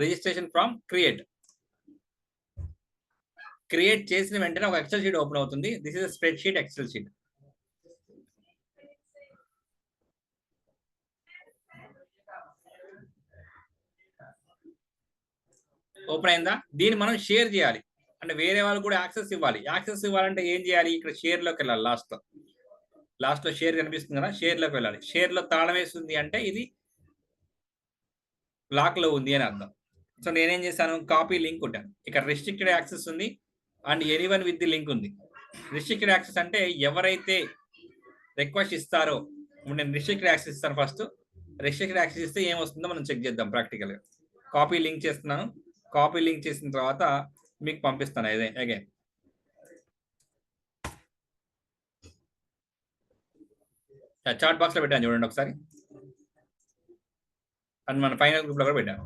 Registration form create. Create చేసిన వెంటనే ఒక ఎక్సెల్ షీట్ ఓపెన్ అవుతుంది. This is spreadsheet excel sheet. Open అయిందా? దీన్ని మనం షేర్ చేయాలి. అంటే వేరే వాళ్ళు కూడా యాక్సెస్ ఇవ్వాలి. యాక్సెస్ ఇవ్వాలంటే ఏం చేయాలి? ఇక్కడ షేర్ లోకి వెళ్ళాలి. లాస్ట్ లో షేర్ కనిపిస్తుంది కదా, షేర్ లోకి వెళ్ళాలి. షేర్ లో తాళం వేస్తుంది అంటే ఇది లాక్ లో ఉంది అని అర్థం. సో నేనేం చేశాను, కాపీ లింక్ కొట్టాను. ఇక్కడ రిస్ట్రిక్టెడ్ యాక్సెస్ ఉంది and anyone with the link ఉంది. రిస్ట్రిక్టెడ్ యాక్సెస్ అంటే ఎవరైతే రిక్వెస్ట్ ఇస్తారో, నేను రిస్ట్రిక్టెడ్ యాక్సెస్ ఇస్తాను. ఫస్ట్ రిస్ట్రిక్టెడ్ యాక్సెస్ ఇస్తే ఏమొస్తుందో మనం చెక్ చేద్దాం ప్రాక్టికల్ గా. కాపీ లింక్ చేస్తున్నాను. కాపీ లింక్ చేసిన తర్వాత మీకు పంపిస్తాను అగైన్. చాట్ బాక్స్ లో పెట్టాను చూడండి ఒకసారి. అండ్ మన ఫైనల్ గ్రూప్ లో కూడా పెట్టాను.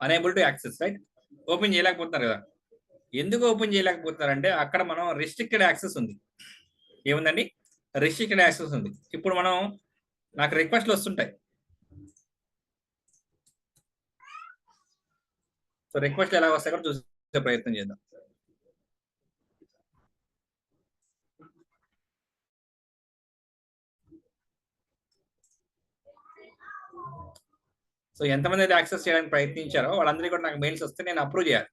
Unable to access, right? Open చేయలేకపోతున్నారు కదా. ఎందుకు ఓపెన్ చేయలేకపోతున్నారంటే అక్కడ మనం రిస్ట్రిక్టెడ్ యాక్సెస్ ఉంది. ఏముందండి? రిస్ట్రిక్టెడ్ యాక్సెస్ ఉంది. ఇప్పుడు మనం నాకు రిక్వెస్ట్లు వస్తుంటాయి. సో రిక్వెస్ట్ ఎలా వస్తాయి కూడా చూసే ప్రయత్నం చేద్దాం. సో ఎంతమంది అయితే యాక్సెస్ చేయడానికి ప్రయత్నించారో వాళ్ళందరికీ కూడా నాకు మెయిల్స్ వస్తే నేను అప్రూవ్ చేయాలి.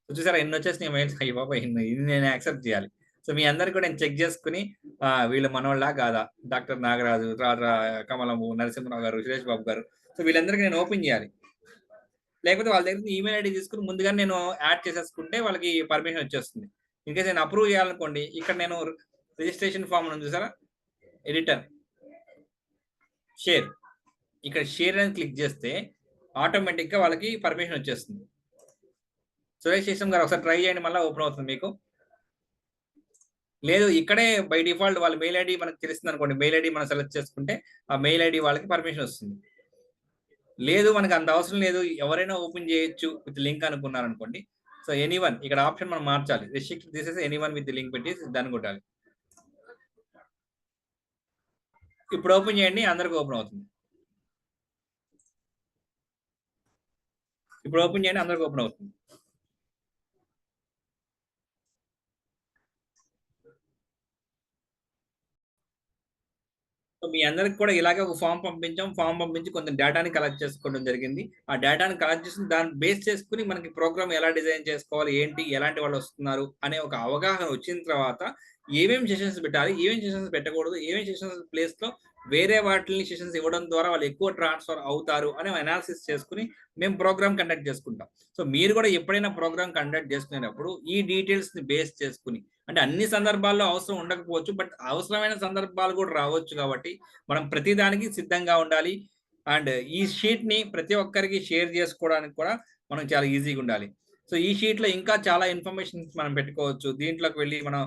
చూసారా ఎన్ని వచ్చేసి మెయిల్స్? అయ్యి బాబా, ఇది నేను యాక్సెప్ట్ చేయాలి. సో మీ అందరికి కూడా నేను చెక్ చేసుకుని వీళ్ళు మనోళ్ళ కాదా, డాక్టర్ నాగరాజు, కమలము, నరసింహరావు గారు, సురేష్ బాబు గారు, సో వీళ్ళందరికీ నేను ఓపెన్ చేయాలి. లేకపోతే వాళ్ళ దగ్గర ఈమెయిల్ ఐడి తీసుకుని ముందుగా నేను యాడ్ చేసేసుకుంటే వాళ్ళకి పర్మిషన్ వచ్చేస్తుంది. ఇన్కేస్ నేను అప్రూవ్ చేయాలనుకోండి, ఇక్కడ నేను రిజిస్ట్రేషన్ ఫామ్ ఉంది చూసారా, ఎడిటర్, షేర్, ఇక్కడ షేర్ అని క్లిక్ చేస్తే ఆటోమేటిక్ గా వాళ్ళకి పర్మిషన్ వచ్చేస్తుంది. సురేష్ శేషం గారు ఒకసారి ట్రై చేయండి, మళ్ళీ ఓపెన్ అవుతుంది మీకు. లేదు ఇక్కడే బై డిఫాల్ట్ వాళ్ళ మెయిల్ ఐడి మనకు తెలుస్తుంది అనుకోండి, మెయిల్ ఐడి మనం సెలెక్ట్ చేసుకుంటే ఆ మెయిల్ ఐడి వాళ్ళకి పర్మిషన్ వస్తుంది. లేదు మనకు అంత అవసరం లేదు, ఎవరైనా ఓపెన్ చేయొచ్చు విత్ లింక్ అనుకున్నారు అనుకోండి. సో ఎనీవన్ ఇక్కడ ఆప్షన్ మనం మార్చాలి. రిస్ట్రిక్ట్ తీసేసి ఎనీవన్ విత్ లింక్ పెట్టి దాన్ని కొట్టాలి. ఇప్పుడు ఓపెన్ చేయండి, అందరికి ఓపెన్ అవుతుంది. ఇప్పుడు ఓపెన్ చేయండి, అందరికి ఓపెన్ అవుతుంది. మీ అందరికి కూడా ఇలాగే ఒక ఫామ్ పంపించాం. ఫామ్ పంపించి కొంత డేటాని కలెక్ట్ చేసుకోవడం జరిగింది. ఆ డేటాని కలెక్ట్ చేసి దాన్ని బేస్ చేసుకుని మనకి ప్రోగ్రామ్ ఎలా డిజైన్ చేసుకోవాలి, ఏంటి, ఎలాంటి వాళ్ళు వస్తున్నారు అనే ఒక అవగాహన వచ్చిన తర్వాత ఏమేమి సెషన్స్ పెట్టాలి, ఏమేమి సెషన్స్ పెట్టకూడదు, ఏమేమి సెషన్స్ ప్లేస్లో వేరే వాటిని సెషన్స్ ఇవ్వడం ద్వారా వాళ్ళు ఎక్కువ ట్రాన్స్ఫర్ అవుతారు అనే అనాలిసిస్ చేసుకుని మేము ప్రోగ్రామ్ కండక్ట్ చేసుకుంటాం. సో మీరు కూడా ఎప్పుడైనా ప్రోగ్రామ్ కండక్ట్ చేసుకునేటప్పుడు ఈ డీటెయిల్స్ని బేస్ చేసుకుని, అంటే అన్ని సందర్భాల్లో అవసరం ఉండకపోవచ్చు, బట్ అవసరమైన సందర్భాలు కూడా రావచ్చు కాబట్టి మనం ప్రతిదానికి సిద్ధంగా ఉండాలి. అండ్ ఈ షీట్ని ప్రతి ఒక్కరికి షేర్ చేసుకోవడానికి కూడా మనం చాలా ఈజీగా ఉండాలి. సో ఈ షీట్లో ఇంకా చాలా ఇన్ఫర్మేషన్స్ మనం పెట్టుకోవచ్చు. దీంట్లోకి వెళ్ళి మనం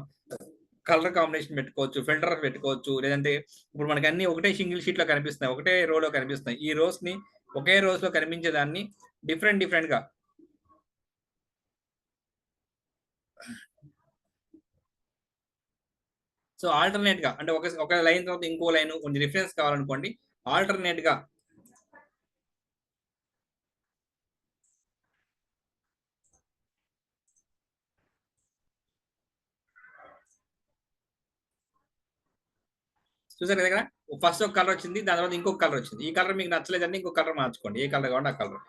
కలర్ కాంబినేషన్ పెట్టుకోవచ్చు, ఫిల్టర్ పెట్టుకోవచ్చు, లేదంటే ఇప్పుడు మనకి అన్ని ఒకటే సింగిల్ షీట్లో కనిపిస్తున్నాయి, ఒకటే రోలో కనిపిస్తున్నాయి. ఈ రోస్ని ఒకే రోస్లో కనిపించేదాన్ని డిఫరెంట్గా సో ఆల్టర్నేట్గా అంటే ఒక లైన్ తర్వాత ఇంకో లైన్ కొంచెం రిఫరెన్స్ కావాలనుకోండి, ఆల్టర్నేట్గా చూసారు కదా, ఫస్ట్ ఒక కలర్ వచ్చింది, దాని తర్వాత ఇంకొక కలర్ వచ్చింది. ఈ కలర్ మీకు నచ్చలేదంటే ఇంకొక కలర్ మార్చుకోండి, ఏ కలర్ కావాలంటే ఆ కలర్.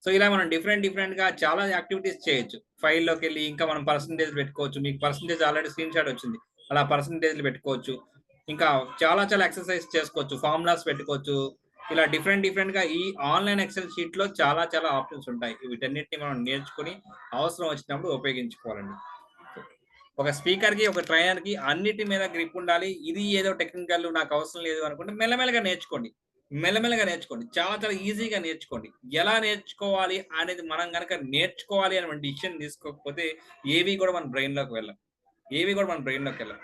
సో ఇలా మనం డిఫరెంట్గా చాలా యాక్టివిటీస్ చేయొచ్చు. ఫైల్లోకి వెళ్ళి ఇంకా మనం పర్సంటేజ్ పెట్టుకోవచ్చు. మీకు పర్సంటేజ్ ఆల్రెడీ స్క్రీన్ షాట్ వచ్చింది, అలా పర్సంటేజ్లు పెట్టుకోవచ్చు. ఇంకా చాలా ఎక్సర్సైజ్ చేసుకోవచ్చు, ఫార్ములాస్ పెట్టుకోవచ్చు. ఇలా డిఫరెంట్గా ఈ ఆన్లైన్ ఎక్సెల్ షీట్లో చాలా ఆప్షన్స్ ఉంటాయి. వీటన్నిటిని మనం నేర్చుకుని అవసరం వచ్చినప్పుడు ఉపయోగించుకోవాలండి. ఒక స్పీకర్కి, ఒక ట్రైనర్కి అన్నిటి మీద గ్రిప్ ఉండాలి. ఇది ఏదో టెక్నికల్ నాకు అవసరం లేదు అనుకుంటే మెల్లమెల్లగా నేర్చుకోండి. చాలా ఈజీగా నేర్చుకోండి. ఎలా నేర్చుకోవాలి అనేది మనం కనుక నేర్చుకోవాలి అనే డిసిషన్ తీసుకోకపోతే ఏవి కూడా మన బ్రెయిన్లోకి వెళ్ళం.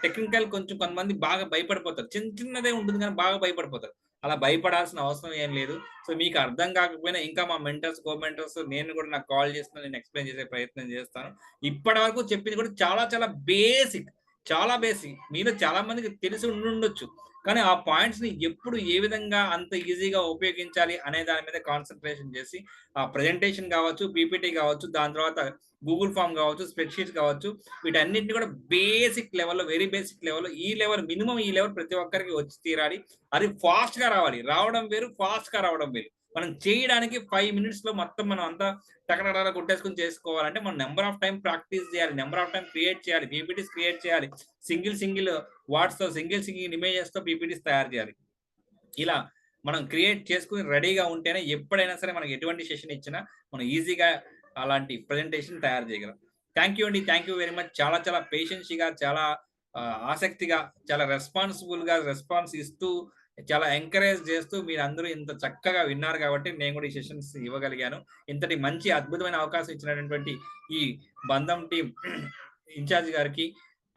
టెక్నికల్ కొంచెం కొంతమంది బాగా భయపడిపోతారు. చిన్నదే ఉంటుంది కానీ బాగా భయపడిపోతారు. అలా భయపడాల్సిన అవసరం ఏం లేదు. సో మీకు అర్థం కాకపోయినా ఇంకా మా మెంటర్స్, కో-మెంటర్స్, నేను కూడా నాకు కాల్ చేస్తున్నా, నేను ఎక్స్ప్లెయిన్ చేసే ప్రయత్నం చేస్తాను. ఇప్పటి వరకు చెప్పింది కూడా చాలా బేసిక్. మీలో చాలా మందికి తెలిసి ఉండొచ్చు, కానీ ఆ పాయింట్స్ని ఎప్పుడు ఏ విధంగా అంత ఈజీగా ఉపయోగించాలి అనే దాని మీద కాన్సన్ట్రేషన్ చేసి ఆ ప్రెజెంటేషన్ కావచ్చు, పీపీటీ కావచ్చు, దాని తర్వాత గూగుల్ ఫామ్ కావచ్చు, స్ప్రెడ్షీట్స్ కావచ్చు, వీటన్నిటిని కూడా బేసిక్ లెవెల్లో, వెరీ బేసిక్ లెవెల్లో, ఈ లెవెల్ మినిమం ఈ లెవెల్ ప్రతి ఒక్కరికి వచ్చి తీరాలి. అది ఫాస్ట్గా రావాలి. రావడం వేరు, ఫాస్ట్గా రావడం వేరు. మనం చేయడానికి 5 minutes లో మొత్తం మనం అంతా టకటక కొట్టేసుకుని చేసుకోవాలంటే మనం నెంబర్ ఆఫ్ టైం ప్రాక్టీస్ చేయాలి, నెంబర్ ఆఫ్ టైం క్రియేట్ చేయాలి, పీపీటీస్ క్రియేట్ చేయాలి, సింగిల్ వాట్స్తో, సింగిల్ ఇమేజెస్తో పీపీటీస్ తయారు చేయాలి. ఇలా మనం క్రియేట్ చేసుకుని రెడీగా ఉంటేనే ఎప్పుడైనా సరే మనకి ఎటువంటి సెషన్ ఇచ్చినా మనం ఈజీగా అలాంటి ప్రజెంటేషన్ తయారు చేయగలం. థ్యాంక్ యూ అండి, థ్యాంక్ యూ వెరీ మచ్. చాలా పేషెన్సీగా, చాలా ఆసక్తిగా, చాలా రెస్పాన్సిబుల్గా రెస్పాన్స్ ఇస్తూ, చాలా ఎంకరేజ్ చేస్తూ మీరు అందరూ ఇంత చక్కగా విన్నారు కాబట్టి నేను కూడా ఈ సెషన్స్ ఇవ్వగలిగాను. ఇంతటి మంచి అద్భుతమైన అవకాశం ఇచ్చినటువంటి ఈ బంధం టీం ఇన్ఛార్జ్ గారికి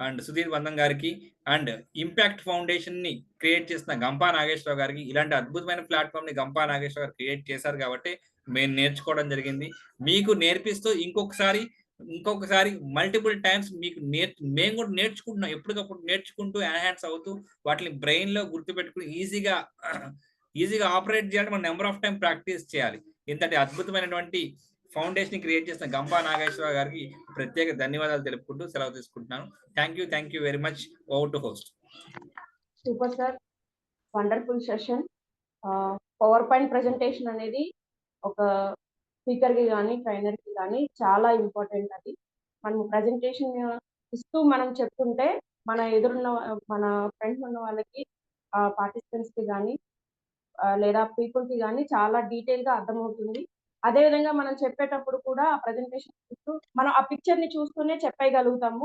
అండ్ సుధీర్ బంధం గారికి అండ్ ఇంపాక్ట్ ఫౌండేషన్ ని క్రియేట్ చేసిన గంపా నాగేశ్వరరావు గారికి, ఇలాంటి అద్భుతమైన ప్లాట్ఫామ్ ని గంపా నాగేశ్వరరావు గారు క్రియేట్ చేశారు కాబట్టి మేము నేర్చుకోవడం జరిగింది. మీకు నేర్పిస్తూ ఇంకొకసారి మల్టిపుల్ టైమ్స్ మీకు మేము కూడా నేర్చుకుంటున్నాం. ఎప్పటికప్పుడు నేర్చుకుంటూ ఎన్హాన్స్ అవుతూ వాటిని బ్రెయిన్ లో గుర్తుపెట్టుకుని ఈజీగా ఆపరేట్ చేయాలి. మనం నెంబర్ ఆఫ్ టైం ప్రాక్టీస్ చేయాలి. ఇంతటి అద్భుతమైనటువంటి ఫౌండేషన్ క్రియేట్ చేసిన గంపా నాగేశ్వరరావు గారికి ప్రత్యేక ధన్యవాదాలు తెలుపుకుంటూ సెలవు తీసుకుంటున్నాను. Thank you very much. Over to host. Super sir, wonderful session. Power point presentation అనేది ఒక స్పీకర్ కి కానీ, ట్రైనర్ కి కానీ చాలా ఇంపార్టెంట్. అది మనం ప్రెజెంటేషన్ ఇస్తూ మనం చెప్తుంటే మన ఎదురున్న, మన ఫ్రెండ్స్ ఉన్న వాళ్ళకి, పార్టిసిపెంట్స్ కి కానీ లేదా పీపుల్ కి కానీ చాలా డీటెయిల్ గా అర్థమవుతుంది. అదే విధంగా మనం చెప్పేటప్పుడు కూడా ఆ ప్రెజెంటేషన్ మనం ఆ పిక్చర్ ని చూస్తూనే చెప్పగలుగుతాము.